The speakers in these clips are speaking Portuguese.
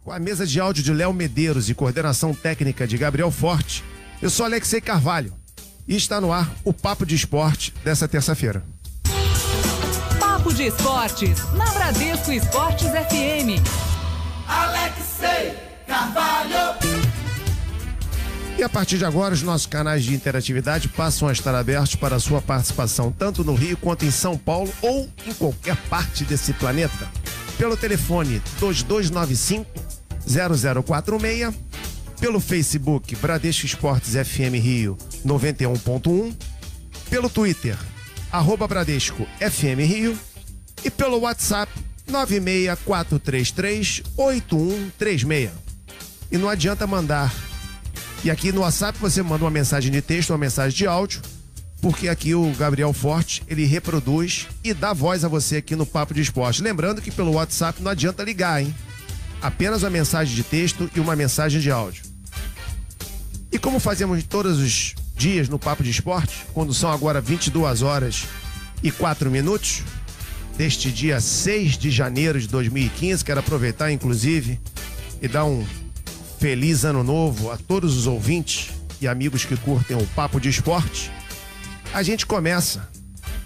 Com a mesa de áudio de Léo Medeiros e coordenação técnica de Gabriel Forte, eu sou Alexei Carvalho e está no ar o Papo de Esporte dessa terça-feira. Papo de Esportes, na Bradesco Esportes FM. Alexei Carvalho. E a partir de agora, os nossos canais de interatividade passam a estar abertos para a sua participação, tanto no Rio quanto em São Paulo ou em qualquer parte desse planeta. Pelo telefone 2295-0046, pelo Facebook Bradesco Esportes FM Rio 91.1, pelo Twitter, @Bradesco FM Rio e pelo WhatsApp 964338136. E não adianta mandar. E aqui no WhatsApp você manda uma mensagem de texto, uma mensagem de áudio, porque aqui o Gabriel Forte, ele reproduz e dá voz a você aqui no Papo de Esporte. Lembrando que pelo WhatsApp não adianta ligar, hein? Apenas uma mensagem de texto e uma mensagem de áudio. E como fazemos todos os dias no Papo de Esporte, quando são agora 22h04, deste dia 6 de janeiro de 2015, quero aproveitar, inclusive, e dar um feliz ano novo a todos os ouvintes e amigos que curtem o Papo de Esporte. A gente começa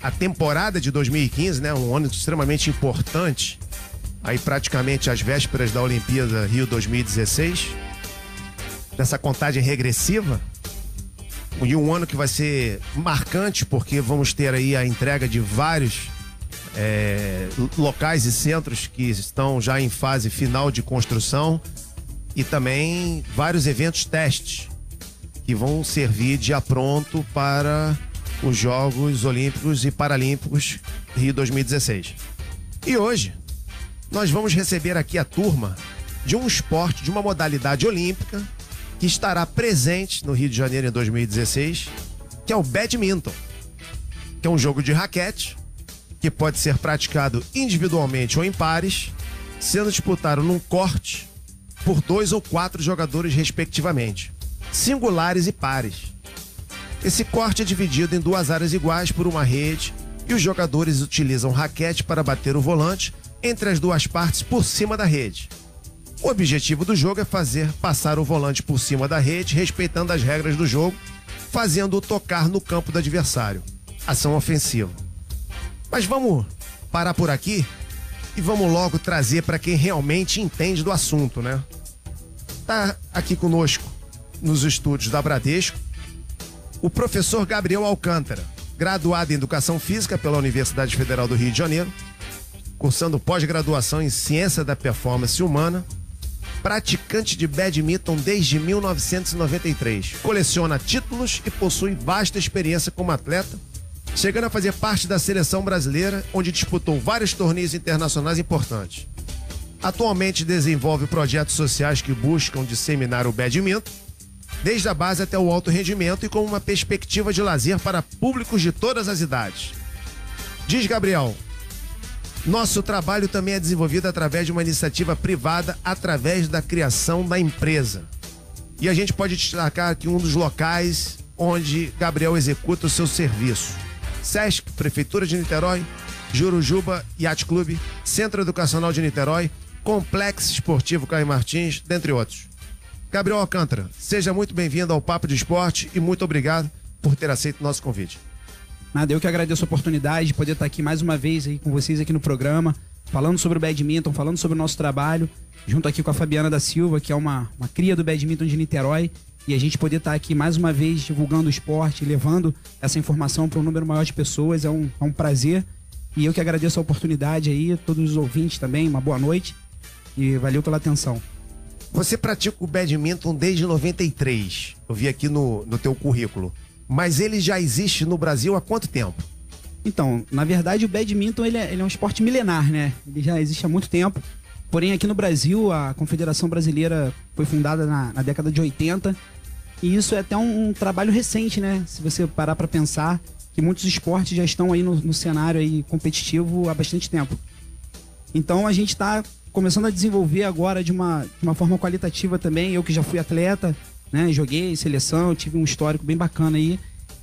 a temporada de 2015, né? Um ano extremamente importante, aí praticamente às vésperas da Olimpíada Rio 2016, nessa contagem regressiva, e um ano que vai ser marcante, porque vamos ter aí a entrega de vários locais e centros que estão já em fase final de construção, e também vários eventos testes que vão servir de apronto para os Jogos Olímpicos e Paralímpicos Rio 2016. E hoje nós vamos receber aqui a turma de um esporte, de uma modalidade olímpica que estará presente no Rio de Janeiro em 2016, que é o badminton, que é um jogo de raquete que pode ser praticado individualmente ou em pares, sendo disputado num corte por 2 ou 4 jogadores respectivamente, singulares e pares. Esse corte é dividido em 2 áreas iguais por uma rede e os jogadores utilizam raquete para bater o volante entre as 2 partes por cima da rede. O objetivo do jogo é fazer passar o volante por cima da rede, respeitando as regras do jogo, fazendo-o tocar no campo do adversário. Ação ofensiva. Mas vamos parar por aqui e vamos logo trazer para quem realmente entende do assunto, né? Tá aqui conosco nos estúdios da Bradesco o professor Gabriel Alcântara, graduado em Educação Física pela Universidade Federal do Rio de Janeiro, cursando pós-graduação em Ciência da Performance Humana, praticante de badminton desde 1993, coleciona títulos e possui vasta experiência como atleta, chegando a fazer parte da seleção brasileira, onde disputou vários torneios internacionais importantes. Atualmente desenvolve projetos sociais que buscam disseminar o badminton, desde a base até o alto rendimento e com uma perspectiva de lazer para públicos de todas as idades. Diz Gabriel, nosso trabalho também é desenvolvido através de uma iniciativa privada, através da criação da empresa. E a gente pode destacar aqui um dos locais onde Gabriel executa o seu serviço. Sesc, Prefeitura de Niterói, Jurujuba Yacht Clube, Centro Educacional de Niterói, Complexo Esportivo Caio Martins, dentre outros. Gabriel Alcântara, seja muito bem-vindo ao Papo de Esporte e muito obrigado por ter aceito o nosso convite. Nada, eu que agradeço a oportunidade de poder estar aqui mais uma vez aí com vocês aqui no programa, falando sobre o badminton, falando sobre o nosso trabalho, junto aqui com a Fabiana da Silva, que é uma cria do badminton de Niterói, e a gente poder estar aqui mais uma vez divulgando o esporte, levando essa informação para um número maior de pessoas, é um prazer. E eu que agradeço a oportunidade aí, todos os ouvintes também, uma boa noite e valeu pela atenção. Você pratica o badminton desde 93, eu vi aqui no teu currículo, mas ele já existe no Brasil há quanto tempo? Então, na verdade o badminton ele é um esporte milenar, né? Ele já existe há muito tempo, porém aqui no Brasil a Confederação Brasileira foi fundada na década de 80 e isso é até um trabalho recente, né? Se você parar para pensar que muitos esportes já estão aí no cenário aí competitivo há bastante tempo. Então a gente está começando a desenvolver agora de uma forma qualitativa também. Eu que já fui atleta, né? Joguei seleção, tive um histórico bem bacana aí.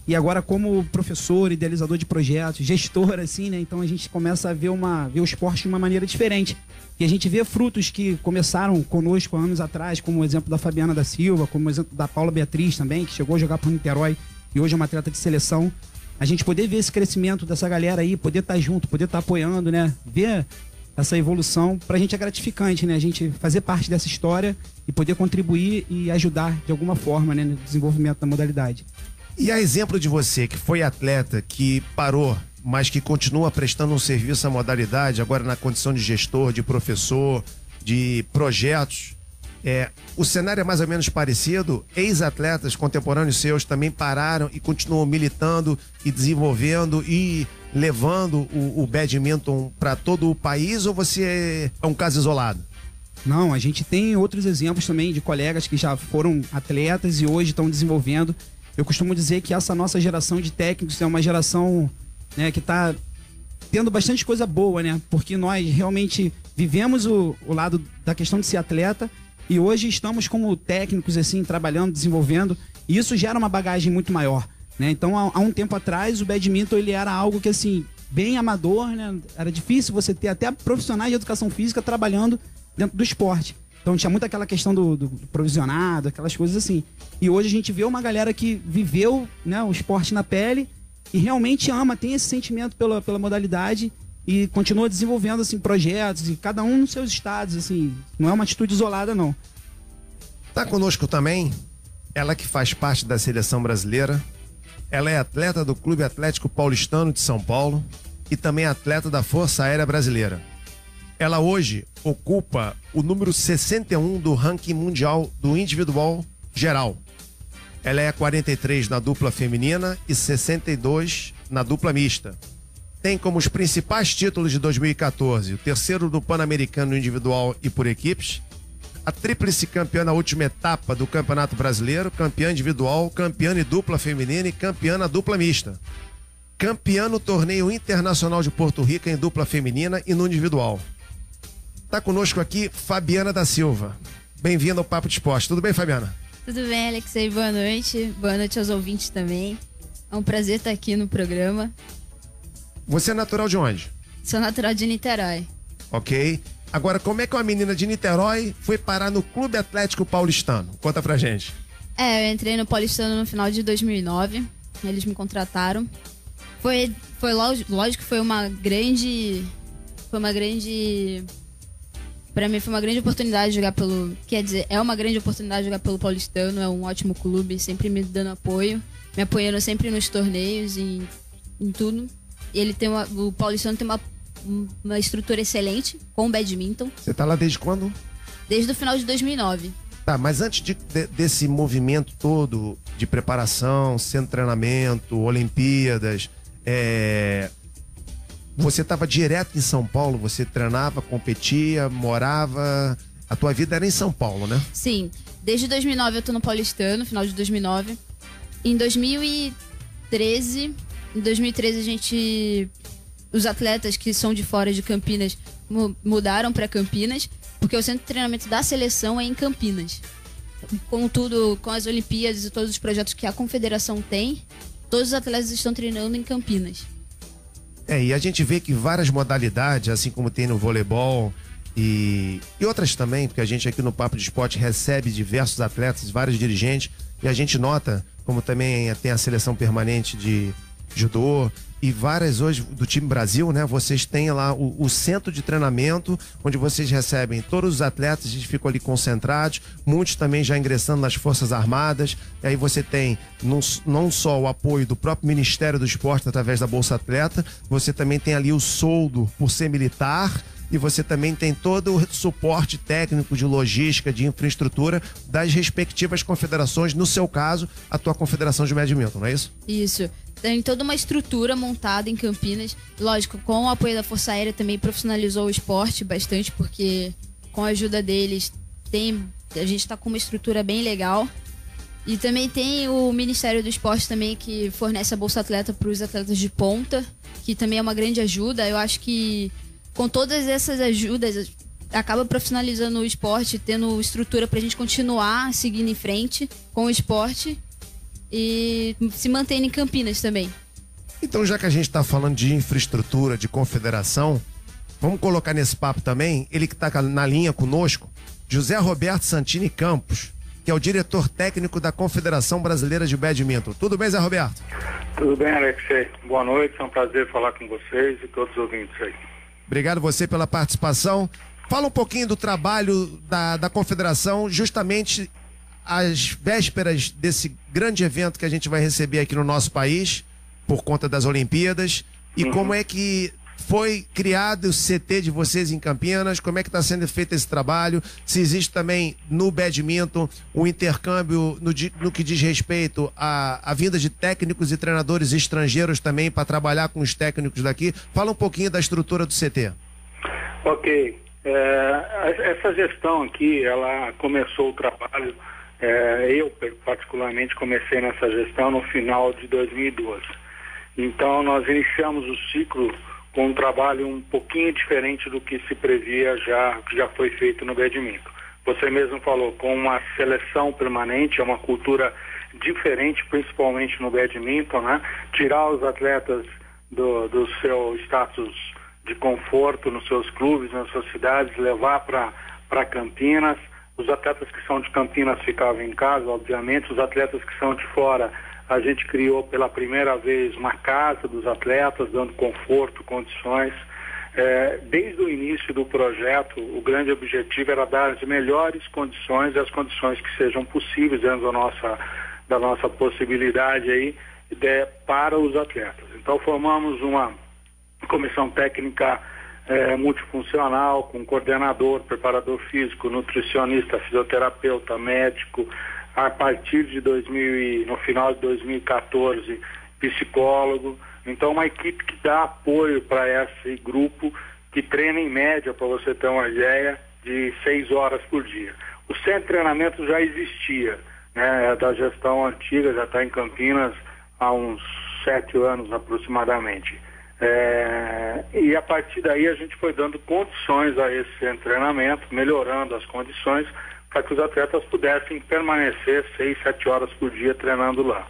E agora como professor, idealizador de projetos, gestor, assim, né? Então a gente começa a ver o esporte de uma maneira diferente. E a gente vê frutos que começaram conosco há anos atrás, como o exemplo da Fabiana da Silva, como o exemplo da Paula Beatriz também, que chegou a jogar pro Niterói e hoje é uma atleta de seleção. A gente poder ver esse crescimento dessa galera aí, poder estar junto, poder estar apoiando, né? Ver essa evolução, pra gente é gratificante, né? A gente fazer parte dessa história e poder contribuir e ajudar de alguma forma, né, no desenvolvimento da modalidade. E a exemplo de você, que foi atleta, que parou, mas que continua prestando um serviço à modalidade, agora na condição de gestor, de professor, de projetos, o cenário é mais ou menos parecido. Ex-atletas contemporâneos seus também pararam e continuam militando e desenvolvendo e levando o badminton para todo o país, ou você é um caso isolado? Não, a gente tem outros exemplos também de colegas que já foram atletas e hoje estão desenvolvendo. Eu costumo dizer que essa nossa geração de técnicos é uma geração, né, que está tendo bastante coisa boa, né? Porque nós realmente vivemos o lado da questão de ser atleta e hoje estamos como técnicos, assim, trabalhando, desenvolvendo. E isso gera uma bagagem muito maior, né? Então, há um tempo atrás, o badminton, ele era algo que, assim, bem amador, né? Era difícil você ter até profissionais de educação física trabalhando dentro do esporte. Então tinha muito aquela questão do provisionado, aquelas coisas assim. E hoje a gente vê uma galera que viveu, né, o esporte na pele e realmente ama, tem esse sentimento pela modalidade e continua desenvolvendo, assim, projetos, e cada um nos seus estados, assim. Não é uma atitude isolada, não. Tá conosco também ela que faz parte da seleção brasileira. Ela é atleta do Clube Atlético Paulistano de São Paulo e também atleta da Força Aérea Brasileira. Ela hoje ocupa o número 61 do ranking mundial do individual geral. Ela é 43 na dupla feminina e 62 na dupla mista. Tem como os principais títulos de 2014 o terceiro do Pan-Americano individual e por equipes, a tríplice campeã na última etapa do Campeonato Brasileiro, campeã individual, campeã em dupla feminina e campeã na dupla mista. Campeã no Torneio Internacional de Porto Rico em dupla feminina e no individual. Tá conosco aqui Fabiana da Silva. Bem-vinda ao Papo de Esporte. Tudo bem, Fabiana? Tudo bem, Alexei. Boa noite. Boa noite aos ouvintes também. É um prazer estar aqui no programa. Você é natural de onde? Sou natural de Niterói. Ok. Agora, como é que uma menina de Niterói foi parar no Clube Atlético Paulistano? Conta pra gente. Eu entrei no Paulistano no final de 2009. Eles me contrataram. Foi lógico que foi uma grande... Pra mim foi uma grande oportunidade de jogar pelo... Quer dizer, é uma grande oportunidade de jogar pelo Paulistano. É um ótimo clube, sempre me dando apoio. Me apoiando sempre nos torneios e em tudo. O Paulistano tem uma estrutura excelente com o badminton. Você tá lá desde quando? Desde o final de 2009. Tá, mas antes desse movimento todo de preparação, centro de treinamento, Olimpíadas, você estava direto em São Paulo? Você treinava, competia, morava... A tua vida era em São Paulo, né? Sim. Desde 2009 eu tô no Paulistano, final de 2009. Em 2013 os atletas que são de fora de Campinas mudaram para Campinas, porque o centro de treinamento da seleção é em Campinas. Com as Olimpíadas e todos os projetos que a confederação tem, todos os atletas estão treinando em Campinas. E a gente vê que várias modalidades, assim como tem no voleibol e outras também, porque a gente aqui no Papo de Esporte recebe diversos atletas, vários dirigentes, e a gente nota, como também tem a seleção permanente de judô e várias hoje do time Brasil, né? Vocês têm lá o centro de treinamento, onde vocês recebem todos os atletas, a gente ficam ali concentrados, muitos também já ingressando nas Forças Armadas, e aí você tem não só o apoio do próprio Ministério do Esporte através da Bolsa Atleta, você também tem ali o soldo por ser militar, e você também tem todo o suporte técnico de logística, de infraestrutura das respectivas confederações, no seu caso, a tua confederação de badminton, não é isso? Isso. Tem toda uma estrutura montada em Campinas. Lógico, com o apoio da Força Aérea também profissionalizou o esporte bastante, porque com a ajuda deles a gente está com uma estrutura bem legal. E também tem o Ministério do Esporte também, que fornece a Bolsa Atleta para os atletas de ponta, que também é uma grande ajuda. Eu acho que com todas essas ajudas acaba profissionalizando o esporte, tendo estrutura pra gente continuar seguindo em frente com o esporte. e se mantendo em Campinas também. Então, já que a gente está falando de infraestrutura, de confederação, vamos colocar nesse papo também, ele que está na linha conosco, José Roberto Santini Campos, que é o diretor técnico da Confederação Brasileira de Badminton. Tudo bem, Zé Roberto? Tudo bem, Alexei. Boa noite, é um prazer falar com vocês e todos os ouvintes aí. Obrigado você pela participação. Fala um pouquinho do trabalho da Confederação, justamente às vésperas desse grande evento que a gente vai receber aqui no nosso país, por conta das Olimpíadas, e como é que foi criado o CT de vocês em Campinas, como é que está sendo feito esse trabalho, se existe também no badminton um intercâmbio no que diz respeito à vinda de técnicos e treinadores estrangeiros também para trabalhar com os técnicos daqui. Fala um pouquinho da estrutura do CT. Ok. Essa gestão aqui, ela começou o trabalho, eu particularmente comecei nessa gestão no final de 2012. Então nós iniciamos o ciclo com um trabalho um pouquinho diferente do que se previa que já foi feito no badminton. Você mesmo falou, com uma seleção permanente, é uma cultura diferente, principalmente no badminton, né? Tirar os atletas do seu status de conforto nos seus clubes, nas suas cidades, levar para Campinas. Os atletas que são de Campinas ficavam em casa, obviamente. Os atletas que são de fora, a gente criou pela primeira vez uma casa dos atletas, dando conforto, condições. Desde o início do projeto, o grande objetivo era dar as melhores condições e as condições que sejam possíveis dentro da nossa possibilidade aí, para os atletas. Então formamos uma comissão técnica multifuncional, com coordenador, preparador físico, nutricionista, fisioterapeuta, médico. A partir de no final de 2014, psicólogo. Então, uma equipe que dá apoio para esse grupo, que treina em média, para você ter uma ideia, de 6 horas por dia. O centro de treinamento já existia, né, da gestão antiga, já está em Campinas há uns 7 anos aproximadamente. E a partir daí a gente foi dando condições a esse centro de treinamento, melhorando as condições, para que os atletas pudessem permanecer 6, 7 horas por dia treinando lá.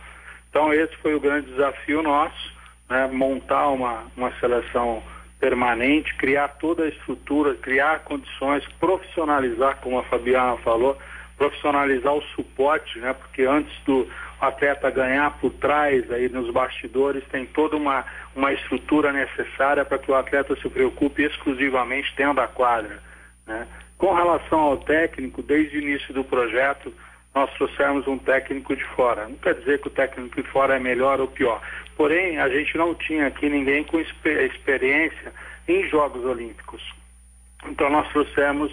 Então esse foi o grande desafio nosso, né? Montar uma seleção permanente, criar toda a estrutura, criar condições, profissionalizar, como a Fabiana falou, profissionalizar o suporte, né? Porque antes do atleta ganhar por trás, aí nos bastidores, tem toda uma estrutura necessária para que o atleta se preocupe exclusivamente dentro da quadra, né? Com relação ao técnico, desde o início do projeto, nós trouxemos um técnico de fora. Não quer dizer que o técnico de fora é melhor ou pior. Porém, a gente não tinha aqui ninguém com experiência em Jogos Olímpicos. Então, nós trouxemos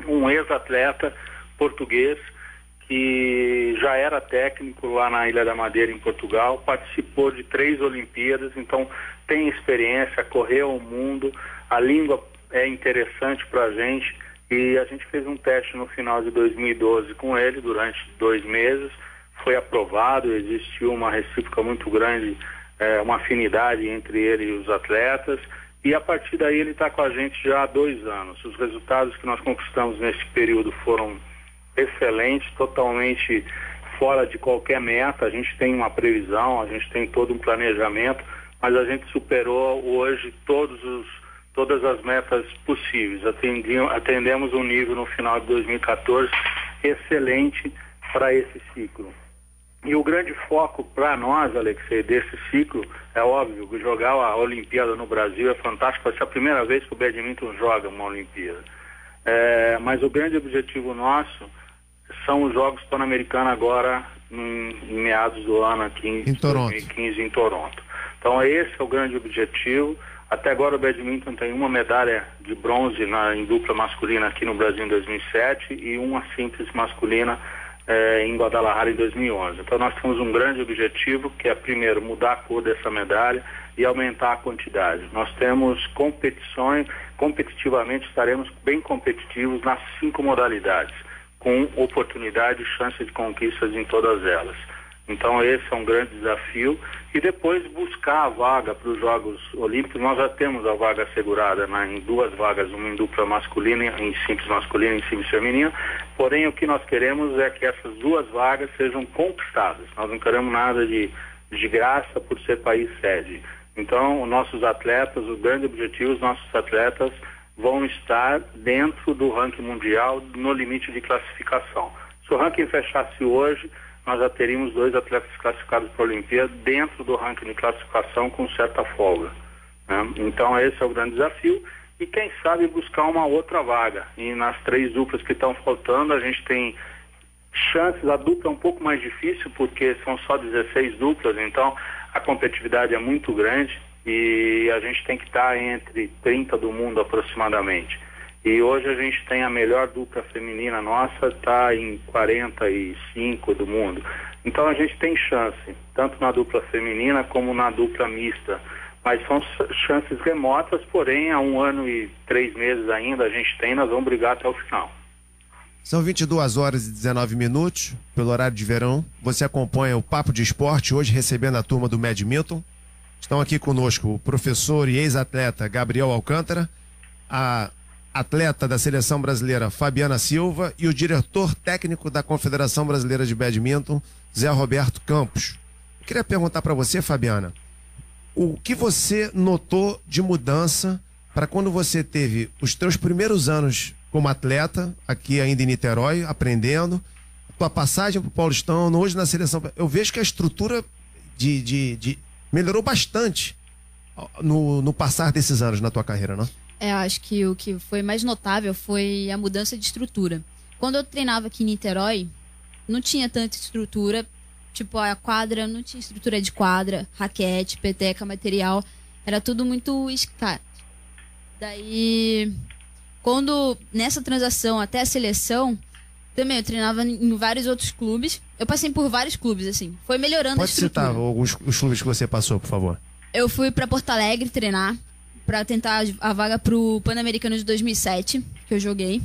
um ex-atleta português que já era técnico lá na Ilha da Madeira, em Portugal, participou de 3 Olimpíadas, então tem experiência, correu o mundo, a língua é interessante para a gente, e a gente fez um teste no final de 2012 com ele durante 2 meses, foi aprovado, existiu uma recíproca muito grande, uma afinidade entre ele e os atletas, e a partir daí ele está com a gente já há 2 anos. Os resultados que nós conquistamos nesse período foram excelentes, totalmente fora de qualquer meta. A gente tem uma previsão, a gente tem todo um planejamento, mas a gente superou hoje todas as metas possíveis. Atendemos um nível no final de 2014 excelente para esse ciclo. E o grande foco para nós, Alexei, desse ciclo, é óbvio que jogar a Olimpíada no Brasil é fantástico, vai ser a primeira vez que o badminton joga uma Olimpíada. Mas o grande objetivo nosso são os Jogos Pan-Americanos agora, em meados do ano aqui em 2015, em Toronto. Então esse é o grande objetivo. Até agora o badminton tem uma medalha de bronze em dupla masculina aqui no Brasil em 2007 e uma simples masculina em Guadalajara em 2011. Então nós temos um grande objetivo, que é primeiro mudar a cor dessa medalha e aumentar a quantidade. Nós temos competições, competitivamente estaremos bem competitivos nas 5 modalidades, com oportunidade e chance de conquistas em todas elas. Então esse é um grande desafio. E depois buscar a vaga para os Jogos Olímpicos. Nós já temos a vaga assegurada, né, em 2 vagas, uma em dupla masculina, em simples masculina e em simples feminina. Porém, o que nós queremos é que essas 2 vagas sejam conquistadas. Nós não queremos nada de graça por ser país sede. Então, nossos atletas, o grande objetivo, os nossos atletas vão estar dentro do ranking mundial no limite de classificação. Se o ranking fechasse hoje, nós já teríamos 2 atletas classificados para a Olimpíada dentro do ranking de classificação com certa folga, né? Então esse é o grande desafio e quem sabe buscar uma outra vaga. E nas 3 duplas que estão faltando, a gente tem chances. A dupla é um pouco mais difícil porque são só 16 duplas, então a competitividade é muito grande e a gente tem que estar entre 30 do mundo aproximadamente. E hoje a gente tem a melhor dupla feminina nossa, está em 45 do mundo. Então a gente tem chance, tanto na dupla feminina como na dupla mista. Mas são chances remotas, porém há 1 ano e 3 meses ainda a gente tem, nós vamos brigar até o final. São 22h19, pelo horário de verão. Você acompanha o Papo de Esporte, hoje recebendo a turma do Badminton. Estão aqui conosco o professor e ex-atleta Gabriel Alcântara, a atleta da Seleção Brasileira Fabiana Silva e o diretor técnico da Confederação Brasileira de Badminton, Zé Roberto Campos. Eu queria perguntar para você, Fabiana, o que você notou de mudança para quando você teve os teus primeiros anos como atleta, aqui ainda em Niterói, aprendendo, a tua passagem para o Paulistão, hoje na Seleção. Eu vejo que a estrutura melhorou bastante no passar desses anos na tua carreira, não? Acho que o que foi mais notável foi a mudança de estrutura. Quando eu treinava aqui em Niterói, não tinha tanta estrutura, tipo a quadra, não tinha estrutura de quadra, raquete, peteca, material, era tudo muito escasso. Daí, quando nessa transação até a seleção, também eu treinava em vários outros clubes, eu passei por vários clubes, assim, foi melhorando a estrutura. Pode citar alguns os clubes que você passou, por favor? Eu fui para Porto Alegre treinar, para tentar a vaga pro Pan-Americano de 2007, que eu joguei.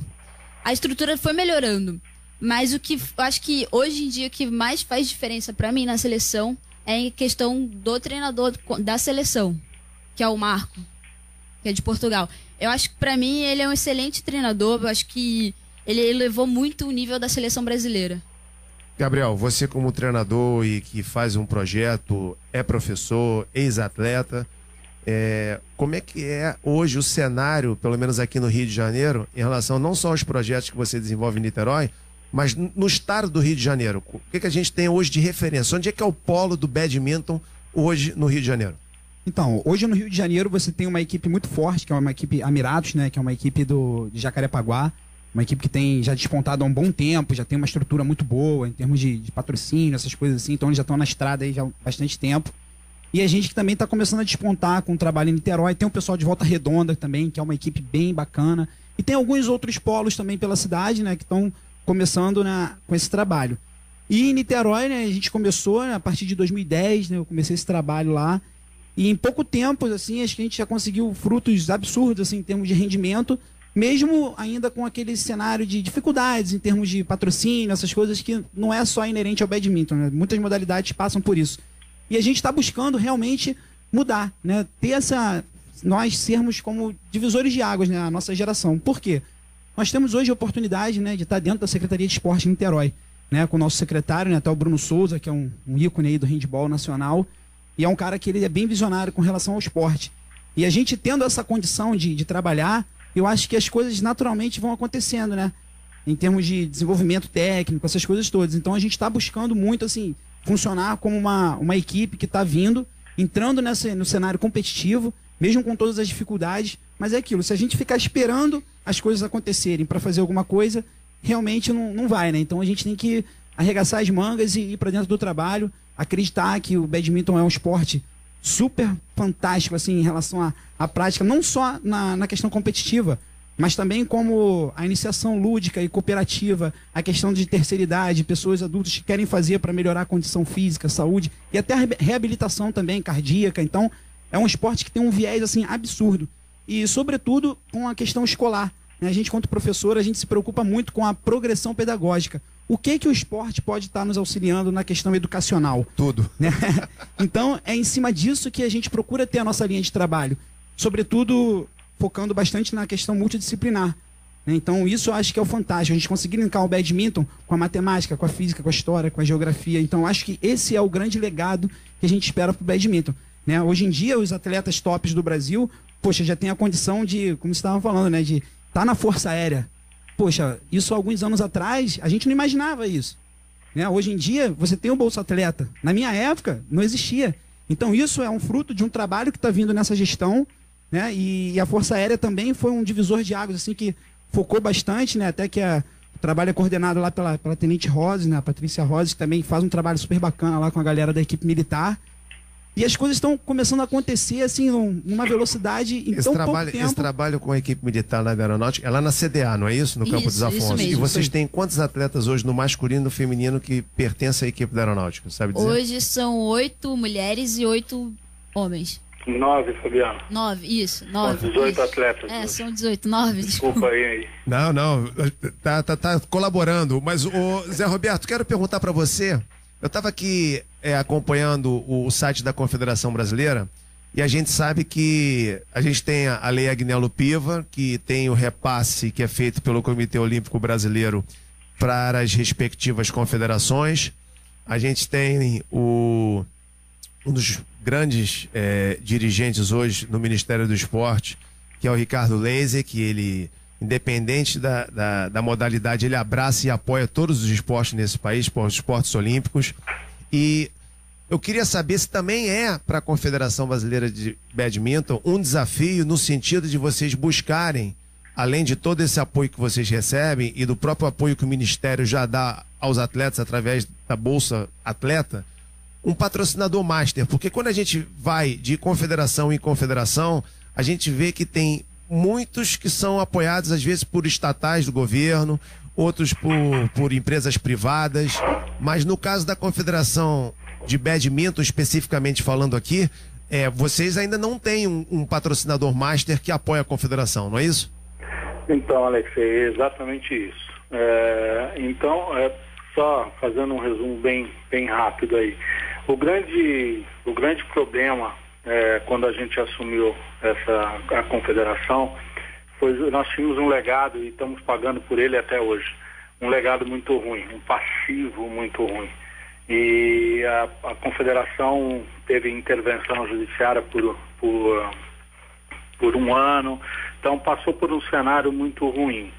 A estrutura foi melhorando, mas o que eu acho que hoje em dia o que mais faz diferença para mim na seleção é em questão do treinador da seleção, que é o Marco, que é de Portugal. Eu acho que para mim ele é um excelente treinador, eu acho que ele elevou muito o nível da seleção brasileira. Gabriel, você como treinador e que faz um projeto, é professor, ex-atleta, como é que é hoje o cenário, pelo menos aqui no Rio de Janeiro, em relação não só aos projetos que você desenvolve em Niterói, mas no estado do Rio de Janeiro? O que a gente tem hoje de referência? Onde é que é o polo do badminton hoje no Rio de Janeiro? Então, hoje no Rio de Janeiro você tem uma equipe muito forte, que é uma equipe Amiratos, né, que é uma equipe de Jacarepaguá, uma equipe que tem já despontado há um bom tempo, já tem uma estrutura muito boa em termos de patrocínio, essas coisas assim, então eles já estão na estrada aí já há bastante tempo. E a gente que também está começando a despontar com o trabalho em Niterói. Tem o pessoal de Volta Redonda também, que é uma equipe bem bacana. E tem alguns outros polos também pela cidade, né, que estão começando com esse trabalho. E em Niterói, né, a gente começou, né, a partir de 2010, né, eu comecei esse trabalho lá. E em pouco tempo, assim, acho que a gente já conseguiu frutos absurdos, assim, em termos de rendimento, mesmo ainda com aquele cenário de dificuldades em termos de patrocínio, essas coisas que não é só inerente ao badminton, né? Muitas modalidades passam por isso. E a gente está buscando realmente mudar, né? Nós sermos como divisores de águas, né? A nossa geração. Por quê? Nós temos hoje a oportunidade, né, de estar dentro da Secretaria de Esporte em Niterói, né? Com o nosso secretário, né, até o Bruno Souza, que é um ícone aí do handball nacional, e é um cara que ele é bem visionário com relação ao esporte. E a gente tendo essa condição de trabalhar, eu acho que as coisas naturalmente vão acontecendo, né? Em termos de desenvolvimento técnico, essas coisas todas. Então a gente está buscando muito, assim, funcionar como uma equipe que está entrando no cenário competitivo, mesmo com todas as dificuldades, mas é aquilo, se a gente ficar esperando as coisas acontecerem para fazer alguma coisa, realmente não vai, né? Então a gente tem que arregaçar as mangas e ir para dentro do trabalho, acreditar que o badminton é um esporte super fantástico, assim, em relação à prática, não só na questão competitiva, mas também como a iniciação lúdica e cooperativa, a questão de terceira idade, pessoas adultas que querem fazer para melhorar a condição física, saúde, e até a reabilitação também cardíaca. Então, é um esporte que tem um viés, assim, absurdo. E, sobretudo, com a questão escolar, né? A gente, quanto professor, a gente se preocupa muito com a progressão pedagógica. o que o esporte pode estar nos auxiliando na questão educacional. Tudo. Né? Então, é em cima disso que a gente procura ter a nossa linha de trabalho. Sobretudo, focando bastante na questão multidisciplinar. Né? Então, isso eu acho que é o fantástico. A gente conseguir linkar o badminton com a matemática, com a física, com a história, com a geografia. Então, eu acho que esse é o grande legado que a gente espera para o badminton. Né? Hoje em dia, os atletas tops do Brasil, poxa, já tem a condição de, como você estava falando, né, de estar na Força Aérea. Poxa, isso alguns anos atrás, a gente não imaginava isso. Né? Hoje em dia, você tem o Bolsa Atleta. Na minha época, não existia. Então, isso é um fruto de um trabalho que está vindo nessa gestão, né? E a Força Aérea também foi um divisor de águas, assim, que focou bastante, né? Até que o trabalho é coordenado lá pela Tenente Rose, né? A Patrícia Rose, que também faz um trabalho super bacana lá com a galera da equipe militar. E as coisas estão começando a acontecer, assim, numa velocidade em tão pouco tempo. Esse trabalho com a equipe militar na Aeronáutica é lá na CDA, não é isso? No Campo dos Afonso. Mesmo. E vocês têm quantos atletas hoje no masculino e no feminino que pertencem à equipe da Aeronáutica, sabe dizer? Hoje são 8 mulheres e 8 homens. 9, Fabiano. 9, isso, 9. São 18 atletas. É, são 18, 9, Desculpa aí. Não, tá colaborando. Mas, Zé Roberto, quero perguntar para você. Eu estava aqui acompanhando o site da Confederação Brasileira e a gente sabe que a gente tem a Lei Agnello Piva, que tem o repasse que é feito pelo Comitê Olímpico Brasileiro para as respectivas confederações. A gente tem um dos grandes dirigentes hoje no Ministério do Esporte, que é o Ricardo Leise, que ele, independente da modalidade, ele abraça e apoia todos os esportes nesse país, os esportes olímpicos. E eu queria saber se também é para a Confederação Brasileira de Badminton um desafio no sentido de vocês buscarem, além de todo esse apoio que vocês recebem e do próprio apoio que o Ministério já dá aos atletas através da Bolsa Atleta, um patrocinador master. Porque quando a gente vai de confederação em confederação, a gente vê que tem muitos que são apoiados às vezes por estatais do governo, outros por empresas privadas, mas no caso da Confederação de Badminton, especificamente falando aqui, vocês ainda não têm um patrocinador master que apoia a confederação, não é isso? Então, Alex, é exatamente isso. Então, só fazendo um resumo bem rápido aí. O grande problema quando a gente assumiu a confederação, nós tínhamos um legado e estamos pagando por ele até hoje. Um legado muito ruim, um passivo muito ruim. E a confederação teve intervenção judiciária por um ano, então passou por um cenário muito ruim.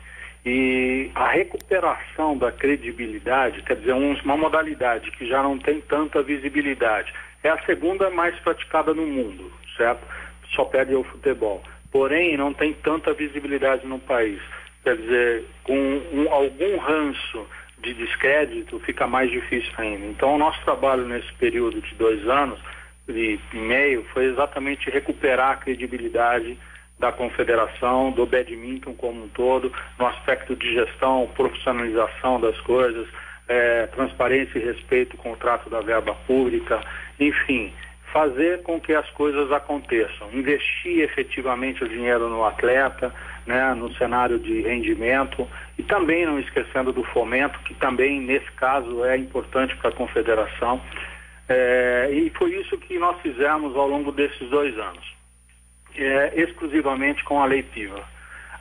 E a recuperação da credibilidade, quer dizer, uma modalidade que já não tem tanta visibilidade, é a segunda mais praticada no mundo, certo? Só perde ao futebol. Porém, não tem tanta visibilidade no país. Quer dizer, com algum ranço de descrédito, fica mais difícil ainda. Então, o nosso trabalho nesse período de 2 anos e meio foi exatamente recuperar a credibilidade da confederação, do badminton como um todo, no aspecto de gestão, profissionalização das coisas, transparência e respeito ao contrato da verba pública, enfim, fazer com que as coisas aconteçam, investir efetivamente o dinheiro no atleta, né, no cenário de rendimento, e também não esquecendo do fomento, que também nesse caso é importante para a confederação, e foi isso que nós fizemos ao longo desses 2 anos, exclusivamente com a Lei Piva.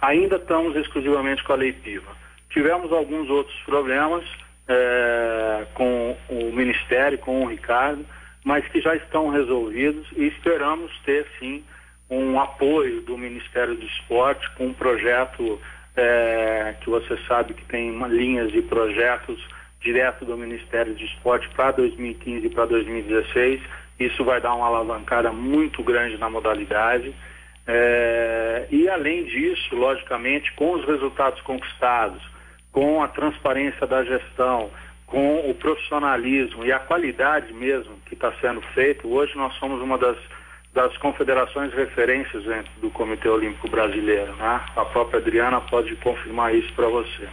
Ainda estamos exclusivamente com a Lei Piva. Tivemos alguns outros problemas com o Ministério, com o Ricardo, mas que já estão resolvidos e esperamos ter, sim, um apoio do Ministério do Esporte com um projeto que você sabe que tem linhas de projetos direto do Ministério do Esporte para 2015 e para 2016. Isso vai dar uma alavancada muito grande na modalidade. E, além disso, logicamente, com os resultados conquistados, com a transparência da gestão, com o profissionalismo e a qualidade mesmo que está sendo feito, hoje nós somos uma das confederações referências dentro do Comitê Olímpico Brasileiro, né? A própria Adriana pode confirmar isso para você.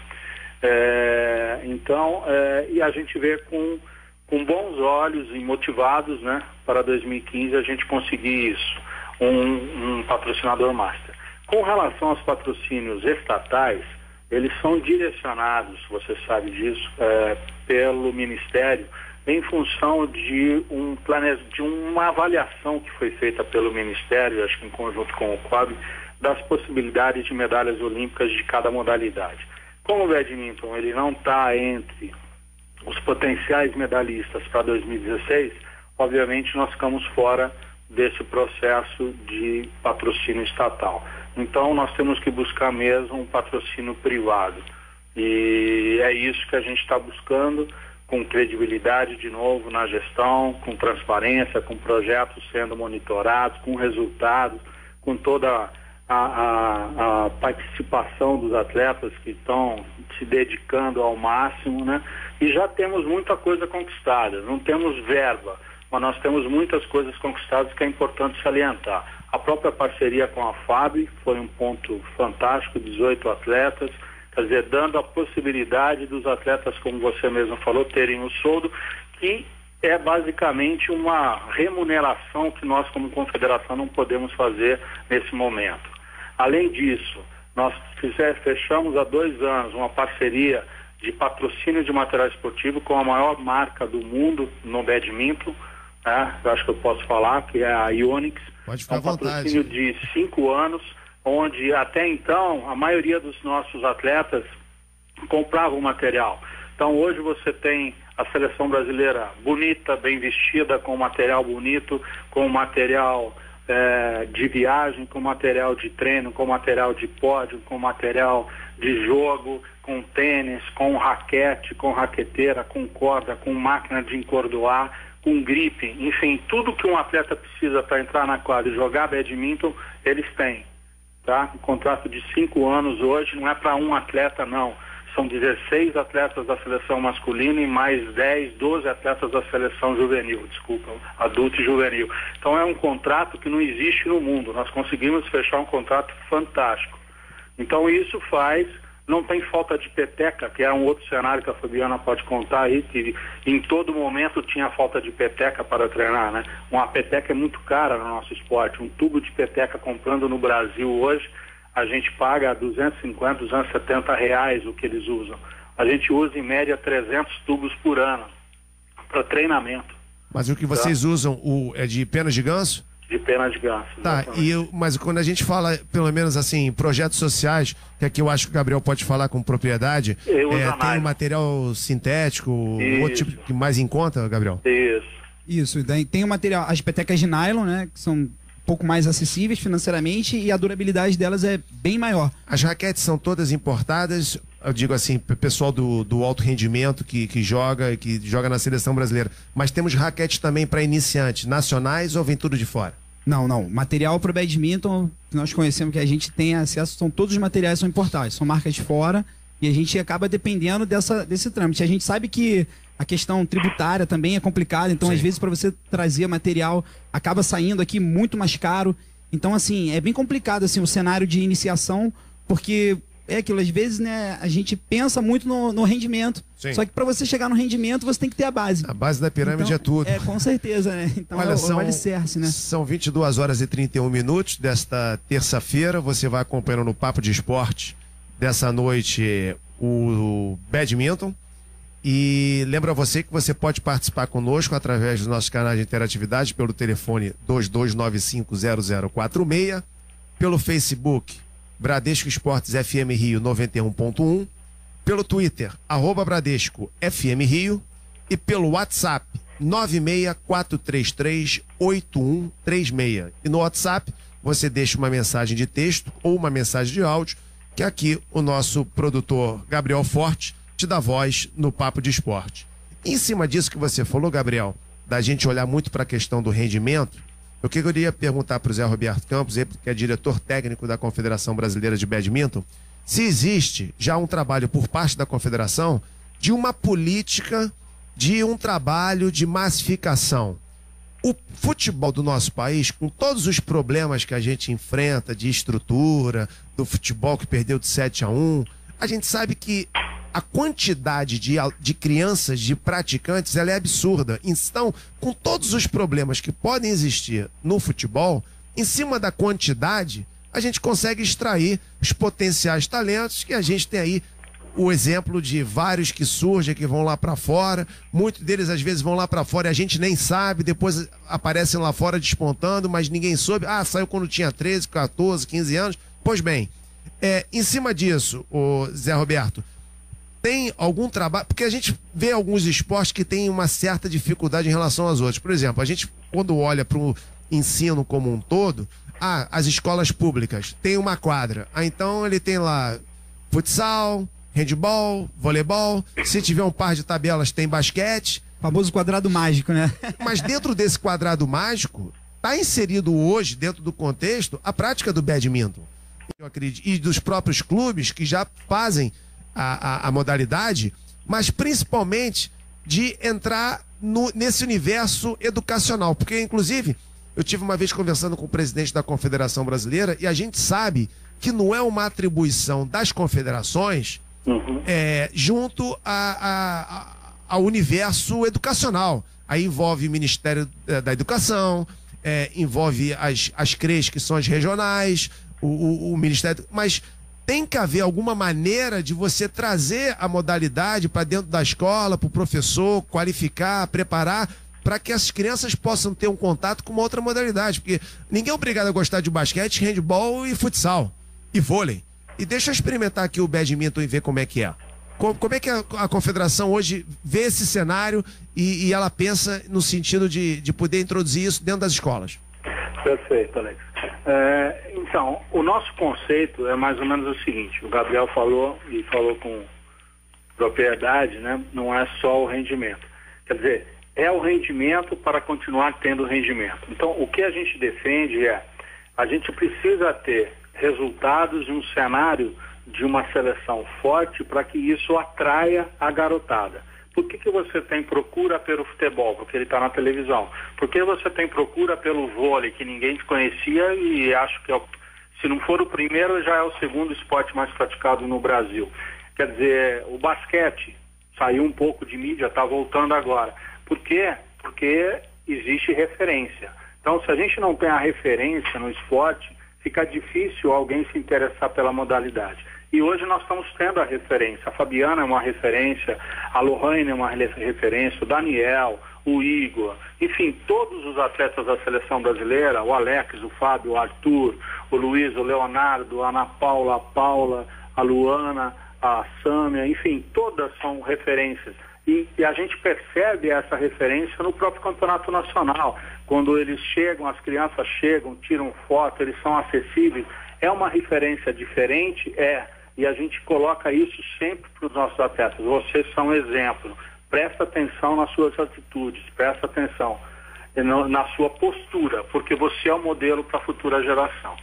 E a gente vê com bons olhos e motivados, né, para 2015 a gente conseguir isso, um patrocinador master. Com relação aos patrocínios estatais, eles são direcionados, você sabe disso, pelo Ministério, em função de uma avaliação que foi feita pelo Ministério, acho que em conjunto com o COB, das possibilidades de medalhas olímpicas de cada modalidade. Como o badminton ele não está entre os potenciais medalhistas para 2016, obviamente nós ficamos fora desse processo de patrocínio estatal. Então nós temos que buscar mesmo um patrocínio privado. E é isso que a gente está buscando, com credibilidade de novo na gestão, com transparência, com projetos sendo monitorados, com resultados, com toda a participação dos atletas que estão se dedicando ao máximo, né? E já temos muita coisa conquistada, não temos verba, mas nós temos muitas coisas conquistadas que é importante salientar. A própria parceria com a FAB foi um ponto fantástico, 18 atletas, quer dizer, dando a possibilidade dos atletas, como você mesmo falou, terem o soldo, que é basicamente uma remuneração que nós como confederação não podemos fazer nesse momento. Além disso, nós fechamos há 2 anos uma parceria de patrocínio de material esportivo com a maior marca do mundo no badminton, né? Eu acho que eu posso falar, que é a Ionix. Pode ficar à vontade. Um patrocínio de 5 anos, onde até então a maioria dos nossos atletas compravam material. Então hoje você tem a seleção brasileira bonita, bem vestida, com material bonito, com material de viagem, com material de treino, com material de pódio, com material de jogo, com tênis, com raquete, com raqueteira, com corda, com máquina de encordoar, com gripe, enfim, tudo que um atleta precisa para entrar na quadra e jogar badminton, eles têm, tá? Um contrato de 5 anos hoje não é para um atleta, não. São 16 atletas da seleção masculina e mais 10, 12 atletas da seleção juvenil, adulto e juvenil. Então é um contrato que não existe no mundo. Nós conseguimos fechar um contrato fantástico. Então isso faz, não tem falta de peteca, que é um outro cenário que a Fabiana pode contar aí, que em todo momento tinha falta de peteca para treinar, né? Uma peteca é muito cara no nosso esporte. Um tubo de peteca comprando no Brasil hoje, a gente paga 250, 270 reais o que eles usam. A gente usa em média 300 tubos por ano para treinamento. Mas o que vocês usam é de penas de ganso? De pena de ganso. Tá, mas quando a gente fala, pelo menos assim, projetos sociais, que aqui eu acho que o Gabriel pode falar com propriedade, tem um material sintético, outro tipo que mais em conta, Gabriel? Isso, tem o material, as petecas de nylon, né, que são pouco mais acessíveis financeiramente e a durabilidade delas é bem maior. As raquetes são todas importadas, eu digo assim, pessoal do alto rendimento que joga na seleção brasileira, mas temos raquetes também para iniciantes, nacionais ou vem tudo de fora? Não. Material para o badminton que nós conhecemos, que a gente tem acesso, todos os materiais são importados, são marcas de fora e a gente acaba dependendo desse trâmite. A gente sabe que a questão tributária também é complicada, então às vezes para você trazer material acaba saindo aqui muito mais caro. Então assim, é bem complicado assim o cenário de iniciação, porque é aquilo, às vezes, né, a gente pensa muito no rendimento. Sim. Só que para você chegar no rendimento, você tem que ter a base. A base da pirâmide é tudo. Com certeza, né? Então olha, o alicerce, né? São 22 horas e 31 minutos desta terça-feira. Você vai acompanhando no Papo de Esporte dessa noite o badminton. E lembra você que você pode participar conosco através dos nossos canais de interatividade pelo telefone 22950046, pelo Facebook Bradesco Esportes FM Rio 91.1, pelo Twitter @Bradesco FM Rio e pelo WhatsApp 964338136. E no WhatsApp você deixa uma mensagem de texto ou uma mensagem de áudio, que aqui o nosso produtor Gabriel Forte te dá voz no Papo de Esporte. Em cima disso que você falou, Gabriel, da gente olhar muito para a questão do rendimento, eu queria perguntar para o Zé Roberto Campos, que é diretor técnico da Confederação Brasileira de Badminton, se existe já um trabalho por parte da Confederação de uma política, de um trabalho de massificação. O futebol do nosso país, com todos os problemas que a gente enfrenta de estrutura, do futebol que perdeu de 7-1, a gente sabe que a quantidade de crianças, de praticantes, ela é absurda. Então, com todos os problemas que podem existir no futebol, em cima da quantidade, a gente consegue extrair os potenciais talentos que a gente tem aí. O exemplo de vários que surgem, que vão lá para fora, muitos deles às vezes vão lá para fora e a gente nem sabe, depois aparecem lá fora despontando, mas ninguém soube. Ah, saiu quando tinha 13, 14, 15 anos. Pois bem, em cima disso, o Zé Roberto, tem algum trabalho, porque a gente vê alguns esportes que têm uma certa dificuldade em relação aos outros. Por exemplo, a gente quando olha para o ensino como um todo, as escolas públicas têm uma quadra, então ele tem lá futsal, handball, voleibol, se tiver um par de tabelas tem basquete. O famoso quadrado mágico, né? Mas dentro desse quadrado mágico, está inserido hoje, dentro do contexto, a prática do badminton. Eu acredito, e dos próprios clubes que já fazem a modalidade, mas principalmente de entrar nesse universo educacional. Porque, inclusive, eu tive uma vez conversando com o presidente da Confederação Brasileira e a gente sabe que não é uma atribuição das confederações junto ao universo educacional. Aí envolve o Ministério da Educação, envolve as CREs, que são as regionais, o Ministério... Mas tem que haver alguma maneira de você trazer a modalidade para dentro da escola, para o professor, qualificar, preparar, para que as crianças possam ter um contato com uma outra modalidade. Porque ninguém é obrigado a gostar de basquete, handball e futsal, e vôlei. E deixa eu experimentar aqui o badminton e ver como é que é. Como é que a confederação hoje vê esse cenário e ela pensa no sentido de poder introduzir isso dentro das escolas? Perfeito, Alex. Então, o nosso conceito é mais ou menos o seguinte: o Gabriel falou, e falou com propriedade, né? Não é só o rendimento. Quer dizer, é o rendimento para continuar tendo rendimento. Então, o que a gente defende a gente precisa ter resultados de um cenário de uma seleção forte para que isso atraia a garotada. Por que você tem procura pelo futebol? Porque ele está na televisão. Por que você tem procura pelo vôlei, que ninguém te conhecia e acho que se não for o primeiro, já é o segundo esporte mais praticado no Brasil. Quer dizer, o basquete saiu um pouco de mídia, está voltando agora. Por quê? Porque existe referência. Então, se a gente não tem a referência no esporte, fica difícil alguém se interessar pela modalidade. E hoje nós estamos tendo a referência. A Fabiana é uma referência, a Lohane é uma referência, o Daniel, o Igor, enfim, todos os atletas da seleção brasileira, o Alex, o Fábio, o Arthur, o Luiz, o Leonardo, a Ana Paula, a Paula, a Luana, a Sâmia, enfim, todas são referências. E a gente percebe essa referência no próprio campeonato nacional. Quando eles chegam, as crianças chegam, tiram foto, eles são acessíveis. É uma referência diferente? E a gente coloca isso sempre para os nossos atletas. Vocês são exemplo. Presta atenção nas suas atitudes, presta atenção na sua postura, porque você é o modelo para a futura geração.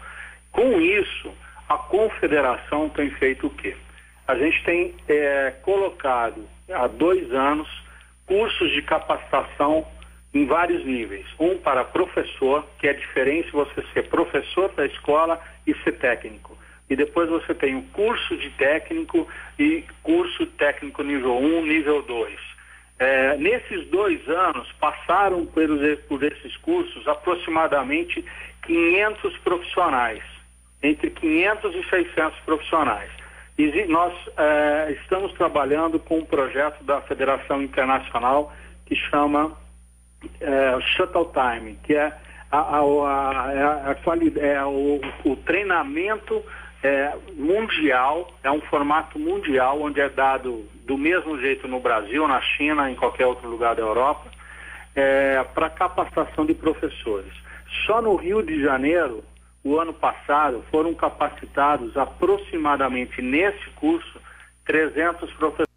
Com isso, a confederação tem feito o quê? A gente tem colocado há 2 anos cursos de capacitação em vários níveis. Um para professor, que é diferente você ser professor da escola e ser técnico. E depois você tem o curso de técnico e curso técnico nível 1, nível 2. Nesses 2 anos, passaram por esses cursos aproximadamente 500 profissionais, entre 500 e 600 profissionais. E nós estamos trabalhando com um projeto da Federação Internacional que chama Shuttle Time, que é o treinamento mundial, é um formato mundial, onde é dado do mesmo jeito no Brasil, na China, em qualquer outro lugar da Europa, para capacitação de professores. Só no Rio de Janeiro, o ano passado, foram capacitados aproximadamente nesse curso 300 professores.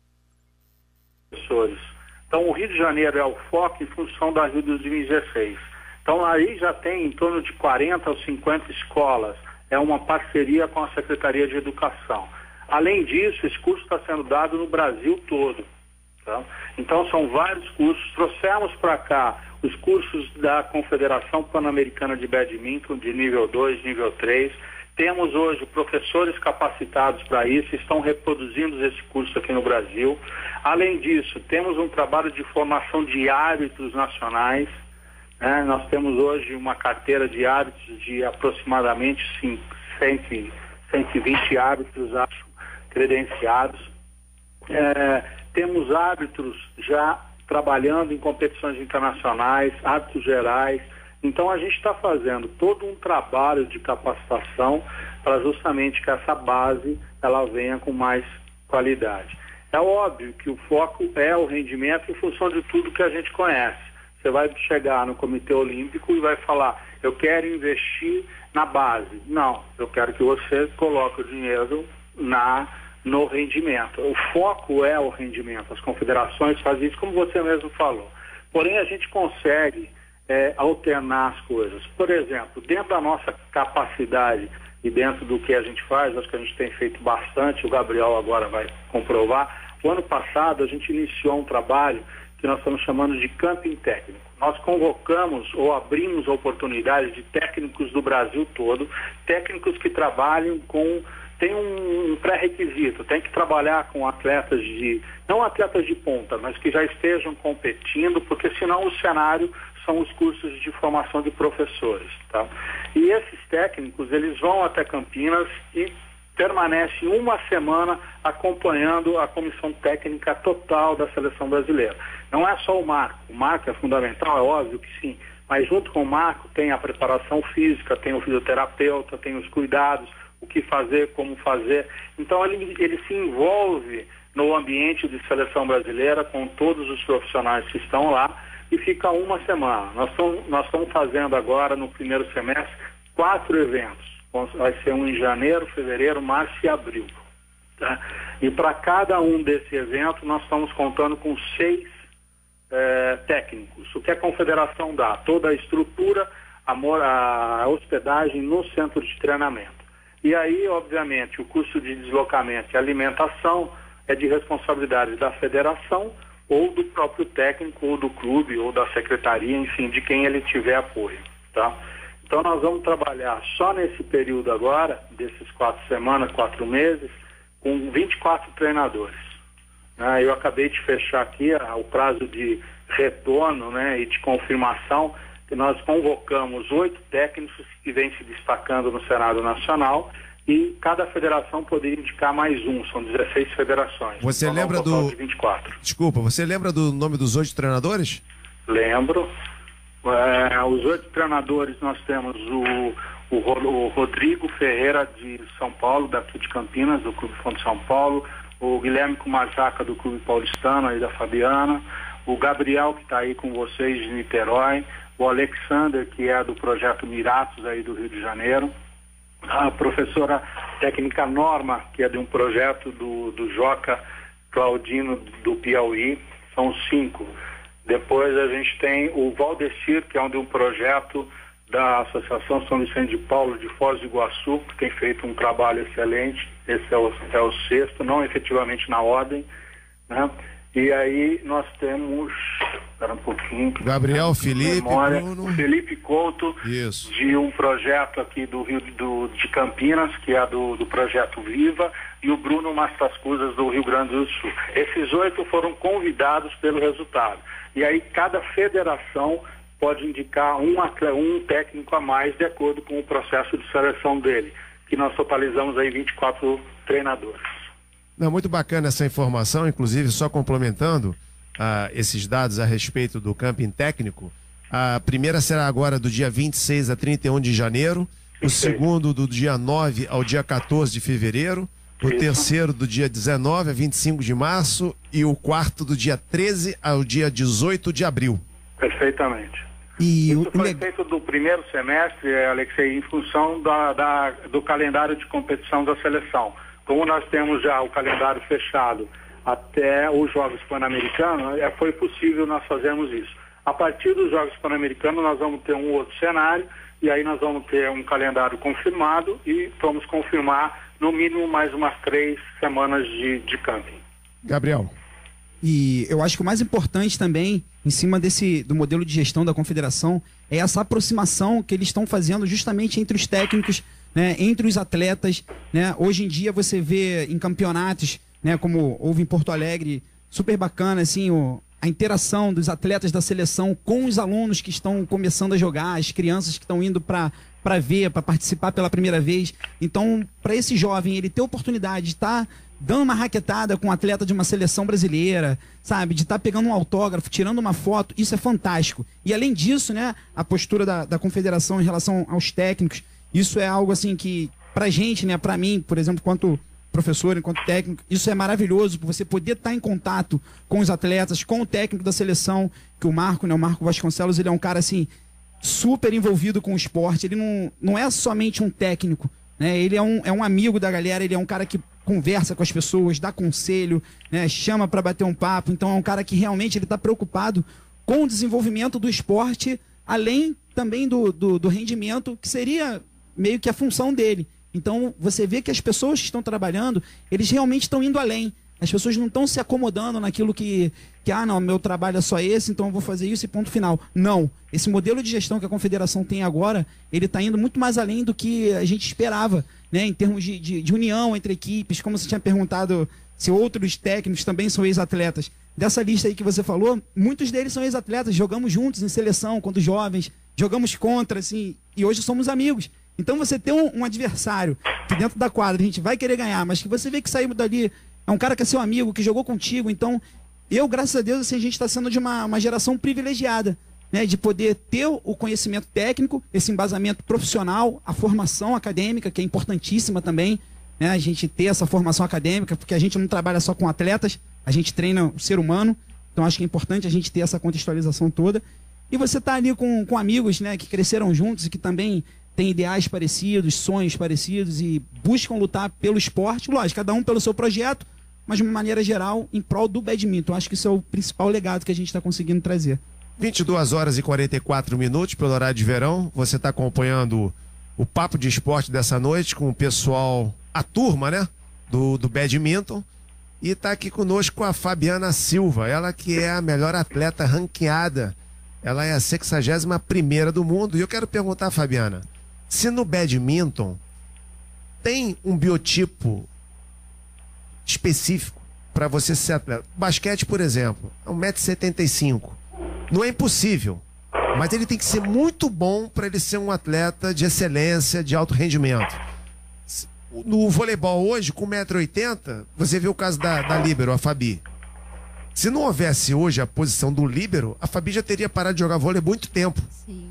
Então, o Rio de Janeiro é o foco em função da Rio de 2016. Então, aí já tem em torno de 40 ou 50 escolas. É uma parceria com a Secretaria de Educação. Além disso, esse curso está sendo dado no Brasil todo. Tá? Então, são vários cursos. Trouxemos para cá os cursos da Confederação Pan-Americana de Badminton, de nível 2, nível 3. Temos hoje professores capacitados para isso, estão reproduzindo esse curso aqui no Brasil. Além disso, temos um trabalho de formação de árbitros nacionais. Nós temos hoje uma carteira de árbitros de aproximadamente 120 árbitros, acho, credenciados. Temos árbitros já trabalhando em competições internacionais, árbitros gerais. Então a gente está fazendo todo um trabalho de capacitação para justamente que essa base ela venha com mais qualidade. É óbvio que o foco é o rendimento em função de tudo que a gente conhece. Você vai chegar no Comitê Olímpico e vai falar, eu quero investir na base. Não, eu quero que você coloque o dinheiro no rendimento. O foco é o rendimento. As confederações fazem isso, como você mesmo falou. Porém, a gente consegue alternar as coisas. Por exemplo, dentro da nossa capacidade e dentro do que a gente faz, acho que a gente tem feito bastante, o Gabriel agora vai comprovar. O ano passado a gente iniciou um trabalho que nós estamos chamando de camping técnico. Nós convocamos ou abrimos oportunidades de técnicos do Brasil todo, técnicos que trabalham tem um pré-requisito, tem que trabalhar com atletas não atletas de ponta, mas que já estejam competindo, porque senão o cenário são os cursos de formação de professores, tá? E esses técnicos, eles vão até Campinas e permanecem uma semana acompanhando a comissão técnica total da seleção brasileira. Não é só o marco é fundamental, é óbvio que sim, mas junto com o marco tem a preparação física, tem o fisioterapeuta, tem os cuidados, o que fazer, como fazer. Então ele se envolve no ambiente de seleção brasileira com todos os profissionais que estão lá e fica uma semana. Nós estamos fazendo agora, no primeiro semestre, 4 eventos. Vai ser um em janeiro, fevereiro, março e abril. Tá? E para cada um desse evento nós estamos contando com 6 técnicos. O que a confederação dá? Toda a estrutura, a hospedagem no centro de treinamento. E aí, obviamente, o custo de deslocamento e alimentação é de responsabilidade da federação ou do próprio técnico, ou do clube, ou da secretaria, enfim, de quem ele tiver apoio, tá? Então nós vamos trabalhar só nesse período agora, desses 4 semanas, 4 meses, com 24 treinadores. Eu acabei de fechar aqui o prazo de retorno, né, e de confirmação, que nós convocamos 8 técnicos que vêm se destacando no cenário nacional e cada federação poderia indicar mais um, são 16 federações. Você então, lembra de 24. Desculpa, você lembra do nome dos 8 treinadores? Lembro. Os 8 treinadores nós temos o Rodrigo Ferreira de São Paulo, daqui de Campinas, do Clube Fonte São Paulo, o Guilherme Kumazaca do Clube Paulistano, aí da Fabiana, o Gabriel que está aí com vocês de Niterói, o Alexander que é do projeto Miratos aí do Rio de Janeiro, a professora técnica Norma, que é de um projeto do Joca Claudino do Piauí, são 5. Depois a gente tem o Valdecir, que é de um projeto da Associação São Vicente de Paulo de Foz do Iguaçu, que tem feito um trabalho excelente. Esse é o 6º, não efetivamente na ordem, né? E aí nós temos, espera um pouquinho. Gabriel, Felipe, Bruno. O Felipe Couto, isso, de um projeto aqui do Rio de Campinas, que é do projeto Viva, e o Bruno Mastascusas do Rio Grande do Sul. Esses 8 foram convidados pelo resultado. E aí cada federação pode indicar um técnico a mais de acordo com o processo de seleção dele, que nós totalizamos aí 24 treinadores. Não, muito bacana essa informação, inclusive só complementando esses dados a respeito do camping técnico. A primeira será agora do dia 26 a 31 de janeiro, o segundo do dia 9 ao dia 14 de fevereiro, o terceiro do dia 19 a 25 de março e o quarto do dia 13 ao dia 18 de abril. Perfeitamente. E isso foi feito do primeiro semestre, Alexei, em função do calendário de competição da seleção. Como nós temos já o calendário fechado até os Jogos Pan-Americanos, foi possível nós fazermos isso. A partir dos Jogos Pan-Americanos nós vamos ter um outro cenário e aí nós vamos ter um calendário confirmado e vamos confirmar no mínimo mais umas 3 semanas de camping. Gabriel. E eu acho que o mais importante também, em cima do modelo de gestão da confederação, é essa aproximação que eles estão fazendo justamente entre os técnicos, né, entre os atletas, né? Hoje em dia você vê em campeonatos, né, como houve em Porto Alegre, super bacana assim, a interação dos atletas da seleção com os alunos que estão começando a jogar, as crianças que estão indo para ver, para participar pela primeira vez. Então, para esse jovem, ele ter oportunidade de estar dando uma raquetada com um atleta de uma seleção brasileira, sabe? De estar pegando um autógrafo, tirando uma foto, isso é fantástico. E além disso, né, a postura da confederação em relação aos técnicos, isso é algo assim que, pra gente, né, pra mim, por exemplo, enquanto professor, enquanto técnico, isso é maravilhoso, você poder estar em contato com os atletas, com o técnico da seleção, que o Marco, né, o Marco Vasconcelos, ele é um cara assim, super envolvido com o esporte, ele não é somente um técnico, né, ele é um amigo da galera, ele é um cara que conversa com as pessoas, dá conselho, né, chama para bater um papo. Então é um cara que realmente ele está preocupado com o desenvolvimento do esporte, além também do rendimento, que seria meio que a função dele. Então você vê que as pessoas que estão trabalhando, eles realmente estão indo além. As pessoas não estão se acomodando naquilo que não, meu trabalho é só esse, então eu vou fazer isso e ponto final. Não. Esse modelo de gestão que a confederação tem agora, ele está indo muito mais além do que a gente esperava, né, em termos de união entre equipes, como você tinha perguntado se outros técnicos também são ex-atletas. Dessa lista aí que você falou, muitos deles são ex-atletas, jogamos juntos em seleção, quando jovens, jogamos contra, assim, e hoje somos amigos. Então você ter um adversário que dentro da quadra a gente vai querer ganhar, mas que você vê que saiu dali, é um cara que é seu amigo, que jogou contigo. Então, graças a Deus, assim, a gente está sendo de uma geração privilegiada, né, de poder ter o conhecimento técnico, esse embasamento profissional, a formação acadêmica, que é importantíssima também, né, a gente ter essa formação acadêmica, porque a gente não trabalha só com atletas, a gente treina o ser humano, então acho que é importante a gente ter essa contextualização toda. E você tá ali com amigos, né, que cresceram juntos e que também têm ideais parecidos, sonhos parecidos e buscam lutar pelo esporte, lógico, cada um pelo seu projeto, mas de uma maneira geral, em prol do badminton. Acho que isso é o principal legado que a gente está conseguindo trazer. 22 horas e 44 minutos pelo horário de verão. Você está acompanhando o Papo de Esporte dessa noite com o pessoal, a turma, né, do badminton. E está aqui conosco a Fabiana Silva, ela que é a melhor atleta ranqueada. Ela é a 61ª do mundo. E eu quero perguntar, Fabiana, se no badminton tem um biotipo específico para você ser atleta. Basquete, por exemplo, é 1,75 m. Não é impossível, mas ele tem que ser muito bom para ele ser um atleta de excelência, de alto rendimento. No voleibol hoje, com 1,80 m, você vê o caso da líbero, a Fabi. Se não houvesse hoje a posição do líbero, a Fabi já teria parado de jogar vôlei há muito tempo. Sim.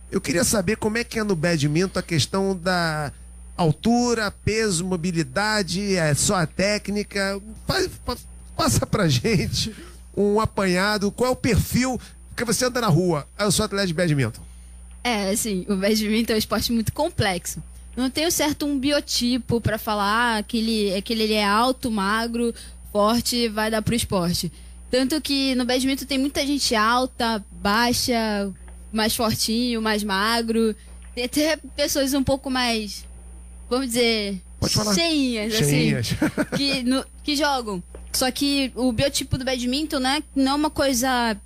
Eu queria saber como é que é no badminton a questão da altura, peso, mobilidade, é só a técnica. Passa pra gente um apanhado. Qual é o perfil? Porque você anda na rua, eu sou atleta de badminton. Assim, o badminton é um esporte muito complexo. Não tenho certo um biotipo pra falar que ele é alto, magro, forte, vai dar pro esporte. Tanto que no badminton tem muita gente alta, baixa, mais fortinho, mais magro. Tem até pessoas um pouco mais, vamos dizer, cheinhas, assim, que jogam. Só que o biotipo do badminton, né, não é uma coisa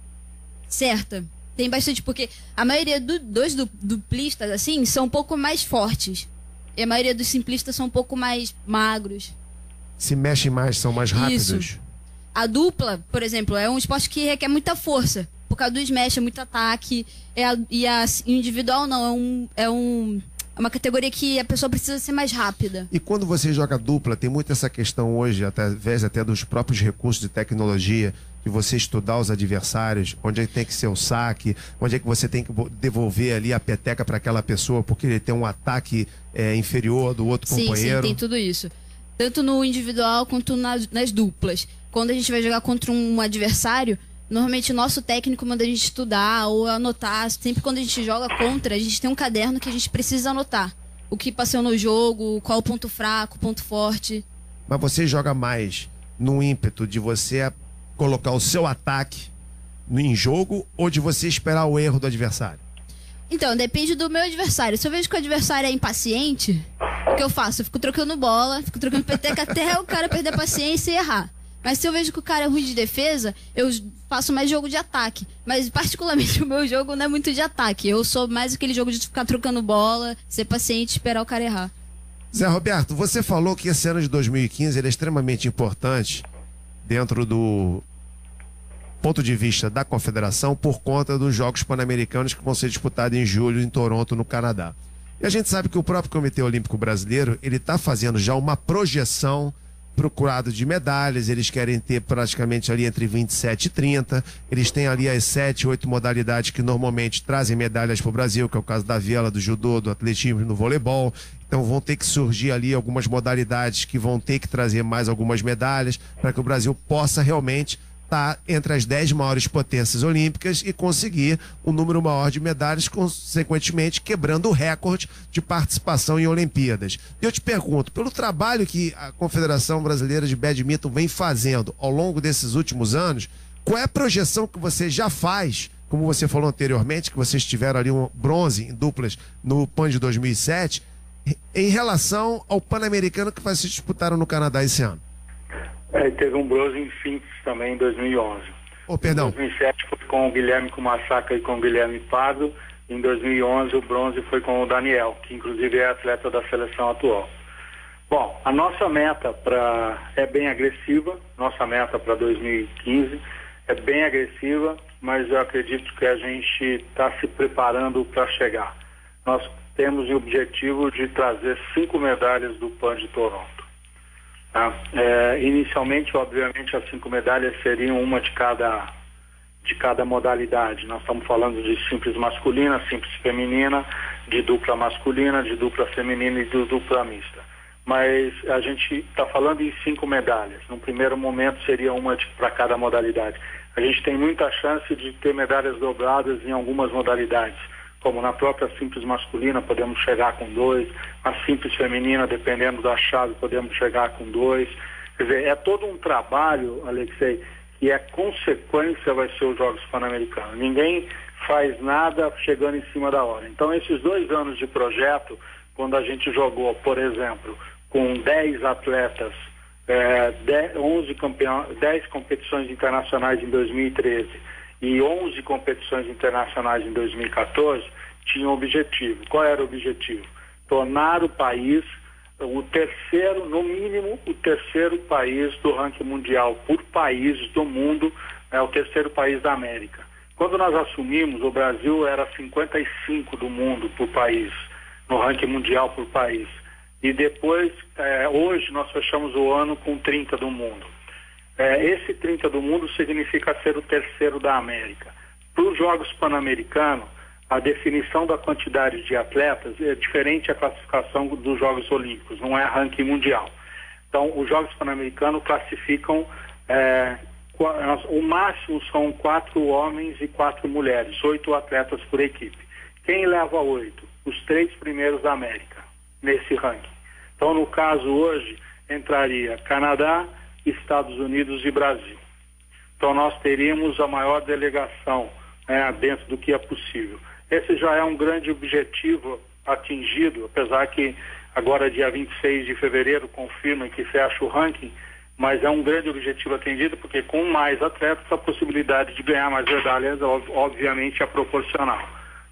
certa. Tem bastante, porque a maioria dos duplistas, assim, são um pouco mais fortes. E a maioria dos simplistas são um pouco mais magros. Se mexem mais, são mais rápidos. Isso. A dupla, por exemplo, é um esporte que requer muita força. Por causa do smash, é muito ataque. E a individual não, é uma categoria que a pessoa precisa ser mais rápida. E quando você joga dupla, tem muito essa questão hoje, através até dos próprios recursos de tecnologia, de você estudar os adversários, onde é que tem que ser o saque, onde é que você tem que devolver ali a peteca para aquela pessoa, porque ele tem um ataque inferior do outro companheiro. Sim, tem tudo isso. Tanto no individual quanto nas duplas. Quando a gente vai jogar contra um adversário, normalmente o nosso técnico manda a gente estudar ou anotar. Sempre quando a gente joga contra, a gente tem um caderno que a gente precisa anotar. O que passou no jogo, qual o ponto fraco, ponto forte. Mas você joga mais no ímpeto de você colocar o seu ataque em jogo ou de você esperar o erro do adversário? Então, depende do meu adversário. Se eu vejo que o adversário é impaciente, o que eu faço? Eu fico trocando bola, fico trocando peteca até o cara perder a paciência e errar. Mas se eu vejo que o cara é ruim de defesa, eu faço mais jogo de ataque. Mas particularmente o meu jogo não é muito de ataque. Eu sou mais aquele jogo de ficar trocando bola, ser paciente e esperar o cara errar. Zé Roberto, você falou que esse ano de 2015 ele é extremamente importante dentro do ponto de vista da confederação, por conta dos Jogos Pan-Americanos que vão ser disputados em julho em Toronto, no Canadá. E a gente sabe que o próprio Comitê Olímpico Brasileiro, ele está fazendo já uma projeção procurado de medalhas, eles querem ter praticamente ali entre 27 e 30, eles têm ali as 7, 8 modalidades que normalmente trazem medalhas para o Brasil, que é o caso da vela, do judô, do atletismo, do voleibol. Então vão ter que surgir ali algumas modalidades que vão ter que trazer mais algumas medalhas para que o Brasil possa realmente estar entre as 10 maiores potências olímpicas e conseguir um número maior de medalhas, consequentemente quebrando o recorde de participação em Olimpíadas. E eu te pergunto, pelo trabalho que a Confederação Brasileira de Badminton vem fazendo ao longo desses últimos anos, qual é a projeção que você já faz, como você falou anteriormente, que vocês tiveram ali um bronze em duplas no PAN de 2007, em relação ao Pan-Americano que vai se disputaram no Canadá esse ano? Teve um bronze em simples também em 2011. Perdão. Em 2007 foi com o Guilherme Kumasaka e com o Guilherme Pardo. Em 2011 o bronze foi com o Daniel, que inclusive é atleta da seleção atual. Bom, a nossa meta é bem agressiva, nossa meta para 2015 é bem agressiva, mas eu acredito que a gente está se preparando para chegar. Nós temos o objetivo de trazer 5 medalhas do PAN de Toronto. Inicialmente, obviamente, as 5 medalhas seriam uma de cada modalidade. Nós estamos falando de simples masculina, simples feminina, de dupla masculina, de dupla feminina e de dupla mista. Mas a gente está falando em 5 medalhas. No primeiro momento seria uma para cada modalidade. A gente tem muita chance de ter medalhas dobradas em algumas modalidades, como na própria simples masculina podemos chegar com 2, a simples feminina, dependendo da chave, podemos chegar com 2. Quer dizer, é todo um trabalho, Alexei, que é consequência vai ser os Jogos Pan-Americanos. Ninguém faz nada chegando em cima da hora. Então, esses 2 anos de projeto, quando a gente jogou, por exemplo, com 10 atletas, 10 competições internacionais em 2013 e 11 competições internacionais em 2014, tinha um objetivo. Qual era o objetivo? Tornar o país o terceiro, no mínimo, o terceiro país do ranking mundial por país do mundo, o terceiro país da América. Quando nós assumimos, o Brasil era 55 do mundo por país, no ranking mundial por país. E depois, hoje, nós fechamos o ano com 30 do mundo. Esse 30 do mundo significa ser o terceiro da América. Para os Jogos Pan-Americanos, a definição da quantidade de atletas é diferente da classificação dos Jogos Olímpicos, não é ranking mundial. Então, os Jogos Pan-Americanos classificam, o máximo são 4 homens e 4 mulheres, 8 atletas por equipe. Quem leva 8? Os 3 primeiros da América, nesse ranking. Então, no caso hoje, entraria Canadá, Estados Unidos e Brasil. Então nós teríamos a maior delegação dentro do que é possível. Esse já é um grande objetivo atingido, apesar que agora dia 26 de fevereiro confirma que fecha o ranking, mas é um grande objetivo atingido porque com mais atletas a possibilidade de ganhar mais medalhas obviamente é proporcional.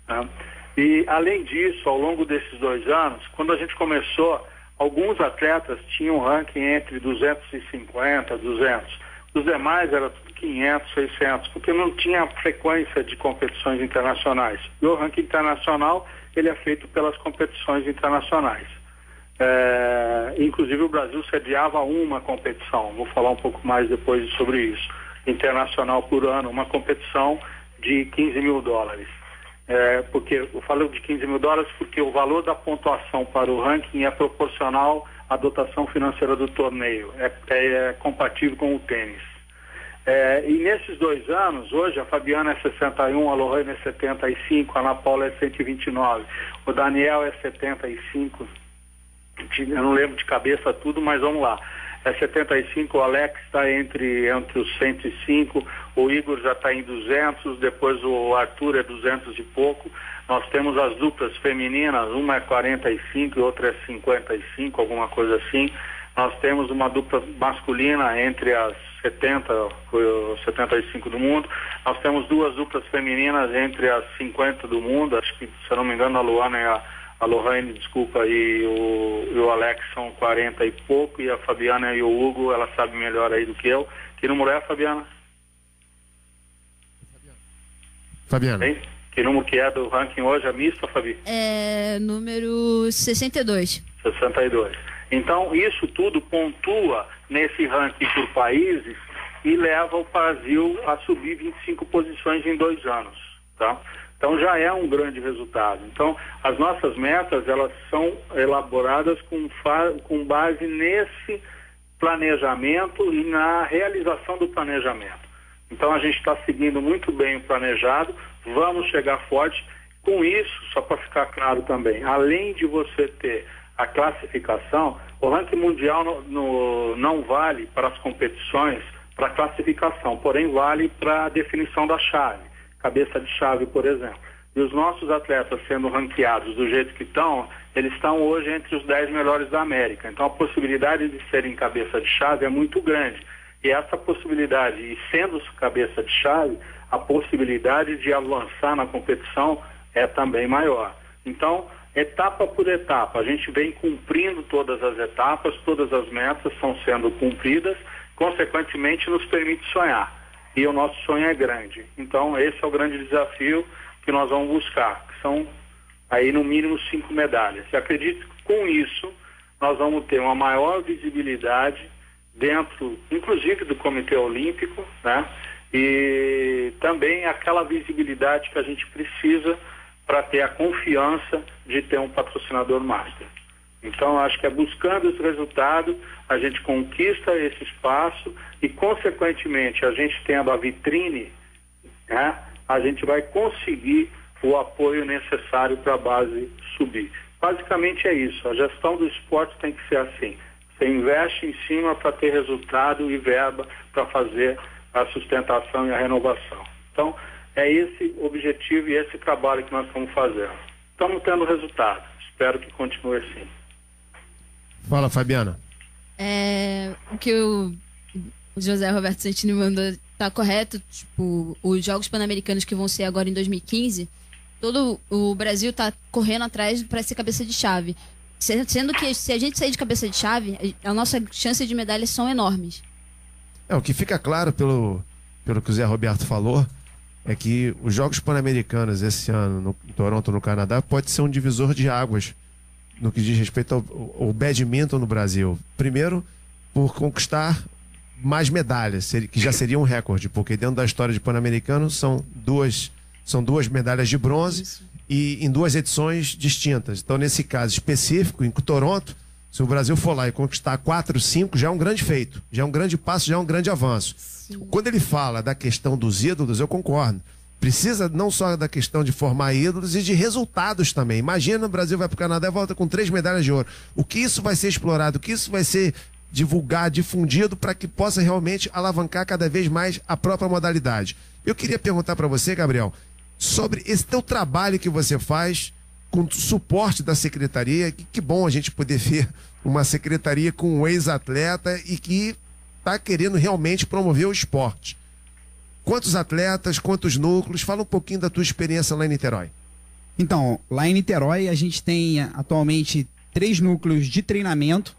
Né? E além disso, ao longo desses 2 anos, quando a gente começou, alguns atletas tinham ranking entre 250, 200. Os demais eram 500, 600, porque não tinha frequência de competições internacionais. E o ranking internacional, ele é feito pelas competições internacionais. Inclusive o Brasil sediava uma competição, vou falar um pouco mais depois sobre isso, internacional por ano, uma competição de $15 mil. Porque eu falo de $15 mil porque o valor da pontuação para o ranking é proporcional à dotação financeira do torneio, é compatível com o tênis. E nesses 2 anos, hoje a Fabiana é 61, a Lohane é 75, a Ana Paula é 129, o Daniel é 75, eu não lembro de cabeça tudo, mas vamos lá. É 75, o Alex está entre os 105, o Igor já está em 200, depois o Arthur é 200 e pouco. Nós temos as duplas femininas, uma é 45 e outra é 55, alguma coisa assim. Nós temos uma dupla masculina entre as 70, 75 do mundo. Nós temos 2 duplas femininas entre as 50 do mundo, acho que, se eu não me engano, a Luana é a Lohane, desculpa, e o Alex são 40 e pouco, e a Fabiana e o Hugo, ela sabe melhor aí do que eu. Que número é a Fabiana? Fabiana. Hein? Que número que é do ranking hoje, a mista, Fabi? É número 62. 62. Então, isso tudo pontua nesse ranking por países e leva o Brasil a subir 25 posições em 2 anos, tá? Então, já é um grande resultado. Então, as nossas metas, elas são elaboradas com base nesse planejamento e na realização do planejamento. Então, a gente está seguindo muito bem o planejado, vamos chegar forte. Com isso, só para ficar claro também, além de você ter a classificação, o ranking mundial não vale para as competições, para a classificação, porém vale para a definição da chave, cabeça de chave, por exemplo. E os nossos atletas sendo ranqueados do jeito que estão, eles estão hoje entre os 10 melhores da América. Então a possibilidade de serem cabeça de chave é muito grande. E essa possibilidade, e sendo cabeça de chave, a possibilidade de avançar na competição é também maior. Então, etapa por etapa, a gente vem cumprindo todas as etapas, todas as metas estão sendo cumpridas, consequentemente nos permite sonhar. E o nosso sonho é grande. Então, esse é o grande desafio que nós vamos buscar, que são aí no mínimo 5 medalhas. E acredito que com isso nós vamos ter uma maior visibilidade dentro, inclusive do Comitê Olímpico, né? E também aquela visibilidade que a gente precisa para ter a confiança de ter um patrocinador master. Então, acho que é buscando esse resultado, a gente conquista esse espaço e, consequentemente, a gente tendo a vitrine, né, a gente vai conseguir o apoio necessário para a base subir. Basicamente é isso, a gestão do esporte tem que ser assim. Você investe em cima para ter resultado e verba para fazer a sustentação e a renovação. Então, é esse objetivo e esse trabalho que nós estamos fazendo. Estamos tendo resultado. Espero que continue assim. Fala, Fabiana. O que o José Roberto Santini mandou tá correto. Tipo, os Jogos Pan-Americanos que vão ser agora em 2015, todo o Brasil tá correndo atrás para ser cabeça de chave. Sendo que se a gente sair de cabeça de chave, a nossa chance de medalhas são enormes. O que fica claro pelo que o Zé Roberto falou é que os Jogos Pan-Americanos esse ano em Toronto, no Canadá, pode ser um divisor de águas no que diz respeito ao badminton no Brasil. Primeiro, por conquistar mais medalhas, que já seria um recorde, porque dentro da história de Pan-Americano são duas medalhas de bronze e em 2 edições distintas. Então, nesse caso específico, em Toronto, se o Brasil for lá e conquistar 4, 5, já é um grande feito, já é um grande passo, já é um grande avanço. Sim. Quando ele fala da questão dos ídolos, eu concordo. Precisa não só da questão de formar ídolos e de resultados também. Imagina, o Brasil vai para o Canadá e volta com 3 medalhas de ouro. O que isso vai ser explorado, o que isso vai ser divulgado, difundido, para que possa realmente alavancar cada vez mais a própria modalidade. Eu queria perguntar para você, Gabriel, sobre esse teu trabalho que você faz com suporte da secretaria. Que bom a gente poder ver uma secretaria com um ex-atleta e que está querendo realmente promover o esporte. Quantos atletas, quantos núcleos? Fala um pouquinho da tua experiência lá em Niterói. Então, lá em Niterói a gente tem atualmente 3 núcleos de treinamento,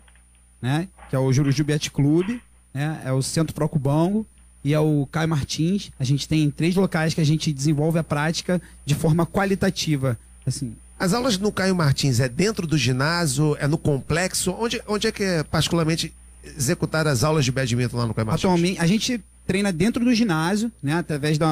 né? Que é o Juruju Beat Clube, né? É o Centro Procubongo e é o Caio Martins. A gente tem 3 locais que a gente desenvolve a prática de forma qualitativa, assim. As aulas no Caio Martins é dentro do ginásio, é no complexo? Onde é que é particularmente executar as aulas de badminton lá no Caio Martins? Atualmente, a gente treina dentro do ginásio, né? Através de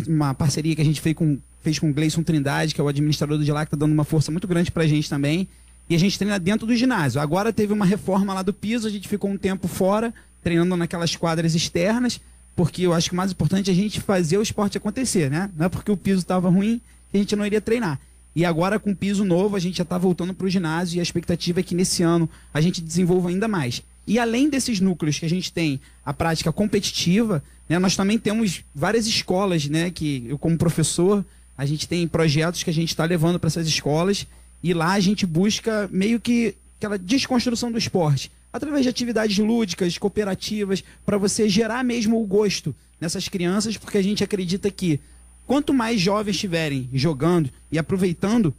uma parceria que a gente fez com o Gleison Trindade, que é o administrador de lá, que está dando uma força muito grande pra gente também. E a gente treina dentro do ginásio. Agora teve uma reforma lá do piso, a gente ficou um tempo fora, treinando naquelas quadras externas, porque eu acho que o mais importante é a gente fazer o esporte acontecer, né? Não é porque o piso estava ruim que a gente não iria treinar. E agora, com piso novo, a gente já está voltando para o ginásio e a expectativa é que nesse ano a gente desenvolva ainda mais. E além desses núcleos que a gente tem a prática competitiva, né, nós também temos várias escolas, né, que eu como professor, a gente tem projetos que a gente está levando para essas escolas e lá a gente busca meio que aquela desconstrução do esporte, através de atividades lúdicas, cooperativas, para você gerar mesmo o gosto nessas crianças, porque a gente acredita que quanto mais jovens estiverem jogando e aproveitando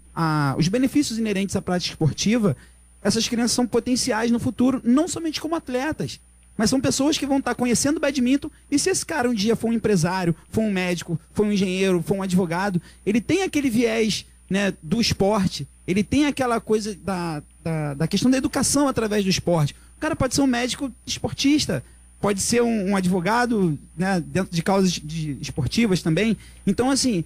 os benefícios inerentes à prática esportiva, essas crianças são potenciais no futuro, não somente como atletas, mas são pessoas que vão estar conhecendo o badminton, e se esse cara um dia for um empresário, for um médico, for um engenheiro, for um advogado, ele tem aquele viés, né, do esporte, ele tem aquela coisa da questão da educação através do esporte. O cara pode ser um médico esportista, pode ser um advogado, né, dentro de causas esportivas também. Então, assim,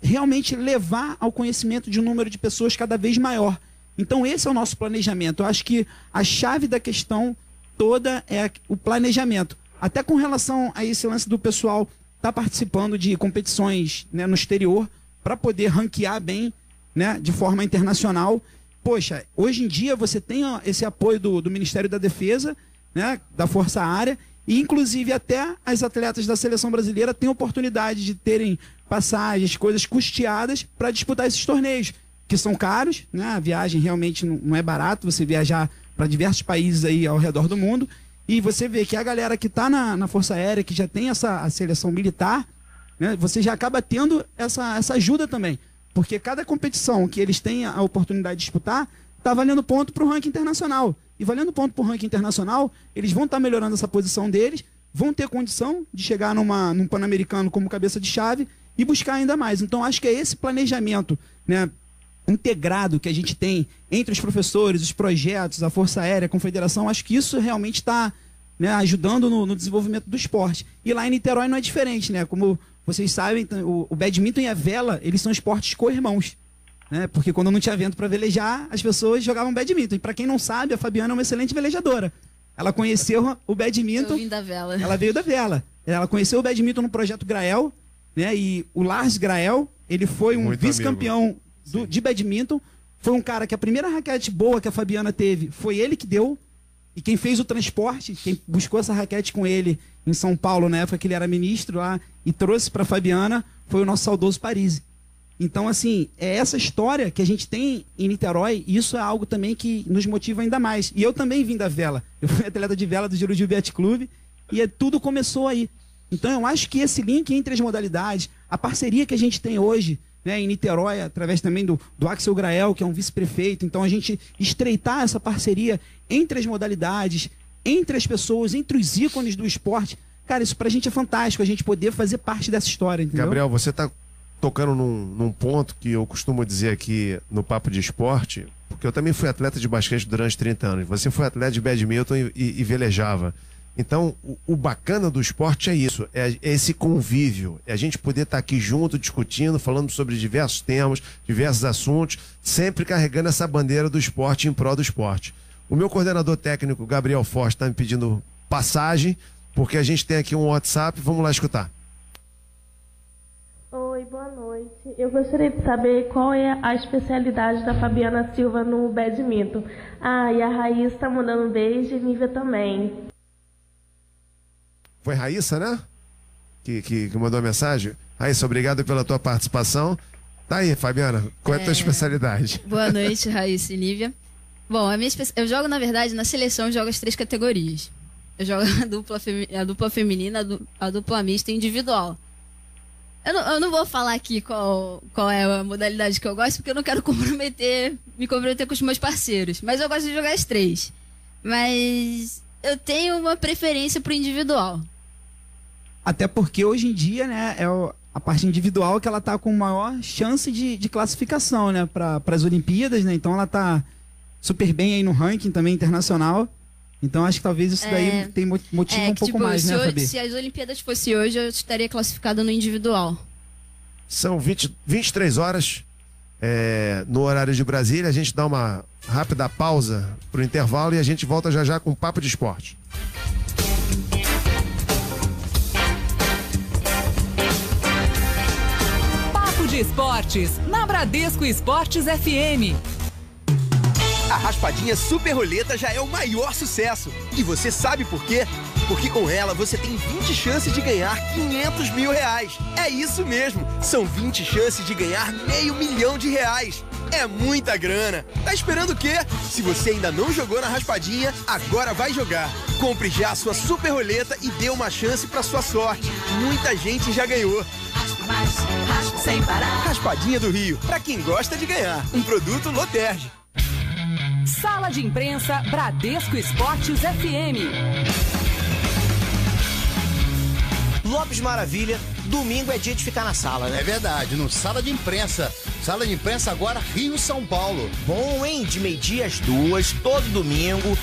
realmente levar ao conhecimento de um número de pessoas cada vez maior. Então, esse é o nosso planejamento. Eu acho que a chave da questão toda é o planejamento. Até com relação a esse lance do pessoal estar participando de competições, né, no exterior, para poder ranquear bem, né, de forma internacional. Poxa, hoje em dia você tem esse apoio do Ministério da Defesa, né, da Força Aérea, e inclusive até as atletas da seleção brasileira têm oportunidade de terem passagens, coisas custeadas para disputar esses torneios, que são caros, né? A viagem realmente não é barato, você viajar para diversos países aí ao redor do mundo, e você vê que a galera que está na Força Aérea, que já tem a seleção militar, né, você já acaba tendo essa ajuda também, porque cada competição que eles têm a oportunidade de disputar está valendo ponto para o ranking internacional. E valendo ponto para o ranking internacional, eles vão estar melhorando essa posição deles, vão ter condição de chegar num Pan-Americano como cabeça de chave e buscar ainda mais. Então, acho que é esse planejamento, né, integrado que a gente tem entre os professores, os projetos, a Força Aérea, a Confederação. Acho que isso realmente está, né, ajudando no desenvolvimento do esporte. E lá em Niterói não é diferente, né? Como vocês sabem, o badminton e a vela, eles são esportes co-irmãos. Né? Porque quando não tinha vento para velejar, as pessoas jogavam badminton. E para quem não sabe, a Fabiana é uma excelente velejadora. Ela conheceu o badminton. Eu vim da vela. Ela veio da vela. Ela conheceu o badminton no projeto Grael, né? E o Lars Grael, ele foi um vice-campeão de badminton. Foi um cara que a primeira raquete boa que a Fabiana teve foi ele que deu. E quem fez o transporte, quem buscou essa raquete com ele em São Paulo, na época que ele era ministro lá, e trouxe para a Fabiana, foi o nosso saudoso Parisi. Então, assim, é essa história que a gente tem em Niterói, e isso é algo também que nos motiva ainda mais. E eu também vim da vela. Eu fui atleta de vela do Juruju Beat Clube, e tudo começou aí. Então, eu acho que esse link entre as modalidades, a parceria que a gente tem hoje, né, em Niterói, através também do Axel Grael, que é um vice-prefeito, então a gente estreitar essa parceria entre as modalidades, entre as pessoas, entre os ícones do esporte, cara, isso pra gente é fantástico, a gente poder fazer parte dessa história, entendeu? Gabriel, você tá tocando num ponto que eu costumo dizer aqui no Papo de Esporte, porque eu também fui atleta de basquete durante 30 anos. Você foi atleta de badminton e velejava. Então, o bacana do esporte é isso, é esse convívio, é a gente poder estar aqui junto, discutindo, falando sobre diversos temas, diversos assuntos, sempre carregando essa bandeira do esporte em prol do esporte. O meu coordenador técnico, Gabriel Forte, está me pedindo passagem, porque a gente tem aqui um WhatsApp, vamos lá escutar. Oi, boa noite. Eu gostaria de saber qual é a especialidade da Fabiana Silva no badminton. Ah, e a Raíssa está mandando um beijo e Nívia também. Foi Raíssa, né? Que mandou a mensagem? Raíssa, obrigado pela tua participação. Tá aí, Fabiana, qual é a tua especialidade? Boa noite, Raíssa e Nívia. Bom, eu jogo, na verdade, na seleção, eu jogo as 3 categorias. Eu jogo a dupla feminina, a dupla mista e individual. Eu não vou falar aqui qual é a modalidade que eu gosto, porque eu não quero me comprometer com os meus parceiros. Mas eu gosto de jogar as 3. Mas eu tenho uma preferência pro individual. Até porque hoje em dia, né, a parte individual que ela tá com maior chance de classificação, né, para as Olimpíadas, né? Então ela tá super bem aí no ranking também internacional. Então acho que talvez isso daí tem motivo um pouco mais, né, Fabi? Se as Olimpíadas fossem hoje, eu estaria classificado no individual. São 23 horas no horário de Brasília. A gente dá uma rápida pausa pro intervalo e a gente volta já já com o Papo de Esporte. Papo de Esportes, na Bradesco Esportes FM. A raspadinha Super Roleta já é o maior sucesso. E você sabe por quê? Porque com ela você tem 20 chances de ganhar R$500 mil. É isso mesmo, são 20 chances de ganhar R$500 mil. É muita grana. Tá esperando o quê? Se você ainda não jogou na raspadinha, agora vai jogar. Compre já a sua Super Roleta e dê uma chance pra sua sorte. Muita gente já ganhou. Raspa sem parar. Raspadinha do Rio, pra quem gosta de ganhar. Um produto Loterge. Sala de Imprensa Bradesco Esportes FM. Lopes Maravilha, domingo é dia de ficar na sala, né? É verdade, no Sala de Imprensa. Sala de Imprensa agora, Rio-São Paulo. Bom, hein? De meio-dia às 2, todo domingo.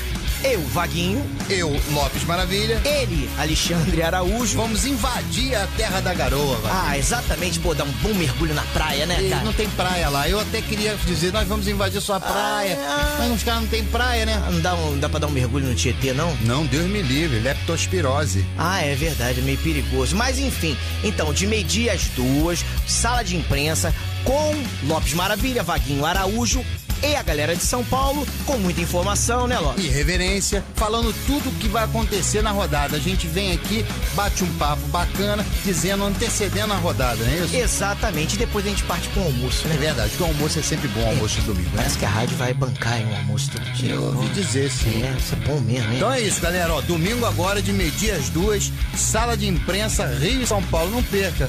Eu, Vaguinho. Eu, Lopes Maravilha. Ele, Alexandre Araújo. Vamos invadir a Terra da Garoa, Vaguinho. Ah, exatamente. Pô, dar um bom mergulho na praia, né, cara? Não tem praia lá. Eu até queria dizer, nós vamos invadir sua praia. Mas os caras não tem praia, né? Não dá pra dar um mergulho no Tietê, não? Não, Deus me livre. Leptospirose. Ah, é verdade. É meio perigoso. Mas, enfim. Então, de meio-dia às 2, Sala de Imprensa com Lopes Maravilha, Vaguinho Araújo e a galera de São Paulo, com muita informação, né, Lopes? E reverência, falando tudo o que vai acontecer na rodada. A gente vem aqui, bate um papo bacana, dizendo, antecedendo a rodada, não é isso? Exatamente, e depois a gente parte com o almoço, né? É verdade, porque o almoço é sempre bom, almoço de domingo, né? Parece que a rádio vai bancar um almoço todo dia. Eu ouvi dizer, sim. É, isso é bom mesmo, hein? Então é isso, galera, ó, domingo agora, de meio-dia às 2, Sala de Imprensa, Rio e São Paulo, não perca.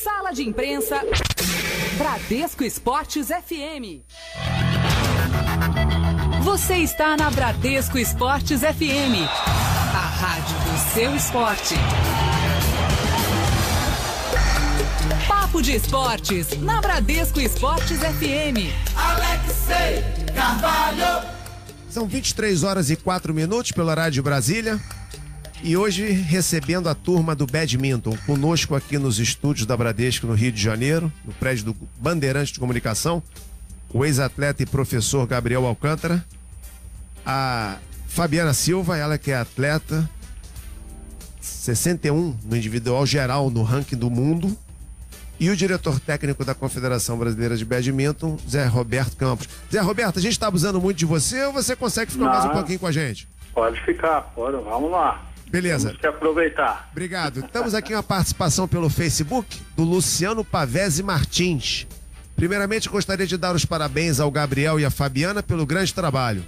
Sala de Imprensa, Bradesco Esportes FM. Você está na Bradesco Esportes FM, a rádio do seu esporte. Papo de Esportes, na Bradesco Esportes FM. Alexei Carvalho. São 23 horas e 4 minutos pelo horário de Brasília. E hoje recebendo a turma do badminton, conosco aqui nos estúdios da Bradesco no Rio de Janeiro, no prédio do Bandeirante de Comunicação, o ex-atleta e professor Gabriel Alcântara, a Fabiana Silva, ela que é atleta 61 no individual geral no ranking do mundo, e o diretor técnico da Confederação Brasileira de Badminton, Zé Roberto Campos. Zé Roberto, a gente está abusando muito de você ou você consegue ficar mais um pouquinho com a gente? Pode ficar, vamos lá. Beleza. Temos que aproveitar. Obrigado. Estamos aqui uma participação pelo Facebook do Luciano Pavese Martins. Primeiramente, gostaria de dar os parabéns ao Gabriel e à Fabiana pelo grande trabalho.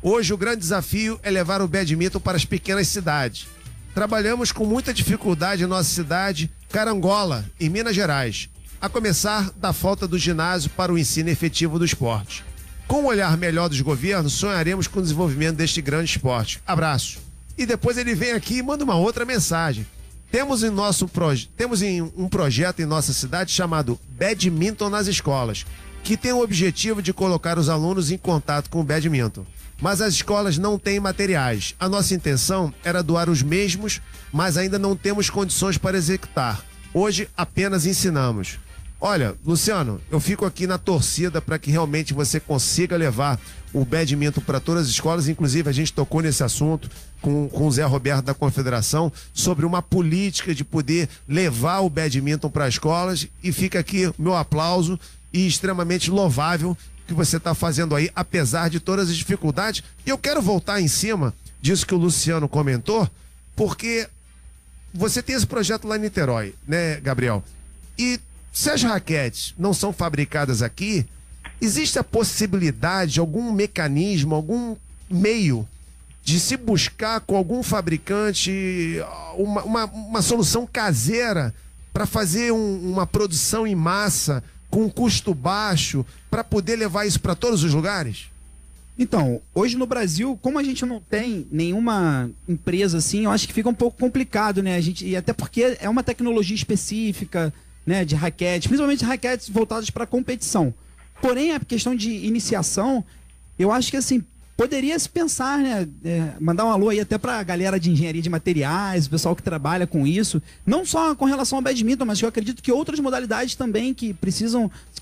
Hoje, o grande desafio é levar o badminton para as pequenas cidades. Trabalhamos com muita dificuldade em nossa cidade, Carangola, em Minas Gerais, a começar da falta do ginásio para o ensino efetivo do esporte. Com um olhar melhor dos governos, sonharemos com o desenvolvimento deste grande esporte. Abraço. E depois ele vem aqui e manda uma outra mensagem. Temos um projeto em nossa cidade chamado Badminton nas Escolas, que tem o objetivo de colocar os alunos em contato com o badminton. Mas as escolas não têm materiais. A nossa intenção era doar os mesmos, mas ainda não temos condições para executar. Hoje apenas ensinamos. Olha, Luciano, eu fico aqui na torcida para que realmente você consiga levar o badminton para todas as escolas. Inclusive, a gente tocou nesse assunto com o Zé Roberto da Confederação sobre uma política de poder levar o badminton para as escolas. E fica aqui o meu aplauso e extremamente louvável que você está fazendo aí, apesar de todas as dificuldades. E eu quero voltar em cima disso que o Luciano comentou, porque você tem esse projeto lá em Niterói, né, Gabriel? E se as raquetes não são fabricadas aqui, existe a possibilidade, algum mecanismo, algum meio de se buscar com algum fabricante uma solução caseira para fazer uma produção em massa com um custo baixo para poder levar isso para todos os lugares? Então, hoje no Brasil, como a gente não tem nenhuma empresa assim, eu acho que fica um pouco complicado, né? E até porque é uma tecnologia específica, né, de raquetes, principalmente raquetes voltadas para competição. Porém, a questão de iniciação, eu acho que assim, poderia se pensar, né, mandar um alô aí até para a galera de engenharia de materiais, o pessoal que trabalha com isso, não só com relação ao badminton, mas eu acredito que outras modalidades também que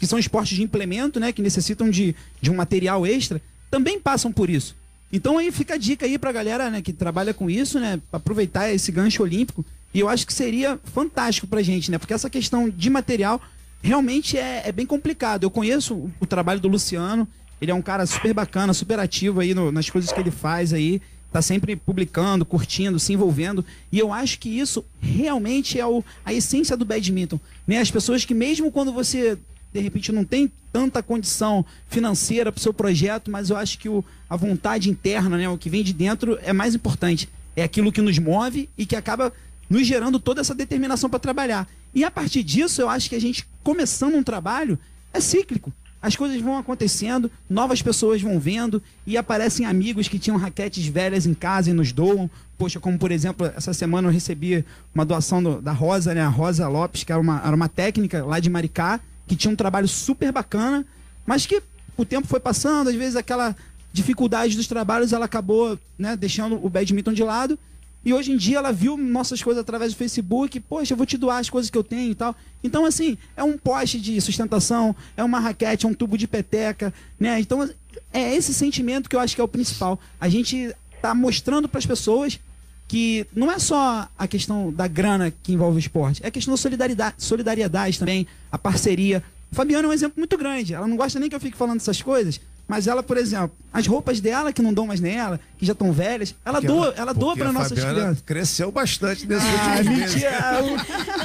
são esportes de implemento, né, que necessitam de um material extra, também passam por isso. Então aí fica a dica aí para a galera, né, que trabalha com isso, né, aproveitar esse gancho olímpico. E eu acho que seria fantástico pra gente, né? Porque essa questão de material realmente é bem complicado. Eu conheço o trabalho do Luciano, ele é um cara super bacana, super ativo aí nas coisas que ele faz aí, tá sempre publicando, curtindo, se envolvendo. E eu acho que isso realmente é a essência do badminton, né? As pessoas que mesmo quando você, de repente, não tem tanta condição financeira pro seu projeto, mas eu acho que a vontade interna, né? O que vem de dentro é mais importante. É aquilo que nos move e que acaba nos gerando toda essa determinação para trabalhar. E a partir disso, eu acho que a gente, começando um trabalho, é cíclico. as coisas vão acontecendo, novas pessoas vão vendo e aparecem amigos que tinham raquetes velhas em casa e nos doam. Poxa, como por exemplo, essa semana eu recebi uma doação da Rosa, né? A Rosa Lopes, que era uma técnica lá de Maricá, que tinha um trabalho super bacana, mas que o tempo foi passando, às vezes aquela dificuldade dos trabalhos, ela acabou, né, deixando o badminton de lado. E hoje em dia ela viu nossas coisas através do Facebook, poxa, eu vou te doar as coisas que eu tenho e tal. Então, assim, é um poste de sustentação, é uma raquete, é um tubo de peteca, né? Então, é esse sentimento que eu acho que é o principal. A gente tá mostrando para as pessoas que não é só a questão da grana que envolve o esporte, é a questão da solidariedade também, a parceria. A Fabiana é um exemplo muito grande, ela não gosta nem que eu fique falando essas coisas, mas ela, por exemplo, as roupas dela, que não dão mais nela, que já estão velhas, ela doa para nossas crianças. Cresceu bastante nesse último mês.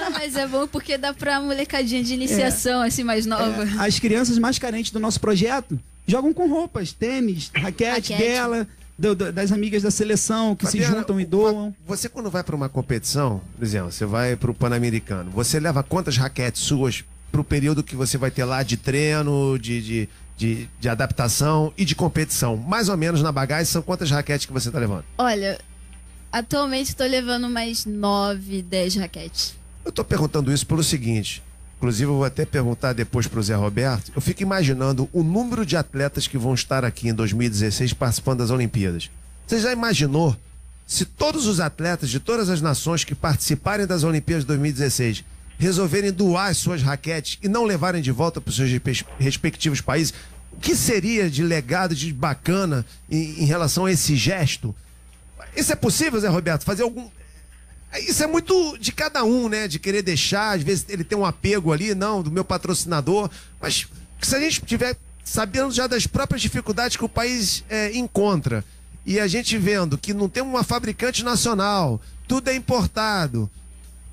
Não, mas é bom porque dá pra molecadinha de iniciação, assim, mais nova. As crianças mais carentes do nosso projeto jogam com roupas, tênis, raquete dela, das amigas da seleção, que Fabiana, se juntam e doam. Você, quando vai para uma competição, por exemplo, você vai para o Pan-Americano, você leva quantas raquetes suas para o período que você vai ter lá de treino, de adaptação e de competição? Mais ou menos na bagagem, são quantas raquetes que você está levando? Olha, atualmente estou levando mais 9, 10 raquetes. Eu estou perguntando isso pelo seguinte, inclusive eu vou até perguntar depois para o Zé Roberto, eu fico imaginando o número de atletas que vão estar aqui em 2016 participando das Olimpíadas. Você já imaginou se todos os atletas de todas as nações que participarem das Olimpíadas de 2016 resolverem doar as suas raquetes e não levarem de volta para os seus respectivos países? O que seria de legado, de bacana em relação a esse gesto? Isso é possível, Zé Roberto? Fazer algum... Isso é muito de cada um, né? De querer deixar, às vezes ele tem um apego ali, não, do meu patrocinador, mas se a gente tiver sabendo já das próprias dificuldades que o país encontra, e a gente vendo que não tem uma fabricante nacional, tudo é importado,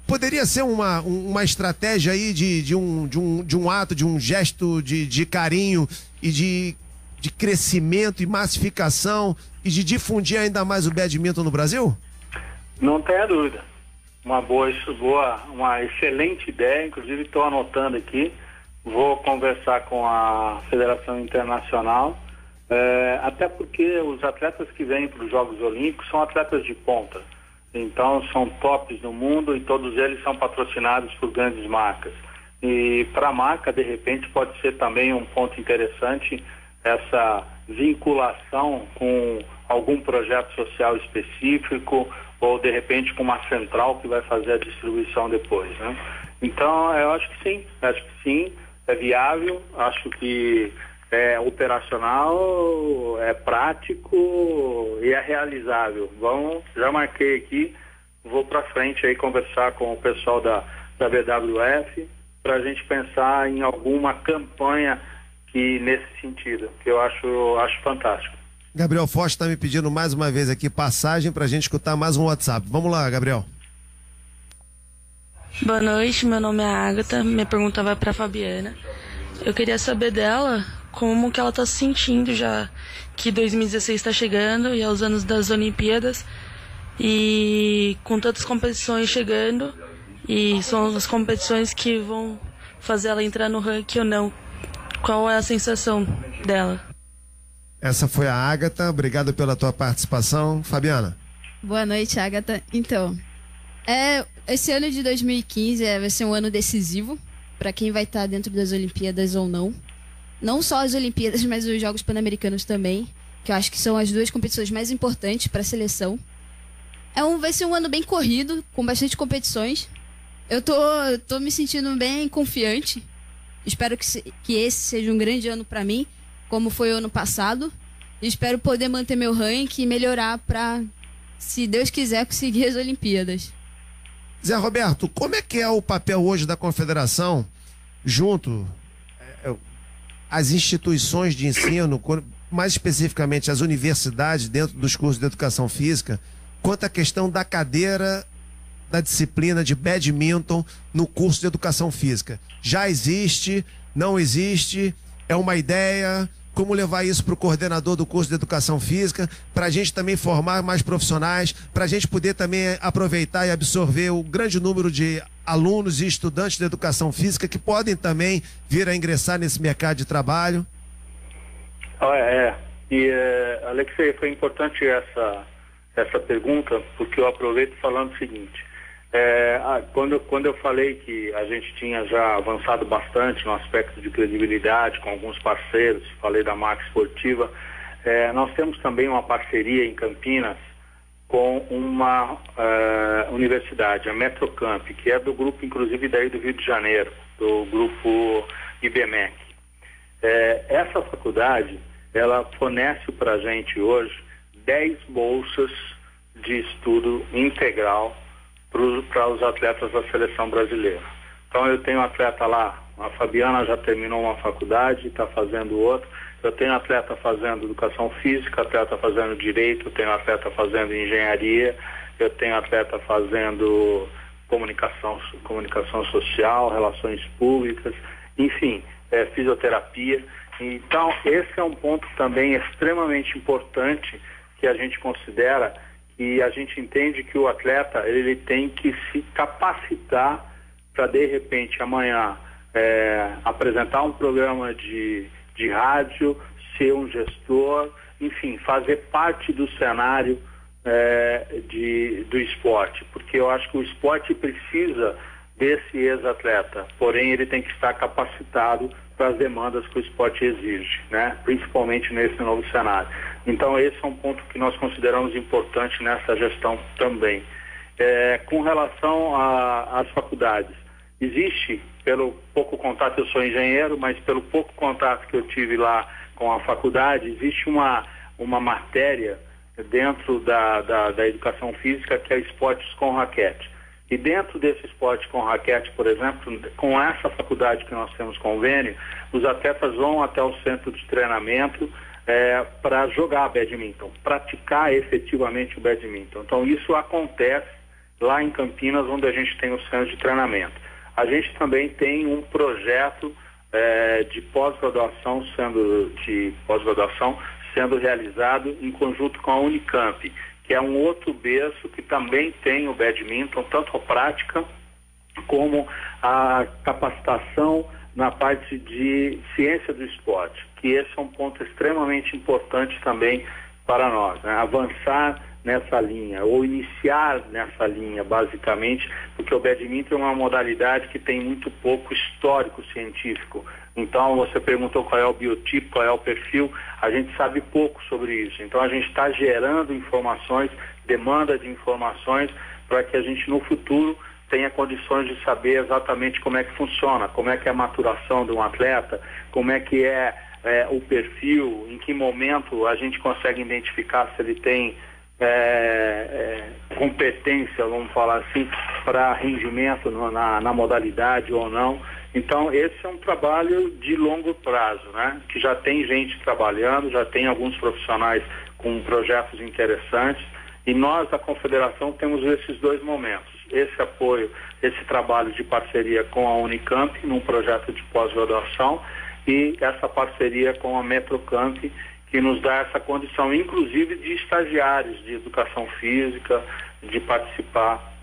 poderia ser uma estratégia aí de um ato, de um gesto de carinho e de crescimento e massificação e de difundir ainda mais o badminton no Brasil? Não tenha dúvida. Uma excelente ideia, inclusive estou anotando aqui, vou conversar com a Federação Internacional, até porque os atletas que vêm para os Jogos Olímpicos são atletas de ponta. Então são tops no mundo e todos eles são patrocinados por grandes marcas. E para a marca, de repente, pode ser também um ponto interessante essa vinculação com algum projeto social específico ou, de repente, com uma central que vai fazer a distribuição depois, né? Então, eu acho que sim, é viável, acho que é operacional, é prático e é realizável. Já marquei aqui, vou para frente aí conversar com o pessoal da BWF para a gente pensar em alguma campanha que nesse sentido, que eu acho fantástico. Gabriel Forte está me pedindo mais uma vez aqui passagem para a gente escutar mais um WhatsApp. Vamos lá, Gabriel. Boa noite, meu nome é Agatha, minha pergunta vai para Fabiana. Eu queria saber dela como que ela está se sentindo já que 2016 está chegando e é os anos das Olimpíadas e com tantas competições chegando e são as competições que vão fazer ela entrar no ranking ou não. Qual é a sensação dela? Essa foi a Agatha, obrigado pela tua participação. Fabiana. Boa noite, Agatha. Então, esse ano de 2015 vai ser um ano decisivo para quem vai estar dentro das Olimpíadas ou não. Não só as Olimpíadas, mas os Jogos Pan-Americanos também, que eu acho que são as duas competições mais importantes para a seleção. Vai ser um ano bem corrido, com bastante competições. Eu tô me sentindo bem confiante. Espero que esse seja um grande ano para mim, como foi o ano passado. E espero poder manter meu ranking e melhorar para, se Deus quiser, conseguir as Olimpíadas. Zé Roberto, como é que é o papel hoje da Confederação junto às instituições de ensino, mais especificamente as universidades dentro dos cursos de educação física, quanto à questão da cadeira da disciplina de badminton no curso de educação física? Já existe? Não existe? É uma ideia? como levar isso para o coordenador do curso de Educação Física, para a gente também formar mais profissionais, para a gente poder também aproveitar e absorver o grande número de alunos e estudantes de Educação Física que podem também vir a ingressar nesse mercado de trabalho? Alexei, foi importante essa pergunta, porque eu aproveito falando o seguinte. Quando eu falei que a gente tinha já avançado bastante no aspecto de credibilidade com alguns parceiros, falei da marca esportiva, nós temos também uma parceria em Campinas com uma universidade, a Metrocamp, que é do grupo, inclusive, daí do Rio de Janeiro, do grupo IBMEC. Essa faculdade, ela fornece para a gente hoje 10 bolsas de estudo integral para os atletas da seleção brasileira. Então eu tenho atleta lá, a Fabiana já terminou uma faculdade, está fazendo outra. Eu tenho atleta fazendo educação física, atleta fazendo direito, eu tenho atleta fazendo engenharia, eu tenho atleta fazendo comunicação social, relações públicas, enfim, fisioterapia. Então esse é um ponto também extremamente importante que a gente considera. E a gente entende que o atleta ele tem que se capacitar para, de repente, amanhã apresentar um programa de rádio, ser um gestor, enfim, fazer parte do cenário do esporte. Porque eu acho que o esporte precisa desse ex-atleta, porém ele tem que estar capacitado para as demandas que o esporte exige, né? Principalmente nesse novo cenário. Então esse é um ponto que nós consideramos importante nessa gestão também. Com relação às faculdades, existe, pelo pouco contato, eu sou engenheiro, mas pelo pouco contato que eu tive lá com a faculdade, existe uma matéria dentro da educação física que é esportes com raquete. E dentro desse esporte com raquete, por exemplo, com essa faculdade que nós temos convênio, os atletas vão até o centro de treinamento para jogar badminton, praticar efetivamente o badminton. Então isso acontece lá em Campinas, onde a gente tem o centro de treinamento. A gente também tem um projeto de pós-graduação sendo realizado em conjunto com a Unicamp, que é um outro berço que também tem o badminton, tanto a prática como a capacitação na parte de ciência do esporte, que esse é um ponto extremamente importante também para nós, né? Avançar nessa linha, ou iniciar nessa linha, basicamente, porque o badminton é uma modalidade que tem muito pouco histórico científico. Então, você perguntou qual é o biotipo, qual é o perfil, a gente sabe pouco sobre isso. Então, a gente está gerando informações, demanda de informações, para que a gente, no futuro, tenha condições de saber exatamente como é que funciona, como é que é a maturação de um atleta, como é que é o perfil, em que momento a gente consegue identificar se ele tem competência, vamos falar assim, para rendimento na modalidade ou não. Então esse é um trabalho de longo prazo, né? Que já tem gente trabalhando, já tem alguns profissionais com projetos interessantes, e nós da Confederação temos esses dois momentos, esse apoio, esse trabalho de parceria com a Unicamp num projeto de pós-graduação, e essa parceria com a Metrocamp, que nos dá essa condição, inclusive de estagiários de educação física, de participar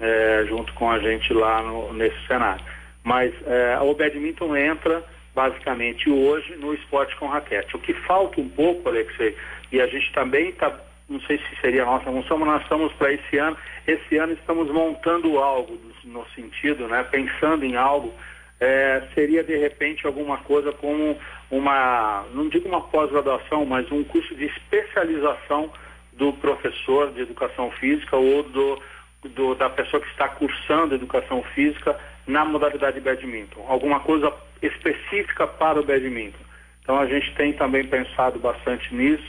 junto com a gente lá nesse cenário. Mas o badminton entra basicamente hoje no esporte com raquete. O que falta um pouco, Alexei, e a gente também está, não sei se seria a nossa função, mas nós estamos para esse ano estamos montando algo no sentido, né, pensando em algo, seria de repente alguma coisa como não digo uma pós-graduação, mas um curso de especialização do professor de educação física ou da pessoa que está cursando educação física na modalidade de badminton, alguma coisa específica para o badminton. Então a gente tem também pensado bastante nisso,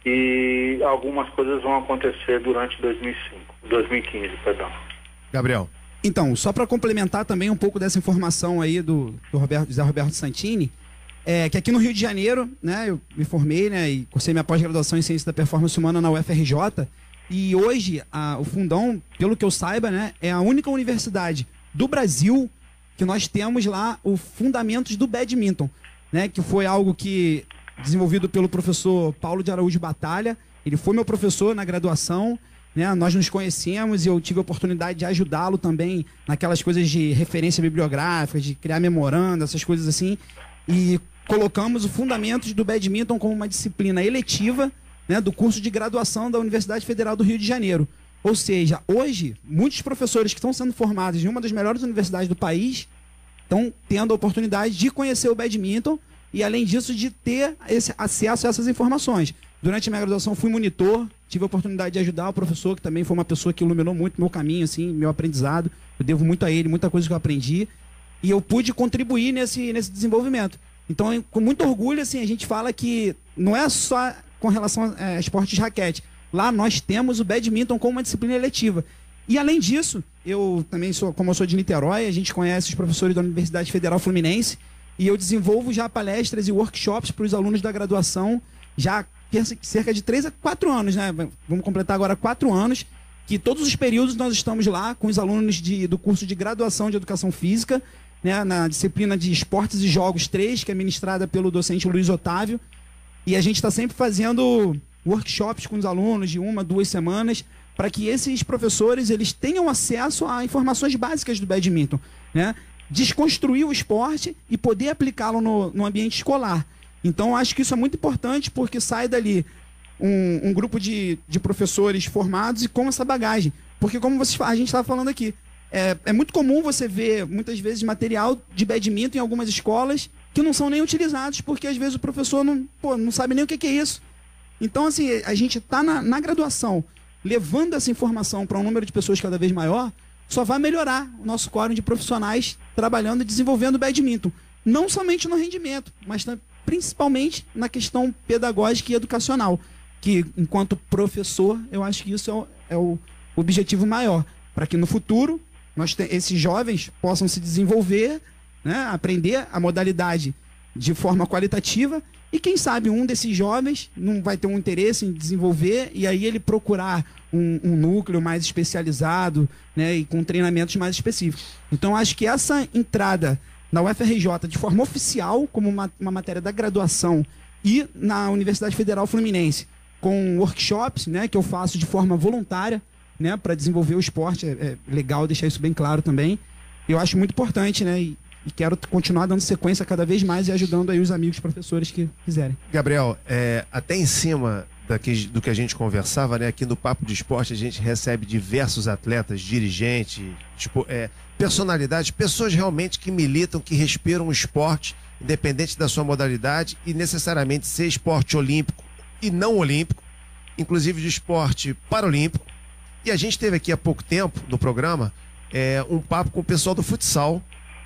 e algumas coisas vão acontecer durante 2015, perdão. Gabriel. Então, só para complementar também um pouco dessa informação aí do Zé Roberto Santini, que aqui no Rio de Janeiro, né, eu me formei, né, e cursei minha pós-graduação em Ciência da Performance Humana na UFRJ, e hoje o Fundão, pelo que eu saiba, né, é a única universidade do Brasil que nós temos lá o Fundamentos do Badminton, né, que foi algo que desenvolvido pelo professor Paulo de Araújo Batalha. Ele foi meu professor na graduação, né? Nós nos conhecemos e eu tive a oportunidade de ajudá-lo também naquelas coisas de referência bibliográfica, de criar memoranda, essas coisas assim. E colocamos o fundamentos do badminton como uma disciplina eletiva, né, do curso de graduação da Universidade Federal do Rio de Janeiro. Ou seja, hoje, muitos professores que estão sendo formados em uma das melhores universidades do país estão tendo a oportunidade de conhecer o badminton e, além disso, de ter esse acesso a essas informações. Durante a minha graduação, fui monitor, tive a oportunidade de ajudar o professor, que também foi uma pessoa que iluminou muito meu caminho, assim, meu aprendizado. Eu devo muito a ele, muita coisa que eu aprendi. E eu pude contribuir nesse desenvolvimento. Então, com muito orgulho, assim, a gente fala que não é só com relação a esportes de raquete. Lá nós temos o badminton como uma disciplina eletiva. E além disso, eu também como eu sou de Niterói, a gente conhece os professores da Universidade Federal Fluminense e eu desenvolvo já palestras e workshops para os alunos da graduação já cerca de 3 a 4 anos, né? Vamos completar agora 4 anos, que todos os períodos nós estamos lá com os alunos do curso de graduação de Educação Física, né? Na disciplina de Esportes e Jogos 3, que é ministrada pelo docente Luiz Otávio. E a gente está sempre fazendo workshops com os alunos de 1 a 2 semanas para que esses professores eles tenham acesso a informações básicas do badminton, né? Desconstruir o esporte e poder aplicá-lo no ambiente escolar. Então, acho que isso é muito importante porque sai dali um grupo de professores formados e com essa bagagem. Porque, como a gente estava falando aqui, é muito comum você ver, muitas vezes, material de badminton em algumas escolas que não são nem utilizados, porque às vezes o professor não sabe nem o que é isso. Então, assim, a gente está na graduação, levando essa informação para um número de pessoas cada vez maior, só vai melhorar o nosso quórum de profissionais trabalhando e desenvolvendo o badminton. Não somente no rendimento, mas principalmente na questão pedagógica e educacional, que, enquanto professor, eu acho que isso é o objetivo maior, para que no futuro esses jovens possam se desenvolver, né, aprender a modalidade de forma qualitativa e quem sabe um desses jovens não vai ter um interesse em desenvolver e aí ele procurar um núcleo mais especializado, né, e com treinamentos mais específicos. Então acho que essa entrada na UFRJ de forma oficial como uma matéria da graduação e na Universidade Federal Fluminense com workshops, né, que eu faço de forma voluntária, né, para desenvolver o esporte, é legal deixar isso bem claro também. Eu acho muito importante, né, e quero continuar dando sequência cada vez mais e ajudando aí os amigos professores que quiserem. Gabriel, até em cima do que a gente conversava, né, aqui no Papo de Esporte a gente recebe diversos atletas, dirigentes, personalidades, pessoas realmente que militam, que respiram o esporte, independente da sua modalidade e necessariamente ser esporte olímpico e não olímpico, inclusive de esporte paralímpico. E a gente teve aqui há pouco tempo no programa um papo com o pessoal do futsal,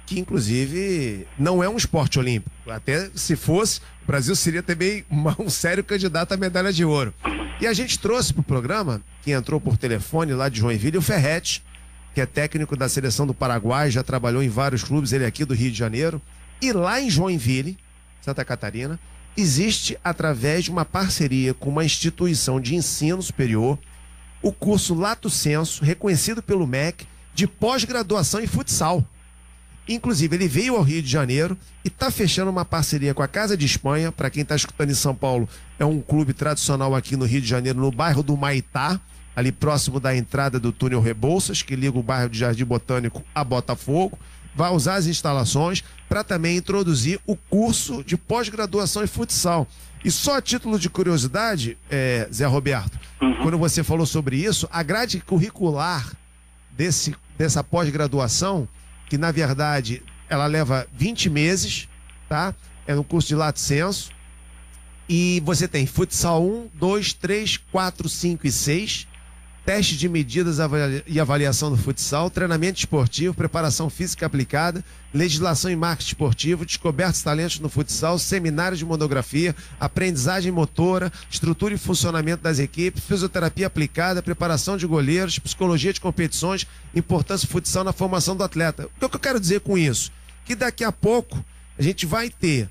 que inclusive não é um esporte olímpico. Até se fosse, o Brasil seria também um sério candidato à medalha de ouro. E a gente trouxe para o programa, que entrou por telefone lá de Joinville, o Ferretti, que é técnico da seleção do Paraguai, já trabalhou em vários clubes, ele é aqui do Rio de Janeiro. E lá em Joinville, Santa Catarina, existe, através de uma parceria com uma instituição de ensino superior, o curso Lato Sensu, reconhecido pelo MEC, de pós-graduação em futsal. Inclusive, ele veio ao Rio de Janeiro e está fechando uma parceria com a Casa de Espanha. Para quem está escutando em São Paulo, é um clube tradicional aqui no Rio de Janeiro, no bairro do Maitá, ali próximo da entrada do túnel Rebouças, que liga o bairro de Jardim Botânico a Botafogo. Vai usar as instalações para também introduzir o curso de pós-graduação em futsal. E só a título de curiosidade, Zé Roberto, quando você falou sobre isso, a grade curricular dessa pós-graduação, que na verdade ela leva 20 meses, tá? É um curso de Lato Sensu. E você tem futsal 1, 2, 3, 4, 5 e 6, teste de medidas e avaliação do futsal, treinamento esportivo, preparação física aplicada, legislação e marketing esportivo, descobertos talentos no futsal, seminário de monografia, aprendizagem motora, estrutura e funcionamento das equipes, fisioterapia aplicada, preparação de goleiros, psicologia de competições, importância do futsal na formação do atleta. O que eu quero dizer com isso? Que daqui a pouco a gente vai ter,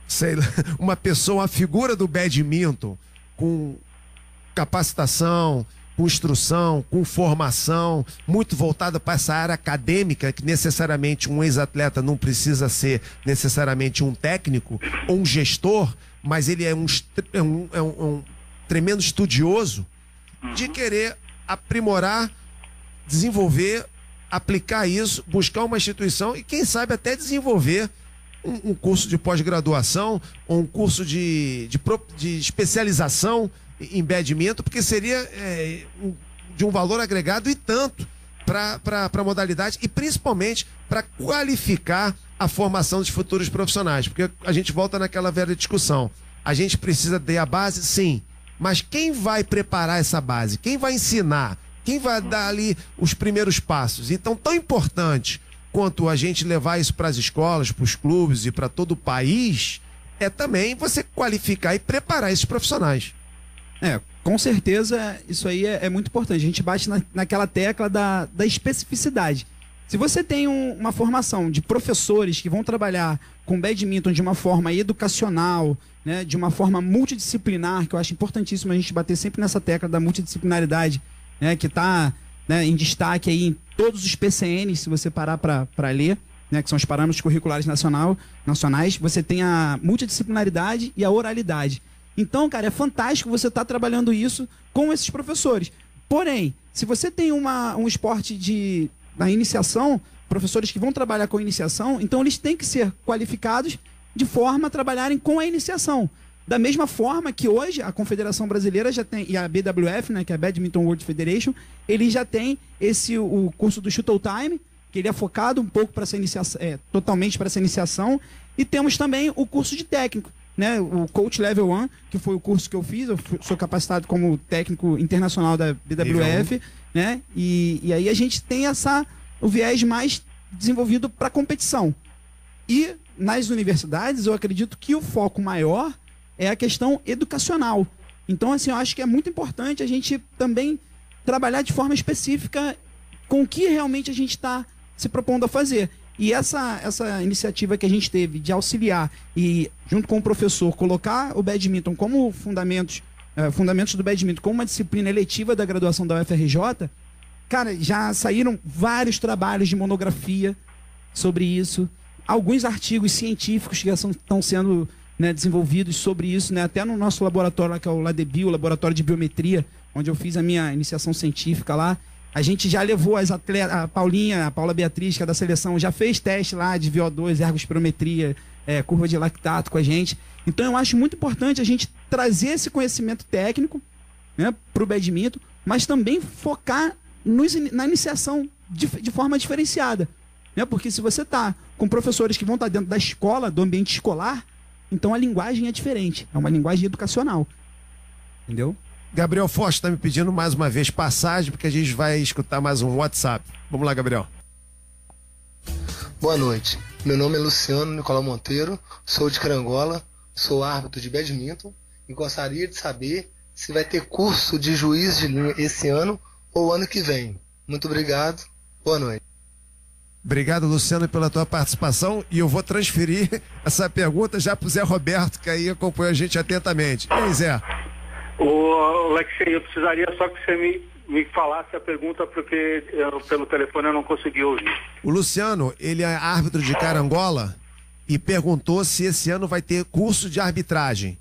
sei lá, uma pessoa, uma figura do badminton com capacitação, com instrução, com formação, muito voltada para essa área acadêmica, que necessariamente um ex-atleta não precisa ser necessariamente um técnico ou um gestor, mas ele é um tremendo estudioso de querer aprimorar, desenvolver, aplicar isso, buscar uma instituição e quem sabe até desenvolver um curso de pós-graduação ou um curso de especialização em badminton, porque seria de um valor agregado e tanto para a modalidade e principalmente para qualificar a formação dos futuros profissionais, porque a gente volta naquela velha discussão. A gente precisa ter a base, sim, mas quem vai preparar essa base? Quem vai ensinar? Quem vai dar ali os primeiros passos? Então, tão importante quanto a gente levar isso para as escolas, para os clubes e para todo o país, é também você qualificar e preparar esses profissionais. Com certeza isso aí é muito importante. A gente bate naquela tecla da especificidade. Se você tem uma formação de professores que vão trabalhar com badminton de uma forma educacional, né, de uma forma multidisciplinar, que eu acho importantíssimo a gente bater sempre nessa tecla da multidisciplinaridade, né, que está, né, em destaque aí em todos os PCNs, se você parar para ler, né, que são os parâmetros curriculares nacionais, você tem a multidisciplinaridade e a oralidade. Então, cara, é fantástico você estar trabalhando isso com esses professores. Porém, se você tem um esporte na iniciação, professores que vão trabalhar com iniciação, então eles têm que ser qualificados de forma a trabalharem com a iniciação. Da mesma forma que hoje a Confederação Brasileira já tem, e a BWF, né, que é a Badminton World Federation, ele já tem o curso do Shuttle Time, que ele é focado um pouco para essa iniciação, totalmente para essa iniciação, e temos também o curso de técnico, né, o Coach Level 1, que foi o curso que eu fiz, sou capacitado como técnico internacional da BWF, né, e aí a gente tem o viés mais desenvolvido para competição. E nas universidades, eu acredito que o foco maior é a questão educacional. Então, assim, eu acho que é muito importante a gente também trabalhar de forma específica com o que realmente a gente está se propondo a fazer. E essa iniciativa que a gente teve de auxiliar e, junto com o professor, colocar o badminton como fundamentos do badminton como uma disciplina eletiva da graduação da UFRJ, cara, já saíram vários trabalhos de monografia sobre isso, alguns artigos científicos que já estão sendo, né, desenvolvidos sobre isso, né, até no nosso laboratório lá, que é o LADBio, o Laboratório de Biometria, onde eu fiz a minha iniciação científica lá. A gente já levou as atletas, a Paula Beatriz, que é da seleção, já fez teste lá de VO2, ergospirometria, curva de lactato com a gente. Então eu acho muito importante a gente trazer esse conhecimento técnico, né, para o badminton, mas também focar na iniciação de forma diferenciada. Né? Porque se você está com professores que vão estar dentro da escola, do ambiente escolar, então a linguagem é diferente. É uma linguagem educacional. Entendeu? Gabriel Forte está me pedindo mais uma vez passagem, porque a gente vai escutar mais um WhatsApp. Vamos lá, Gabriel. Boa noite. Meu nome é Luciano Nicolau Monteiro, sou de Carangola, sou árbitro de badminton e gostaria de saber se vai ter curso de juiz de linha esse ano ou ano que vem. Muito obrigado. Boa noite. Obrigado, Luciano, pela tua participação, e eu vou transferir essa pergunta já para o Zé Roberto, que aí acompanha a gente atentamente. E aí, Zé? Alexei, eu precisaria só que você me falasse a pergunta, porque pelo telefone eu não consegui ouvir. O Luciano, ele é árbitro de Carangola e perguntou se esse ano vai ter curso de arbitragem.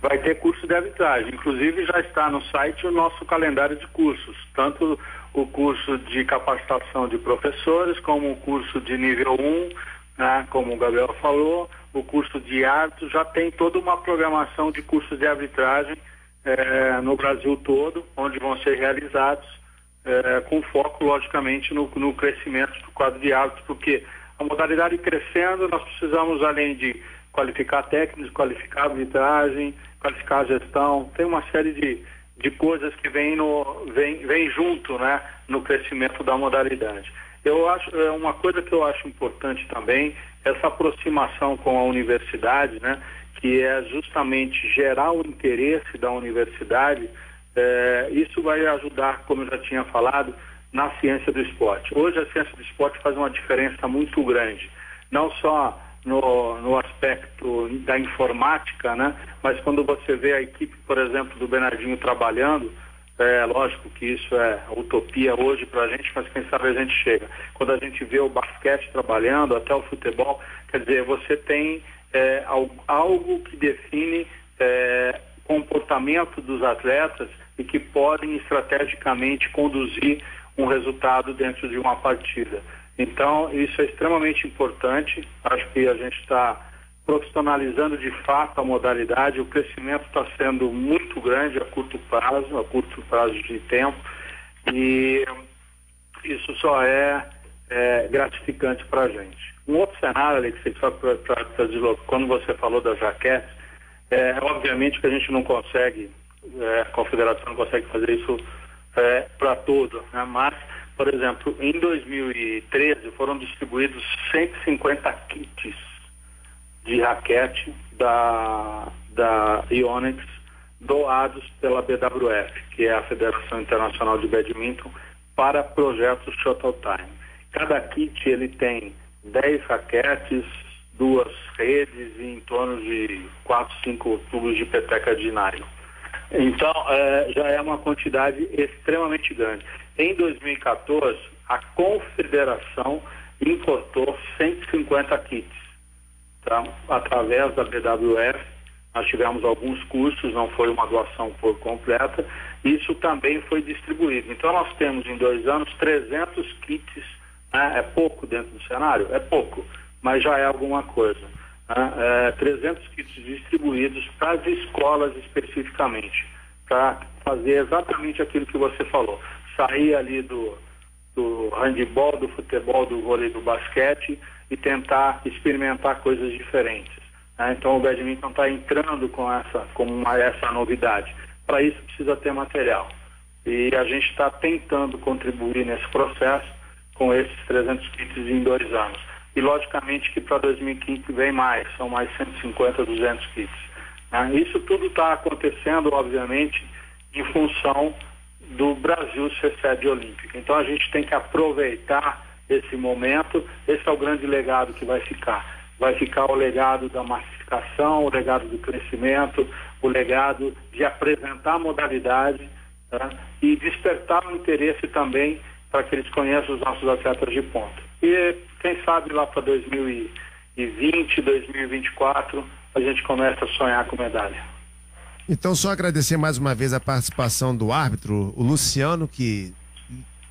Vai ter curso de arbitragem. Inclusive já está no site o nosso calendário de cursos, tanto o curso de capacitação de professores, como o curso de nível 1, né, como o Gabriel falou, o curso de árbitros, já tem toda uma programação de cursos de arbitragem no Brasil todo, onde vão ser realizados, com foco, logicamente, no crescimento do quadro de árbitros, porque a modalidade crescendo, nós precisamos, além de qualificar técnicos, qualificar a arbitragem, qualificar a gestão, tem uma série de coisas que vem junto, né, no crescimento da modalidade. Eu acho, uma coisa que eu acho importante também, essa aproximação com a universidade, né, que é justamente gerar o interesse da universidade, isso vai ajudar, como eu já tinha falado, na ciência do esporte. Hoje a ciência do esporte faz uma diferença muito grande, não só no aspecto da informática, né, mas quando você vê a equipe, por exemplo, do Bernardinho trabalhando, lógico que isso é utopia hoje para a gente, mas quem sabe a gente chega. Quando a gente vê o basquete trabalhando, até o futebol, quer dizer, você tem algo que define comportamento dos atletas e que podem estrategicamente conduzir um resultado dentro de uma partida. Então, isso é extremamente importante. Acho que a gente está profissionalizando de fato a modalidade. O crescimento está sendo muito grande a curto prazo de tempo, e isso só é gratificante para a gente. Um outro cenário, Alex, quando você falou das raquetes, obviamente que a gente não consegue, a confederação não consegue fazer isso para todo, né? Mas, por exemplo, em 2013 foram distribuídos 150 kits de raquete da Yonex, doados pela BWF, que é a Federação Internacional de Badminton, para projetos Shuttle Time. Cada kit ele tem 10 raquetes, 2 redes e em torno de 4, 5 tubos de peteca de nylon. Então, já é uma quantidade extremamente grande. Em 2014, a Confederação importou 150 kits, tá? Através da BWF. Nós tivemos alguns cursos, não foi uma doação por completa. Isso também foi distribuído. Então, nós temos em 2 anos 300 kits. É pouco dentro do cenário? É pouco, mas já é alguma coisa. 300 kits distribuídos para as escolas especificamente, para fazer exatamente aquilo que você falou. Sair ali do handebol, do futebol, do vôlei, do basquete e tentar experimentar coisas diferentes. Então o badminton está entrando com essa novidade. Para isso precisa ter material. E a gente está tentando contribuir nesse processo com esses 300 kits em 2 anos. E logicamente que para 2015 vem mais, são mais 150, 200 kits. Isso tudo está acontecendo, obviamente, em função do Brasil ser sede olímpica. Então a gente tem que aproveitar esse momento. Esse é o grande legado que vai ficar. Vai ficar o legado da massificação, o legado do crescimento, o legado de apresentar a modalidade, tá? E despertar o interesse também para que eles conheçam os nossos atletas de ponta. E quem sabe lá para 2020, 2024, a gente começa a sonhar com medalha. Então, só agradecer mais uma vez a participação do árbitro, o Luciano, que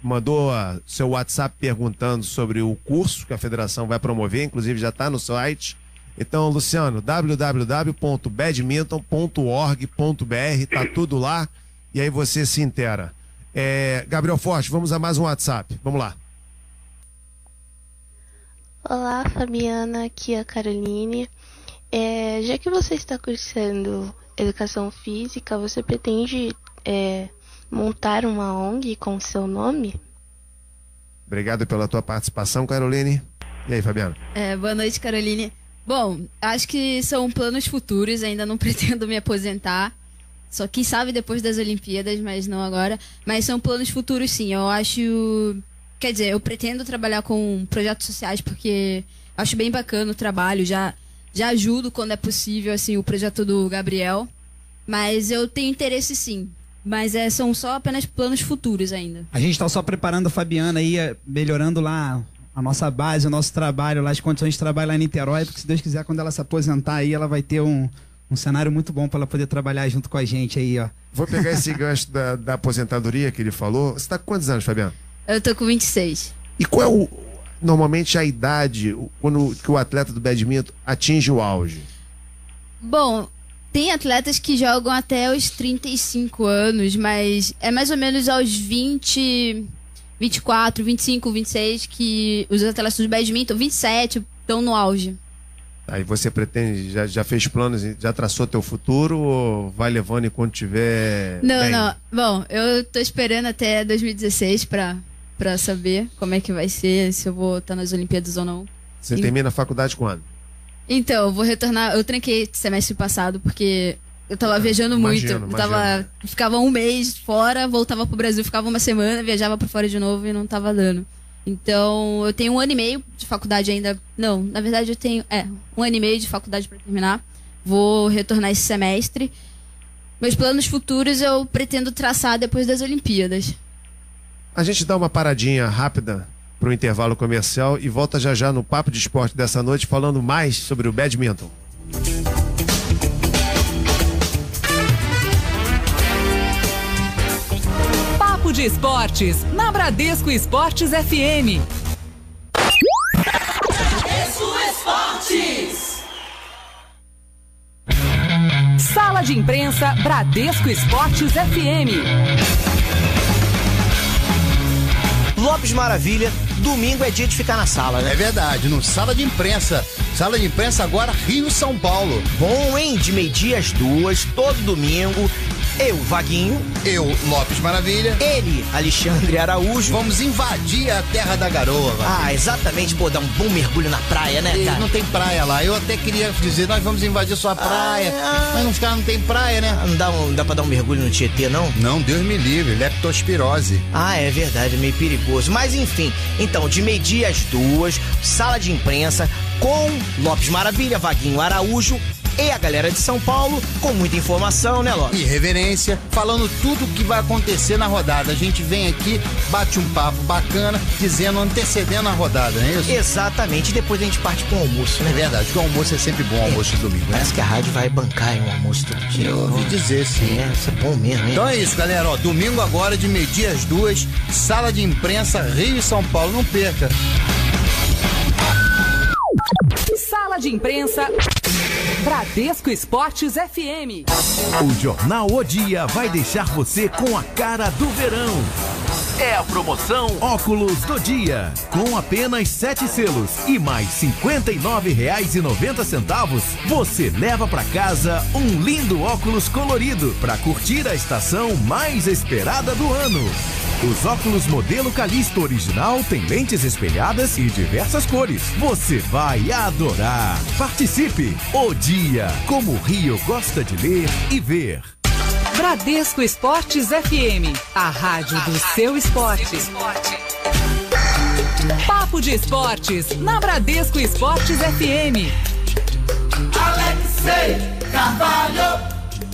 mandou seu WhatsApp perguntando sobre o curso que a federação vai promover, inclusive já está no site. Então, Luciano, www.badminton.org.br, tá tudo lá, e aí você se inteira. Gabriel Forte, vamos a mais um WhatsApp, vamos lá. Olá, Fabiana, aqui é a Caroline. Já que você está cursando Educação Física, você pretende montar uma ONG com o seu nome? Obrigado pela tua participação, Caroline. E aí, Fabiana? Boa noite, Caroline. Bom, acho que são planos futuros, ainda não pretendo me aposentar. Só quem sabe depois das Olimpíadas, mas não agora. Mas são planos futuros, sim. Eu acho... Quer dizer, eu pretendo trabalhar com projetos sociais porque acho bem bacana o trabalho. Já ajudo quando é possível, assim, o projeto do Gabriel. Mas eu tenho interesse, sim. Mas são só apenas planos futuros ainda. A gente está só preparando a Fabiana aí, melhorando lá a nossa base, o nosso trabalho lá, as condições de trabalho lá em Niterói, porque se Deus quiser, quando ela se aposentar aí, ela vai ter um cenário muito bom para ela poder trabalhar junto com a gente aí, ó. Vou pegar esse gancho da aposentadoria que ele falou. Você está com quantos anos, Fabiana? Eu tô com 26. E qual é normalmente a idade que o atleta do badminton atinge o auge? Bom, tem atletas que jogam até os 35 anos, mas é mais ou menos aos 20, 24, 25, 26 que os atletas do badminton, 27, estão no auge. Aí você pretende, já fez planos, já traçou teu futuro ou vai levando enquanto tiver... Não. Bom, eu tô esperando até 2016 pra saber como é que vai ser, se eu vou estar nas Olimpíadas ou não. Você termina a faculdade quando? Então, eu vou retornar. Eu tranquei semestre passado porque eu tava viajando muito. Ficava um mês fora, voltava pro Brasil, ficava uma semana, viajava pra fora de novo e não tava dando. Então, eu tenho 1 ano e meio de faculdade ainda. Não, na verdade eu tenho 1 ano e meio de faculdade para terminar. Vou retornar esse semestre. Meus planos futuros eu pretendo traçar depois das Olimpíadas. A gente dá uma paradinha rápida para o intervalo comercial e volta já no Papo de Esporte dessa noite falando mais sobre o badminton. Papo de Esportes, na Bradesco Esportes FM. Bradesco Esportes. Sala de imprensa Bradesco Esportes FM. Lopes Maravilha, domingo é dia de ficar na sala, né? É verdade, no Sala de Imprensa. Sala de Imprensa agora, Rio-São Paulo. Bom, hein? De meio-dia às 2, todo domingo. Eu, Vaguinho. Eu, Lopes Maravilha. Ele, Alexandre Araújo. Vamos invadir a terra da garoa, Vaguinho. Ah, exatamente. Pô, dar um bom mergulho na praia, né, cara? Não tem praia lá. Eu até queria dizer, nós vamos invadir sua praia. Mas nos caras não tem praia, né? Não dá pra dar um mergulho no Tietê, não? Não, Deus me livre. Leptospirose. Ah, é verdade. É meio perigoso. Mas, enfim. Então, de meio-dia às 2, Sala de Imprensa com Lopes Maravilha, Vaguinho Araújo e a galera de São Paulo, com muita informação, né, Lopes? E reverência, falando tudo o que vai acontecer na rodada. A gente vem aqui, bate um papo bacana, antecedendo a rodada, não é isso? Exatamente, e depois a gente parte com o almoço, né? É verdade, porque o almoço é sempre bom, almoço de domingo, né? Parece que a rádio vai bancar um almoço todo dia. Eu ouvi dizer, sim. É, isso é bom mesmo, hein? Então é isso, galera, ó, domingo agora, de meio-dia às 2, Sala de Imprensa, Rio e São Paulo, não perca. Sala de imprensa Bradesco Esportes FM. O Jornal O Dia vai deixar você com a cara do verão. É a promoção Óculos do Dia. Com apenas 7 selos e mais R$ 59,90, você leva para casa um lindo óculos colorido para curtir a estação mais esperada do ano. Os óculos modelo Callisto original têm lentes espelhadas e diversas cores. Você vai adorar. Participe! O Dia, como o Rio gosta de ler e ver. Bradesco Esportes FM, a rádio do seu esporte. Papo de Esportes, na Bradesco Esportes FM. Alexei Carvalho.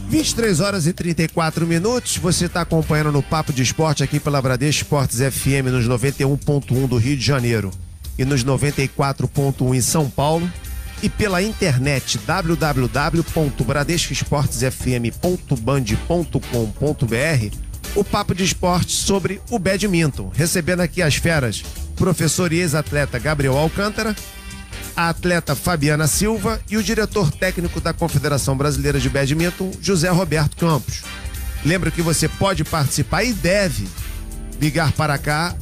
23 horas e 34 minutos, você está acompanhando no Papo de Esporte aqui pela Bradesco Esportes FM nos 91.1 do Rio de Janeiro e nos 94.1 em São Paulo e pela internet www.bradescoesportesfm.band.com.br. O Papo de Esporte sobre o badminton, recebendo aqui as feras, professor e ex-atleta Gabriel Alcântara, a atleta Fabiana Silva e o diretor técnico da Confederação Brasileira de Badminton, José Roberto Campos. Lembra que você pode participar e deve ligar para cá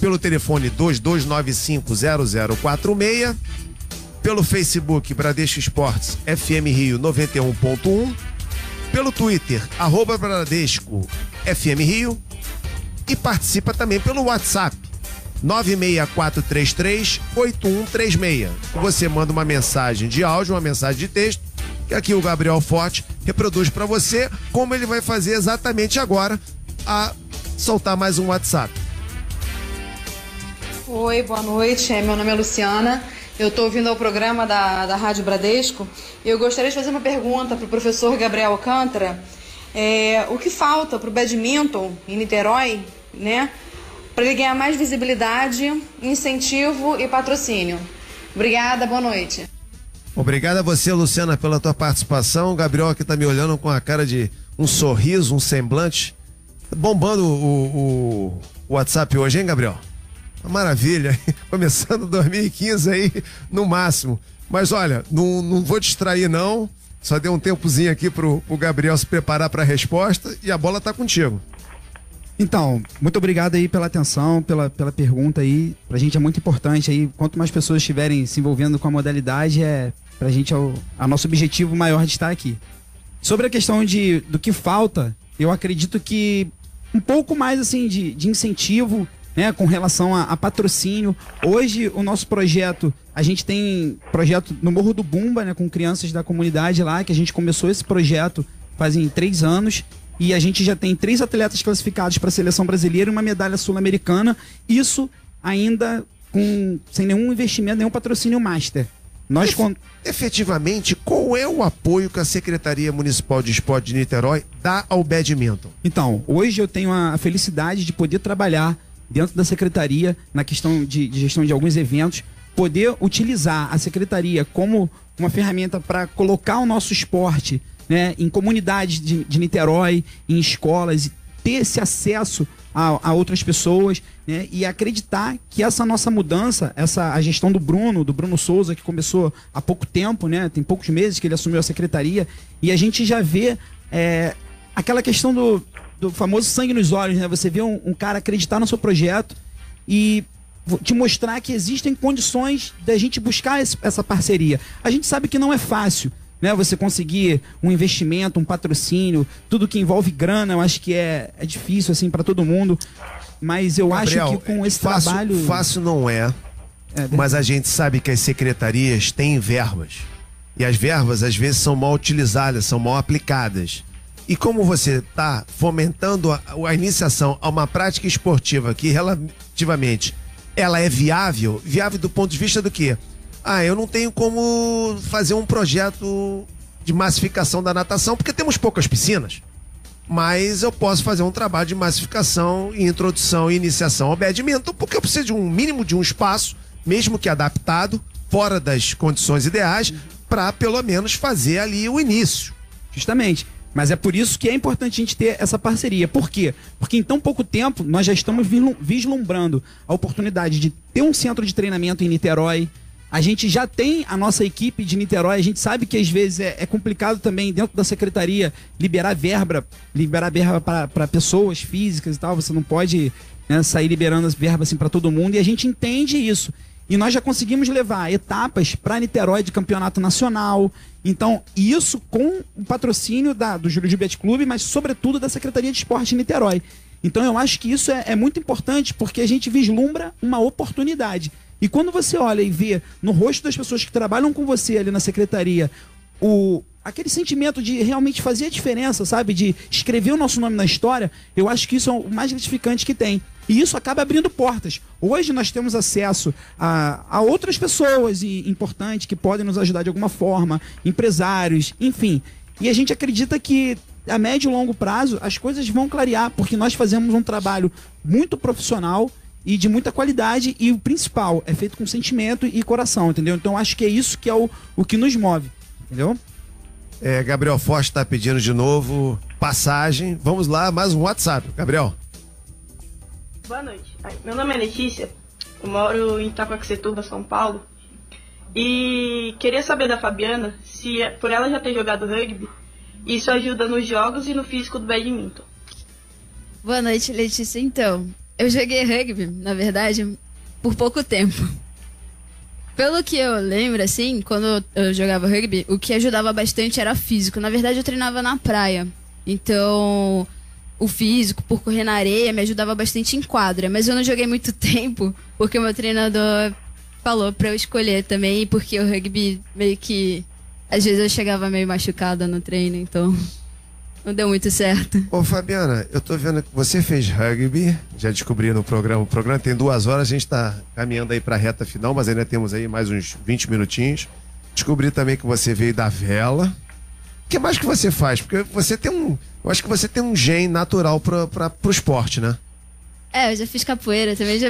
pelo telefone 2295-0046, pelo Facebook Bradesco Esportes FM Rio 91.1, pelo Twitter @Bradesco FM Rio e participa também pelo WhatsApp 96433-8136. Você manda uma mensagem de áudio, uma mensagem de texto, que aqui o Gabriel Forte reproduz para você, como ele vai fazer exatamente agora, a soltar mais um WhatsApp. Oi, boa noite, meu nome é Luciana, eu estou ouvindo o programa da Rádio Bradesco e eu gostaria de fazer uma pergunta para o professor Gabriel Alcântara. O que falta para o badminton em Niterói, né? Para ele ganhar mais visibilidade, incentivo e patrocínio. Obrigada, boa noite. Obrigado a você, Luciana, pela tua participação. O Gabriel aqui tá me olhando com a cara de um sorriso, um semblante. Bombando o WhatsApp hoje, hein, Gabriel? Maravilha. Começando 2015 aí, no máximo. Mas olha, não vou distrair não. Só dei um tempozinho aqui pro Gabriel se preparar para a resposta e a bola tá contigo. Então, muito obrigado aí pela atenção, pela pergunta aí. Pra gente é muito importante aí, quanto mais pessoas estiverem se envolvendo com a modalidade, pra gente é nosso objetivo maior de estar aqui. Sobre a questão do que falta, eu acredito que um pouco mais assim de incentivo, né, com relação a patrocínio. Hoje o nosso projeto, a gente tem projeto no Morro do Bumba, né, com crianças da comunidade lá, que a gente começou esse projeto fazem 3 anos. E a gente já tem 3 atletas classificados para a seleção brasileira e uma medalha sul-americana. Isso ainda sem nenhum investimento, nenhum patrocínio master. Efetivamente, qual é o apoio que a Secretaria Municipal de Esporte de Niterói dá ao badminton? Então, hoje eu tenho a felicidade de poder trabalhar dentro da Secretaria na questão de gestão de alguns eventos, poder utilizar a Secretaria como uma ferramenta para colocar o nosso esporte, né, em comunidades de Niterói, em escolas, ter esse acesso a outras pessoas, né? E acreditar que essa nossa mudança, a gestão do Bruno Souza, que começou há pouco tempo, né? Tem poucos meses que ele assumiu a secretaria, e a gente já vê aquela questão do famoso sangue nos olhos, né? Você vê um cara acreditar no seu projeto e te mostrar que existem condições da gente buscar essa parceria. A gente sabe que não é fácil, né? Você conseguir um investimento, um patrocínio, tudo que envolve grana, eu acho que é difícil assim para todo mundo, mas eu Gabriel, acho que com esse trabalho... Fácil não é, mas a gente sabe que as secretarias têm verbas, e as verbas às vezes são mal utilizadas, são mal aplicadas. E como você está fomentando a iniciação a uma prática esportiva que relativamente ela é viável do ponto de vista do quê? Eu não tenho como fazer um projeto de massificação da natação porque temos poucas piscinas, mas eu posso fazer um trabalho de massificação e introdução e iniciação ao badminton porque eu preciso de um mínimo de um espaço, mesmo que adaptado, fora das condições ideais, para pelo menos fazer ali o início. Justamente. Mas é por isso que é importante a gente ter essa parceria. Por quê? Porque em tão pouco tempo nós já estamos vislumbrando a oportunidade de ter um centro de treinamento em Niterói. A gente já tem a nossa equipe de Niterói. A gente sabe que às vezes é complicado também dentro da secretaria liberar verba para pessoas físicas e tal. Você não pode, né, sair liberando as verbas assim para todo mundo. E a gente entende isso. E nós já conseguimos levar etapas para Niterói de campeonato nacional. Então, isso com o patrocínio do Júlio Gilberto Clube, mas sobretudo da Secretaria de Esporte de Niterói. Então, eu acho que isso é muito importante porque a gente vislumbra uma oportunidade. E quando você olha e vê no rosto das pessoas que trabalham com você ali na secretaria aquele sentimento de realmente fazer a diferença, sabe? De escrever o nosso nome na história, eu acho que isso é o mais gratificante que tem. E isso acaba abrindo portas. Hoje nós temos acesso a outras pessoas importantes que podem nos ajudar de alguma forma, empresários, enfim. E a gente acredita que a médio e longo prazo as coisas vão clarear, porque nós fazemos um trabalho muito profissional e de muita qualidade, e o principal é feito com sentimento e coração, entendeu? Então acho que é isso que é o que nos move, entendeu? Gabriel Forte está pedindo de novo passagem. Vamos lá, mais um WhatsApp. Gabriel. Boa noite. Meu nome é Letícia, eu moro em Itacoaxetuba, São Paulo, e queria saber da Fabiana se, por ela já ter jogado rugby, isso ajuda nos jogos e no físico do badminton. Boa noite, Letícia. Então, eu joguei rugby, na verdade, por pouco tempo. Pelo que eu lembro, assim, quando eu jogava rugby, o que ajudava bastante era físico. Na verdade, eu treinava na praia, então o físico, por correr na areia, me ajudava bastante em quadra. Mas eu não joguei muito tempo, porque o meu treinador falou pra eu escolher também, porque o rugby meio que... Às vezes eu chegava meio machucada no treino, então não deu muito certo. Ô Fabiana, eu tô vendo que você fez rugby, já descobri no programa. O programa tem 2 horas, a gente tá caminhando aí pra reta final, mas ainda temos aí mais uns 20 minutinhos. Descobri também que você veio da vela. O que mais que você faz? Porque você tem eu acho que você tem um gene natural pro esporte, né? Eu já fiz capoeira também, já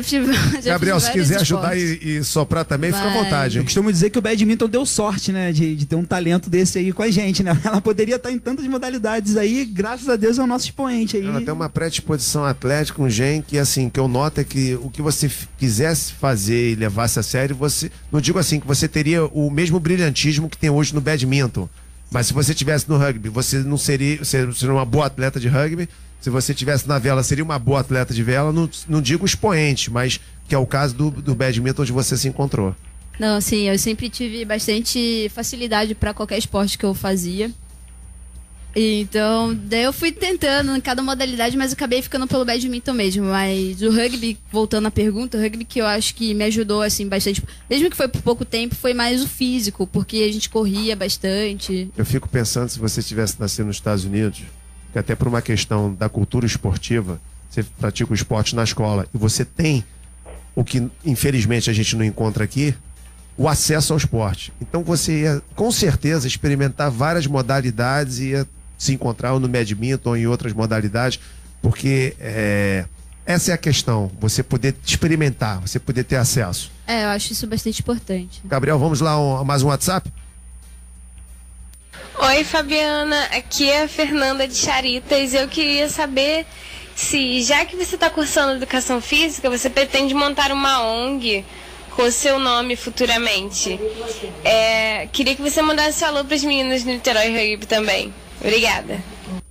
Gabriel, fiz se quiser esportes. ajudar e soprar também, fica à vontade. Eu costumo dizer que o badminton deu sorte, né? De ter um talento desse aí com a gente, né? Ela poderia estar em tantas modalidades aí, graças a Deus é o nosso expoente aí. Ela tem uma predisposição atlética, um gene que, assim, que eu noto é que o que você quisesse fazer e levasse a sério, você, não digo assim, que você teria o mesmo brilhantismo que tem hoje no badminton. Mas se você tivesse no rugby, você não seria uma boa atleta de rugby. Se você tivesse na vela, seria uma boa atleta de vela. Não digo expoente, mas que é o caso do badminton onde você se encontrou. Não, sim, eu sempre tive bastante facilidade para qualquer esporte que eu fazia. Então, daí eu fui tentando em cada modalidade, mas eu acabei ficando pelo badminton mesmo. Mas o rugby, voltando à pergunta, o rugby que eu acho que me ajudou assim bastante, mesmo que foi por pouco tempo, foi mais o físico, porque a gente corria bastante. Eu fico pensando, se você tivesse nascido nos Estados Unidos, que até por uma questão da cultura esportiva, você pratica o esporte na escola e você tem o que infelizmente a gente não encontra aqui, o acesso ao esporte. Então você ia com certeza experimentar várias modalidades e ia se encontrar no badminton ou em outras modalidades, porque essa é a questão, você poder experimentar, você poder ter acesso. Eu acho isso bastante importante. Gabriel, vamos lá, mais um WhatsApp? Oi, Fabiana, aqui é a Fernanda de Charitas. Eu queria saber se já que você está cursando educação física, você pretende montar uma ONG com o seu nome futuramente. Queria que você mandasse alô para as meninas do Niterói Rugby também. Obrigada.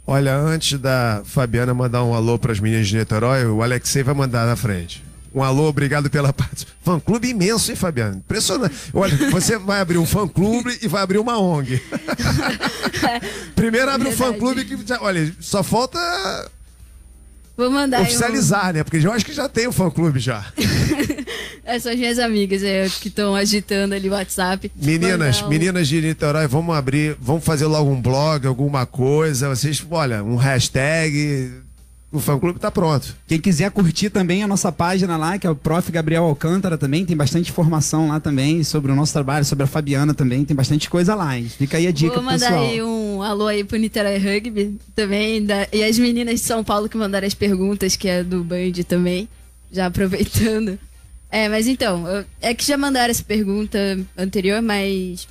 Olha, antes da Fabiana mandar um alô para as meninas de Niterói, o Alexei vai mandar na frente. Um alô, obrigado pela participação. Fã-clube imenso, hein, Fabiana? Impressionante. Olha, você vai abrir um fã-clube e vai abrir uma ONG. Primeiro abre um fã-clube que, olha, só falta Vou mandar oficializar, né? Porque eu acho que já tem um fã-clube já. São as minhas amigas que estão agitando ali o WhatsApp. Meninas de Niterói, vamos fazer logo um blog, alguma coisa. Vocês, olha, um hashtag... O fã-clube tá pronto. Quem quiser curtir também a nossa página lá, que é o Prof. Gabriel Alcântara também, tem bastante informação lá também sobre o nosso trabalho, sobre a Fabiana também, tem bastante coisa lá, hein? Fica aí a dica pro pessoal. Vou mandar aí um alô aí pro Niterói Rugby também, e as meninas de São Paulo que mandaram as perguntas, que é do Band também, já aproveitando. Mas então, é que já mandaram essa pergunta anterior, mas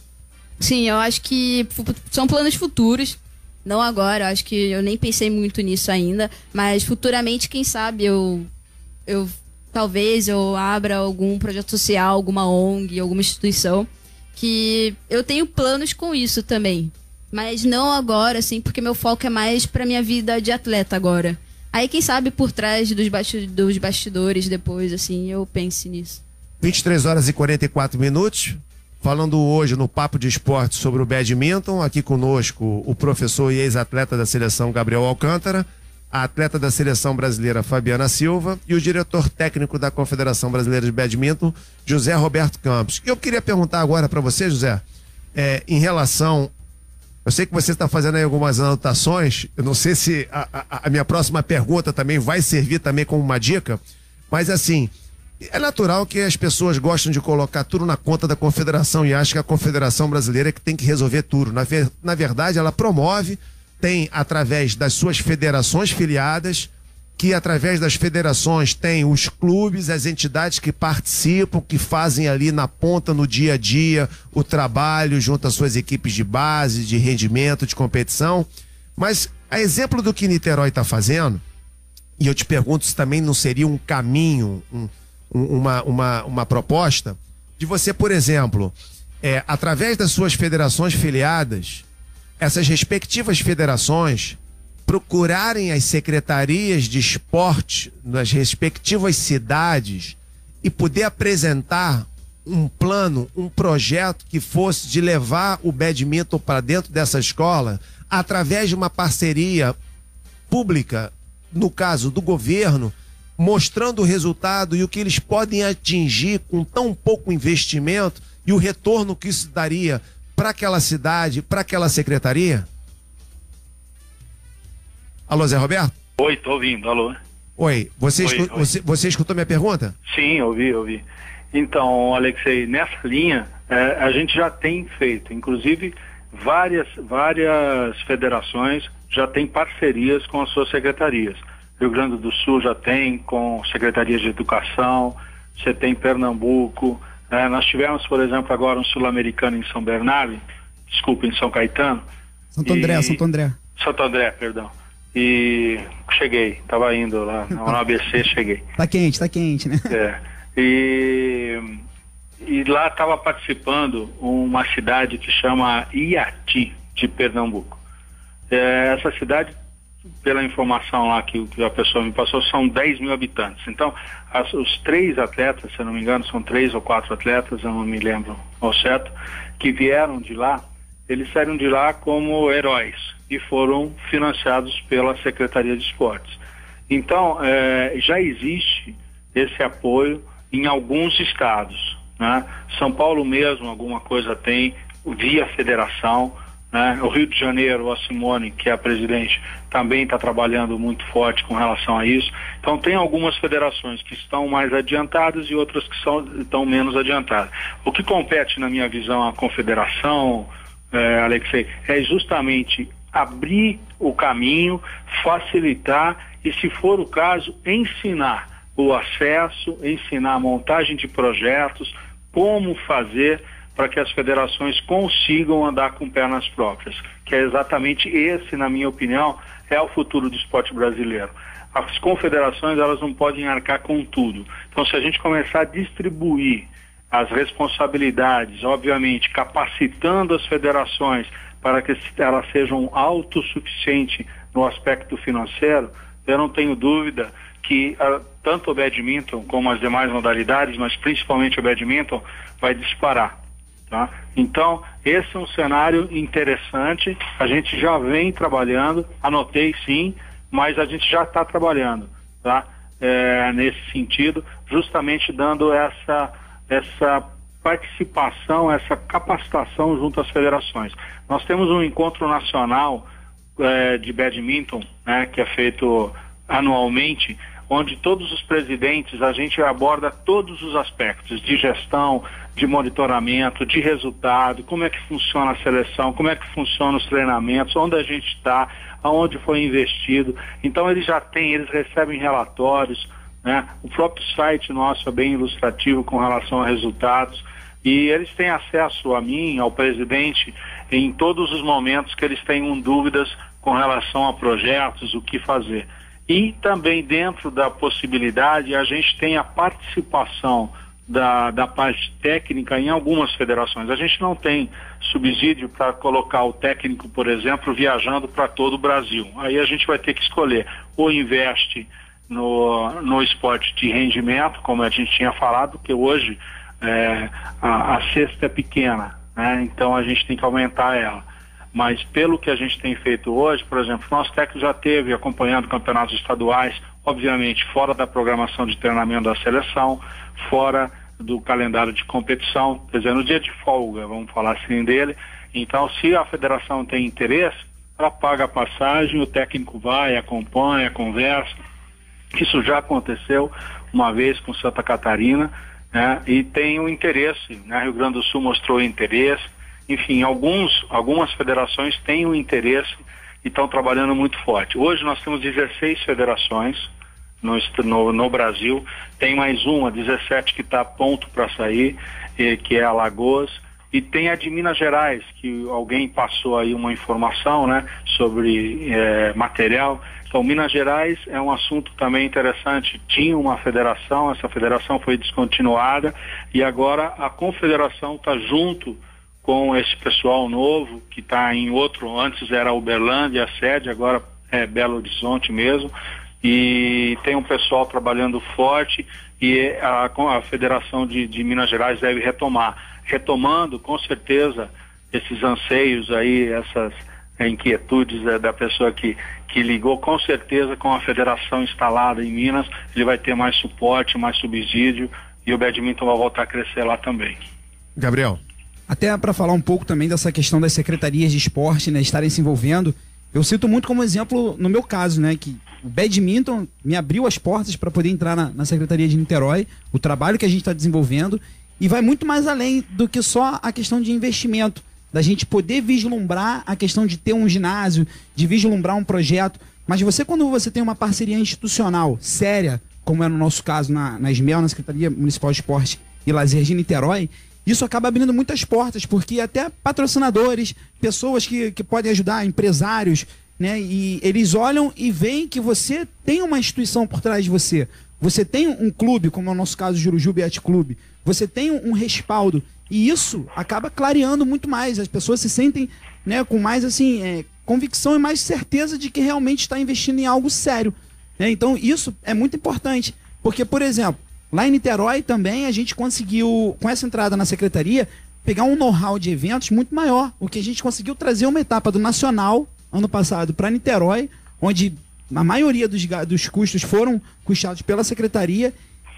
sim, eu acho que são planos futuros. Não agora, acho que eu nem pensei muito nisso ainda, mas futuramente, quem sabe, talvez eu abra algum projeto social, alguma ONG, alguma instituição, que eu tenho planos com isso também, mas não agora, assim, porque meu foco é mais pra minha vida de atleta agora. Aí, quem sabe, por trás dos bastidores depois, assim, eu pense nisso. 23h44. Falando hoje no Papo de Esporte sobre o badminton, aqui conosco o professor e ex-atleta da seleção Gabriel Alcântara, a atleta da seleção brasileira Fabiana Silva e o diretor técnico da Confederação Brasileira de Badminton, José Roberto Campos. Eu queria perguntar agora para você, José, em relação... Eu sei que você está fazendo aí algumas anotações, eu não sei se a minha próxima pergunta também vai servir também como uma dica, mas assim... É natural que as pessoas gostam de colocar tudo na conta da confederação e acham que a Confederação Brasileira é que tem que resolver tudo. Na verdade, ela promove, tem através das suas federações filiadas, que através das federações tem os clubes, as entidades que participam, que fazem ali na ponta, no dia a dia, o trabalho junto às suas equipes de base, de rendimento, de competição. Mas, a exemplo do que Niterói está fazendo, e eu te pergunto se também não seria um caminho... Uma proposta de você, por exemplo, através das suas federações filiadas, essas respectivas federações procurarem as secretarias de esporte nas respectivas cidades e poder apresentar um plano, um projeto que fosse de levar o badminton para dentro dessa escola através de uma parceria pública, no caso do governo, mostrando o resultado e o que eles podem atingir com tão pouco investimento e o retorno que isso daria para aquela cidade, para aquela secretaria? Alô, Zé Roberto? Oi, tô ouvindo, alô. Oi, você escutou minha pergunta? Sim, ouvi. Então, Alexei, nessa linha, a gente já tem feito, inclusive várias federações já têm parcerias com as suas secretarias. Rio Grande do Sul já tem, com secretarias de educação, você tem Pernambuco, nós tivemos, por exemplo, agora um sul-americano em São Bernardo, em São Caetano. Santo André, perdão. E cheguei, estava indo lá no ABC, cheguei. Tá quente, né? E lá estava participando uma cidade que chama Iati, de Pernambuco. Essa cidade, pela informação lá que a pessoa me passou, são 10 mil habitantes. Então, os 3 atletas, se eu não me engano, são 3 ou 4 atletas, eu não me lembro ao certo, que vieram de lá, eles saíram de lá como heróis e foram financiados pela Secretaria de Esportes. Então, já existe esse apoio em alguns estados, né? São Paulo mesmo, alguma coisa tem, via federação, né? O Rio de Janeiro, a Simone, que é a presidente, também está trabalhando muito forte com relação a isso. Então tem algumas federações que estão mais adiantadas e outras que estão menos adiantadas. O que compete, na minha visão, à confederação, Alexei, é justamente abrir o caminho, facilitar e, se for o caso, ensinar o acesso, ensinar a montagem de projetos, como fazer para que as federações consigam andar com pernas próprias, que é exatamente esse, na minha opinião, é o futuro do esporte brasileiro. as confederações elas não podem arcar com tudo. Então, se a gente começar a distribuir as responsabilidades, obviamente capacitando as federações para que elas sejam autossuficientes no aspecto financeiro, eu não tenho dúvida que tanto o badminton como as demais modalidades, mas principalmente o badminton, vai disparar. Tá? Então, esse é um cenário interessante, a gente já vem trabalhando, anotei sim, mas a gente já está trabalhando, tá? Nesse sentido, justamente dando essa participação, essa capacitação junto às federações. Nós temos um encontro nacional de badminton, né, que é feito anualmente, onde todos os presidentes, a gente aborda todos os aspectos de gestão, de monitoramento, de resultado, como é que funciona a seleção, como é que funcionam os treinamentos, onde a gente está, aonde foi investido. Então eles recebem relatórios, né? O próprio site nosso é bem ilustrativo com relação a resultados, e eles têm acesso a mim, ao presidente, em todos os momentos que eles tenham dúvidas com relação a projetos, o que fazer. E também dentro da possibilidade, a gente tem a participação da parte técnica em algumas federações. A gente não tem subsídio para colocar o técnico, por exemplo, viajando para todo o Brasil. Aí a gente vai ter que escolher, ou investe no esporte de rendimento, como a gente tinha falado, porque hoje a cesta é pequena, né? Então a gente tem que aumentar ela. Mas pelo que a gente tem feito hoje, por exemplo, nosso técnico já esteve acompanhando campeonatos estaduais, obviamente fora da programação de treinamento da seleção, fora do calendário de competição, quer dizer, no dia de folga, vamos falar assim dele. Então, se a federação tem interesse, ela paga a passagem, o técnico vai, acompanha, conversa. Isso já aconteceu uma vez com Santa Catarina, né? E tem um interesse, né? Rio Grande do Sul mostrou interesse. Enfim, algumas federações têm um interesse e estão trabalhando muito forte. Hoje nós temos 16 federações no Brasil, tem mais uma, 17, que está a ponto para sair, que é Alagoas, e tem a de Minas Gerais, que alguém passou aí uma informação, né, sobre material. Então, Minas Gerais é um assunto também interessante. Tinha uma federação, essa federação foi descontinuada, e agora a confederação está junto com esse pessoal novo, que está em outro, antes era Uberlândia, a sede, agora é Belo Horizonte mesmo, e tem um pessoal trabalhando forte, e a Federação de Minas Gerais deve retomando com certeza esses anseios aí, essas inquietudes da pessoa que ligou, com certeza com a federação instalada em Minas, ele vai ter mais suporte, mais subsídio, e o badminton vai voltar a crescer lá também. Gabriel. Até para falar um pouco também dessa questão das secretarias de esporte, né, estarem se envolvendo, eu cito muito como exemplo no meu caso, né, que o badminton me abriu as portas para poder entrar na Secretaria de Niterói, o trabalho que a gente está desenvolvendo, e vai muito mais além do que só a questão de investimento, da gente poder vislumbrar a questão de ter um ginásio, de vislumbrar um projeto, mas quando você tem uma parceria institucional séria, como é no nosso caso na SMEL, na Secretaria Municipal de Esporte e Lazer de Niterói, isso acaba abrindo muitas portas, porque até patrocinadores, pessoas que podem ajudar, empresários, né? E eles olham e veem que você tem uma instituição por trás de você. Você tem um clube, como é o nosso caso, o Jurujuba Yacht Clube. Você tem um respaldo. E isso acaba clareando muito mais. As pessoas se sentem, né, com mais assim, convicção e mais certeza de que realmente está investindo em algo sério. Né? Então isso é muito importante. Porque, por exemplo, lá em Niterói também a gente conseguiu, com essa entrada na secretaria, pegar um know-how de eventos muito maior. O que a gente conseguiu trazer uma etapa do Nacional, ano passado, para Niterói, onde a maioria dos custos foram custeados pela secretaria,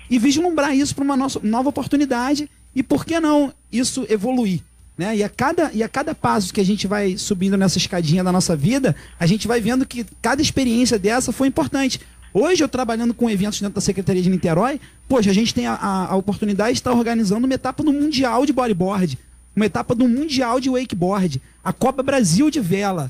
e vislumbrar isso para uma nova oportunidade, e por que não isso evoluir? Né? E a cada passo que a gente vai subindo nessa escadinha da nossa vida, a gente vai vendo que cada experiência dessa foi importante. Hoje, eu trabalhando com eventos dentro da Secretaria de Niterói, poxa, a gente tem a oportunidade de estar organizando uma etapa do Mundial de Bodyboard, uma etapa do Mundial de Wakeboard, a Copa Brasil de Vela,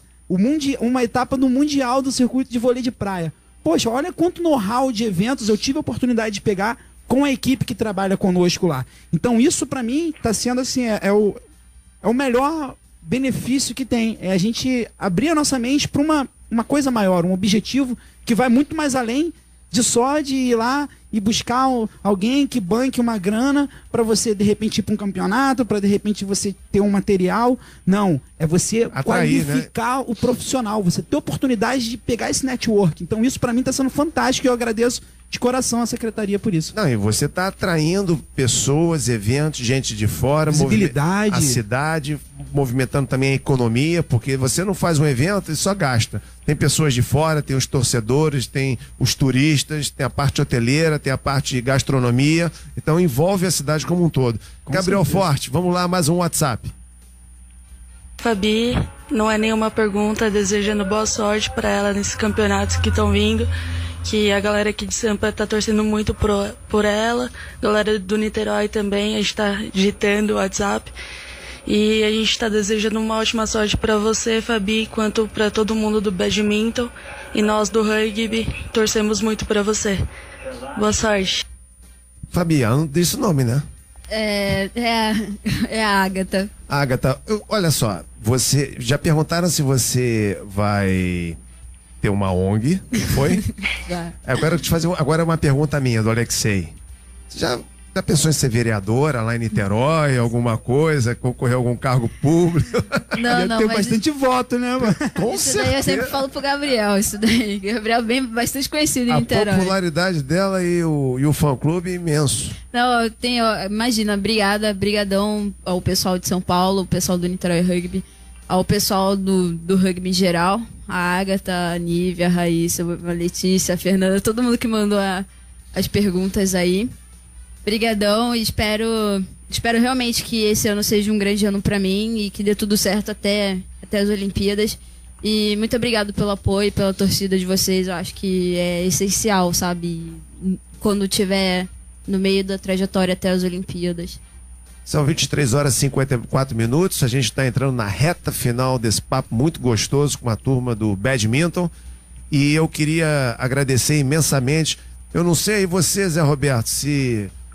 uma etapa do Mundial do Circuito de Vôlei de Praia. Poxa, olha quanto know-how de eventos eu tive a oportunidade de pegar com a equipe que trabalha conosco lá. Então, isso para mim está sendo assim, é o melhor benefício que tem. É a gente abrir a nossa mente para uma coisa maior, um objetivo que vai muito mais além de só de ir lá e buscar alguém que banque uma grana para você de repente ir para um campeonato, para de repente você ter um material. Não, é você atrair, qualificar, né, o profissional, você ter oportunidade de pegar esse network. Então isso para mim está sendo fantástico e eu agradeço de coração a secretaria por isso. Não, e você está atraindo pessoas, eventos, gente de fora, visibilidade, a cidade, movimentando também a economia, porque você não faz um evento e só gasta. Tem pessoas de fora, tem os torcedores, tem os turistas, tem a parte hoteleira, tem a parte de gastronomia, então envolve a cidade como um todo. Gabriel Forte, vamos lá, mais um WhatsApp. Fabi, não é nenhuma pergunta, desejando boa sorte para ela nesses campeonatos que estão vindo, que a galera aqui de Sampa tá torcendo muito por ela, a galera do Niterói também, a gente tá digitando o WhatsApp, e a gente tá desejando uma ótima sorte para você, Fabi, quanto para todo mundo do badminton, e nós do rugby torcemos muito para você. Boa sorte. Fabiano, disse o nome, né? É a Ágata. Ágata, olha só, você já perguntaram se você vai ter uma ONG, foi? Já. Agora eu te fazer agora uma pergunta minha, do Alexei. Você já pensou em ser vereadora lá em Niterói, alguma coisa, concorrer a algum cargo público? Não, ter mas bastante voto, né, mano? Com isso certeza. daí eu sempre falo pro Gabriel, isso daí. Gabriel é bastante conhecido em Niterói. A popularidade dela e o fã-clube imenso. Não, eu tenho, imagina, brigadão ao pessoal de São Paulo, o pessoal do Niterói Rugby, ao pessoal do rugby em geral, a Ágata, a Nívia, a Raíssa, a Letícia, a Fernanda, todo mundo que mandou as perguntas aí. Brigadão e espero realmente que esse ano seja um grande ano pra mim e que dê tudo certo até as Olimpíadas. E muito obrigado pelo apoio e pela torcida de vocês, eu acho que é essencial, sabe? Quando tiver no meio da trajetória até as Olimpíadas. São 23 horas e 54 minutos. A gente está entrando na reta final desse papo muito gostoso com a turma do badminton. E eu queria agradecer imensamente. Eu não sei, e você, Zé Roberto,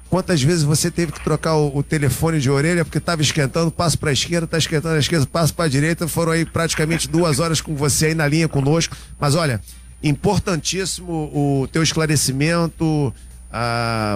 quantas vezes você teve que trocar o telefone de orelha porque estava esquentando, passo para a esquerda, está esquentando a esquerda, passo para a direita. Foram aí praticamente 2 horas com você aí na linha conosco. Mas olha, importantíssimo o teu esclarecimento,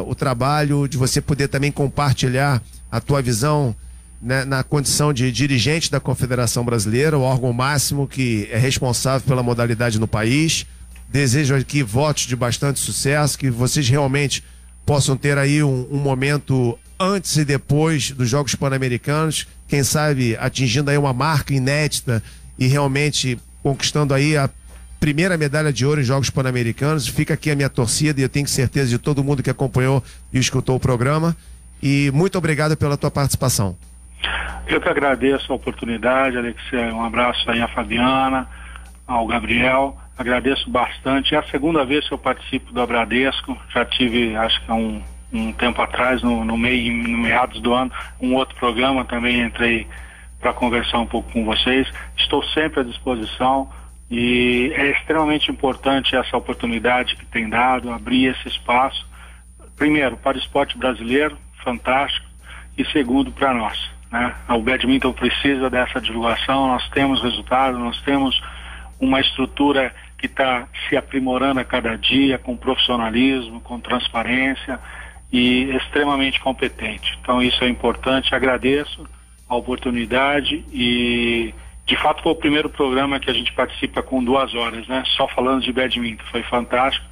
o trabalho de você poder também compartilhar a tua visão, né, na condição de dirigente da Confederação Brasileira, o órgão máximo que é responsável pela modalidade no país. Desejo aqui votos de bastante sucesso, que vocês realmente possam ter aí um momento antes e depois dos Jogos Pan-Americanos, quem sabe atingindo aí uma marca inédita e realmente conquistando aí a primeira medalha de ouro em Jogos Pan-Americanos. Fica aqui a minha torcida e eu tenho certeza de todo mundo que acompanhou e escutou o programa. E muito obrigado pela tua participação. Eu que agradeço a oportunidade, Alexei. Um abraço aí à Fabiana, ao Gabriel. Agradeço bastante. É a segunda vez que eu participo do Bradesco. Já tive, acho que há um tempo atrás, no meados do ano, um outro programa. Também entrei para conversar um pouco com vocês. Estou sempre à disposição e é extremamente importante essa oportunidade que tem dado, abrir esse espaço. Primeiro, para o esporte brasileiro, fantástico, e segundo, para nós, né? O badminton precisa dessa divulgação. Nós temos resultado, nós temos uma estrutura que está se aprimorando a cada dia, com profissionalismo, com transparência e extremamente competente. Então isso é importante. Agradeço a oportunidade e de fato foi o primeiro programa que a gente participa com 2 horas, né? Só falando de badminton. Foi fantástico,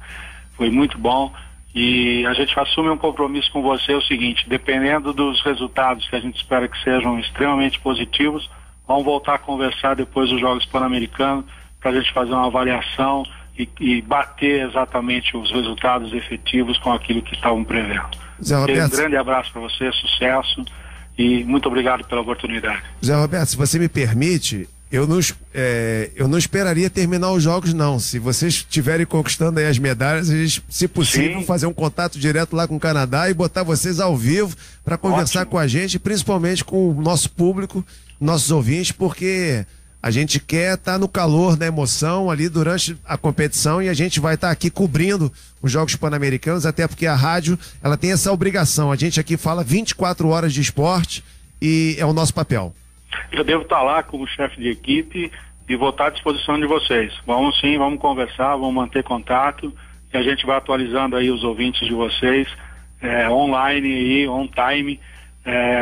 foi muito bom. E a gente assume um compromisso com você, é o seguinte: dependendo dos resultados que a gente espera que sejam extremamente positivos, vamos voltar a conversar depois dos Jogos Pan-Americanos para a gente fazer uma avaliação e bater exatamente os resultados efetivos com aquilo que estavam prevendo. Zé Roberto, um grande abraço para você, sucesso e muito obrigado pela oportunidade. Zé Roberto, se você me permite, eu não esperaria terminar os jogos, não. Se vocês estiverem conquistando aí as medalhas, a gente, se possível, fazer um contato direto lá com o Canadá e botar vocês ao vivo para conversar com a gente, principalmente com o nosso público, nossos ouvintes, porque a gente quer estar no calor da emoção ali durante a competição e a gente vai estar aqui cobrindo os Jogos Pan-Americanos, até porque a rádio, ela tem essa obrigação. A gente aqui fala 24 horas de esporte e é o nosso papel. Eu devo estar lá como chefe de equipe e vou estar à disposição de vocês. Vamos conversar, vamos manter contato e a gente vai atualizando aí os ouvintes de vocês online e on time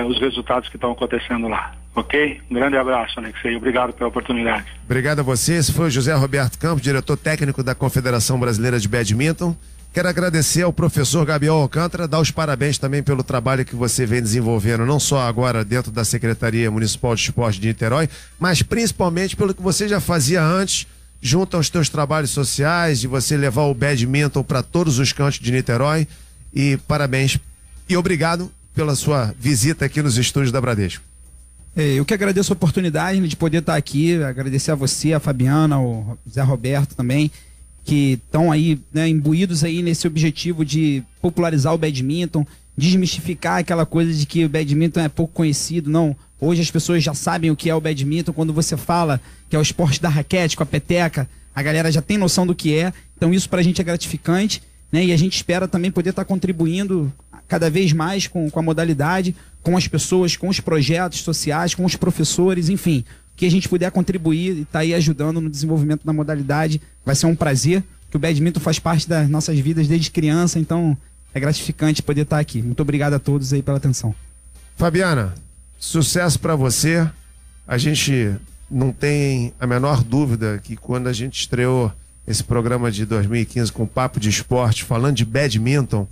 os resultados que estão acontecendo lá. Ok? Um grande abraço, Alexei. Obrigado pela oportunidade. Obrigado a você. Esse foi o José Roberto Campos, diretor técnico da Confederação Brasileira de Badminton. Quero agradecer ao professor Gabriel Alcântara, dar os parabéns também pelo trabalho que você vem desenvolvendo, não só agora dentro da Secretaria Municipal de Esporte de Niterói, mas principalmente pelo que você já fazia antes, junto aos teus trabalhos sociais, de você levar o badminton para todos os cantos de Niterói. E parabéns e obrigado pela sua visita aqui nos estúdios da Bradesco. Eu que agradeço a oportunidade de poder estar aqui, agradecer a você, a Fabiana, o Zé Roberto também, que estão aí, né, imbuídos aí nesse objetivo de popularizar o badminton, desmistificar aquela coisa de que o badminton é pouco conhecido. Não, hoje as pessoas já sabem o que é o badminton. Quando você fala que é o esporte da raquete com a peteca, a galera já tem noção do que é. Então isso pra gente é gratificante, né? E a gente espera também poder estar contribuindo cada vez mais com a modalidade, com as pessoas, com os projetos sociais, com os professores, enfim, que a gente puder contribuir e tá aí ajudando no desenvolvimento da modalidade. Vai ser um prazer, que o badminton faz parte das nossas vidas desde criança, então é gratificante poder estar aqui. Muito obrigado a todos aí pela atenção. Fabiana, sucesso para você. A gente não tem a menor dúvida que quando a gente estreou esse programa de 2015 com Papo de Esporte, falando de badminton,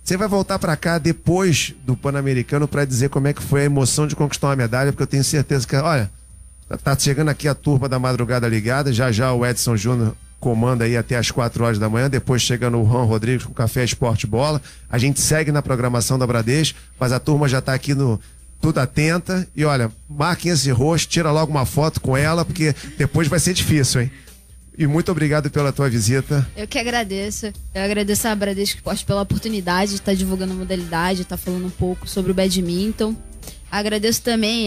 você vai voltar para cá depois do Pan-Americano para dizer como é que foi a emoção de conquistar uma medalha, porque eu tenho certeza que, olha, tá chegando aqui a turma da Madrugada Ligada, já o Edson Júnior comanda aí até as 4 horas da manhã, depois chegando o Juan Rodrigues com Café Esporte Bola. A gente segue na programação da Bradesco, mas a turma já tá aqui no Tudo Atenta e olha, marquem esse rosto, tira logo uma foto com ela, porque depois vai ser difícil, hein? E muito obrigado pela tua visita. Eu que agradeço. Eu agradeço a Bradesco Esporte pela oportunidade de estar divulgando a modalidade, estar falando um pouco sobre o badminton. Agradeço também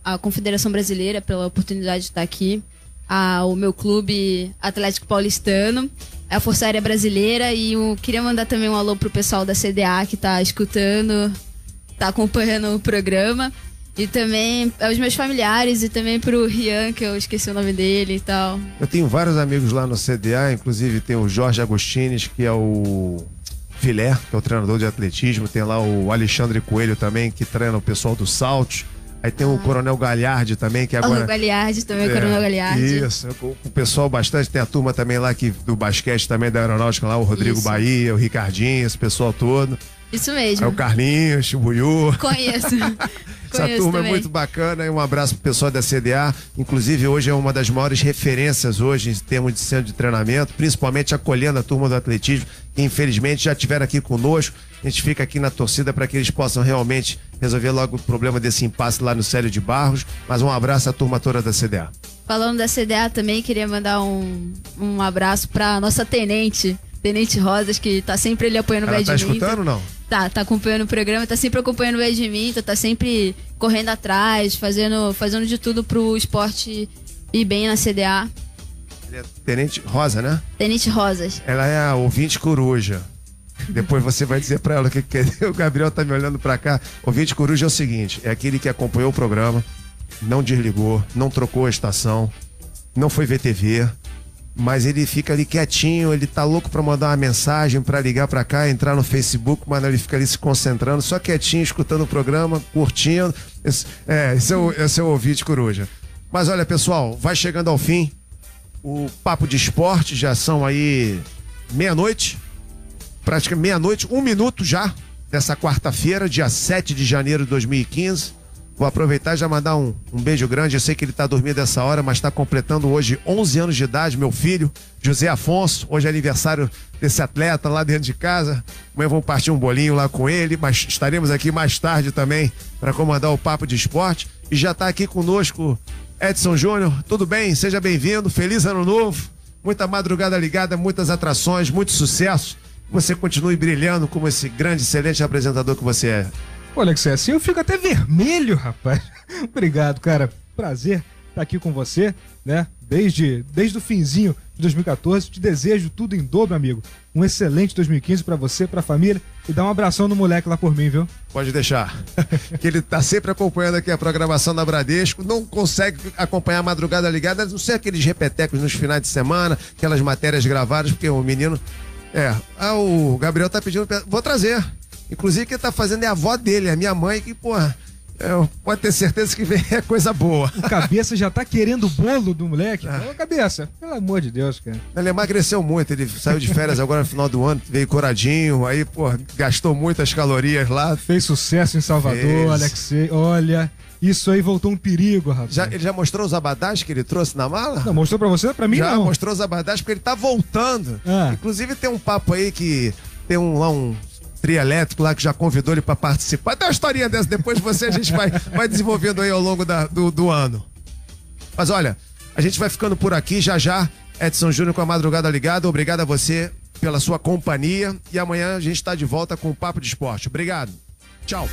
à Confederação Brasileira pela oportunidade de estar aqui, ao meu clube Atlético Paulistano, à Força Aérea Brasileira, e eu queria mandar também um alô pro pessoal da CDA que está escutando, está acompanhando o programa. E também aos meus familiares e também pro Rian, que eu esqueci o nome dele e tal. Eu tenho vários amigos lá no CDA, inclusive tem o Jorge Agostines, que é o Filé, que é o treinador de atletismo. Tem lá o Alexandre Coelho também, que treina o pessoal do Saltos. Aí tem o Coronel Galhardi também, que agora... O Galhardi também, o Coronel Galhardi. Isso, o pessoal bastante. Tem a turma também lá do basquete também, da aeronáutica lá, o Rodrigo Bahia, o Ricardinho, esse pessoal todo. Isso mesmo. É o Carlinhos, o Buiú. Conheço. Essa turma também é muito bacana, e um abraço pro pessoal da CDA. Inclusive hoje é uma das maiores referências hoje em termos de centro de treinamento, principalmente acolhendo a turma do atletismo, que infelizmente já estiveram aqui conosco. A gente fica aqui na torcida para que eles possam realmente resolver logo o problema desse impasse lá no Célio de Barros. Mas um abraço à turma toda da CDA. Falando da CDA também, queria mandar um abraço pra nossa Tenente Rosas, que tá sempre ali apoiando o badminton. Tá escutando ou não? Tá acompanhando o programa, tá sempre acompanhando o badminton, tá sempre correndo atrás, fazendo de tudo pro esporte ir bem na CDA. Ele é Tenente Rosa, né? Tenente Rosas. Ela é a ouvinte coruja. Depois você vai dizer pra ela o que é. O Gabriel tá me olhando pra cá. Ouvinte coruja é o seguinte, é aquele que acompanhou o programa, não desligou, não trocou a estação, não foi ver TV, mas ele fica ali quietinho, ele tá louco pra mandar uma mensagem, pra ligar pra cá, entrar no Facebook, mas ele fica ali se concentrando, só quietinho, escutando o programa, curtindo. Esse é o ouvinte coruja. Mas olha, pessoal, vai chegando ao fim o Papo de Esporte, já são aí meia-noite, praticamente meia-noite, 1 minuto já, dessa quarta-feira, dia 7 de janeiro de 2015. Vou aproveitar e já mandar um beijo grande. Eu sei que ele tá dormindo essa hora, mas está completando hoje 11 anos de idade, meu filho, José Afonso. Hoje é aniversário desse atleta lá dentro de casa. Amanhã vamos partir um bolinho lá com ele, mas estaremos aqui mais tarde também para comandar o Papo de Esporte. E já está aqui conosco Edson Júnior. Tudo bem? Seja bem-vindo. Feliz Ano Novo. Muita madrugada ligada, muitas atrações, muito sucesso. Você continue brilhando como esse grande, excelente apresentador que você é. Olha, que assim eu fico até vermelho, rapaz. Obrigado, cara. Prazer estar aqui com você, né? Desde o finzinho de 2014. Te desejo tudo em dobro, amigo. Um excelente 2015 pra você, pra família. E dá um abração no moleque lá por mim, viu? Pode deixar. Que ele tá sempre acompanhando aqui a programação da Bradesco. Não consegue acompanhar a Madrugada Ligada, a não ser aqueles repetecos nos finais de semana, aquelas matérias gravadas, porque o menino... o Gabriel tá pedindo... Vou trazer. Inclusive, quem tá fazendo é a avó dele, a minha mãe, que, porra... pode ter certeza que vem é coisa boa. O Cabeça já tá querendo o bolo do moleque. Ô, Cabeça, pelo amor de Deus, cara. Ele emagreceu muito, ele saiu de férias agora no final do ano, veio coradinho, aí, pô, gastou muitas calorias lá. Fez sucesso em Salvador, Alexei. Olha, isso aí voltou um perigo, rapaz. Ele já mostrou os abadás que ele trouxe na mala? Não, mostrou pra você? Pra mim já não. Já mostrou os abadás porque ele tá voltando. Inclusive tem um papo aí que tem um trio elétrico lá que já convidou ele para participar. Tem uma historinha dessa, depois a gente vai desenvolvendo aí ao longo do ano. Mas olha, a gente vai ficando por aqui já. Edson Júnior com a Madrugada Ligada. Obrigado a você pela sua companhia e amanhã a gente está de volta com o Papo de Esporte. Obrigado. Tchau.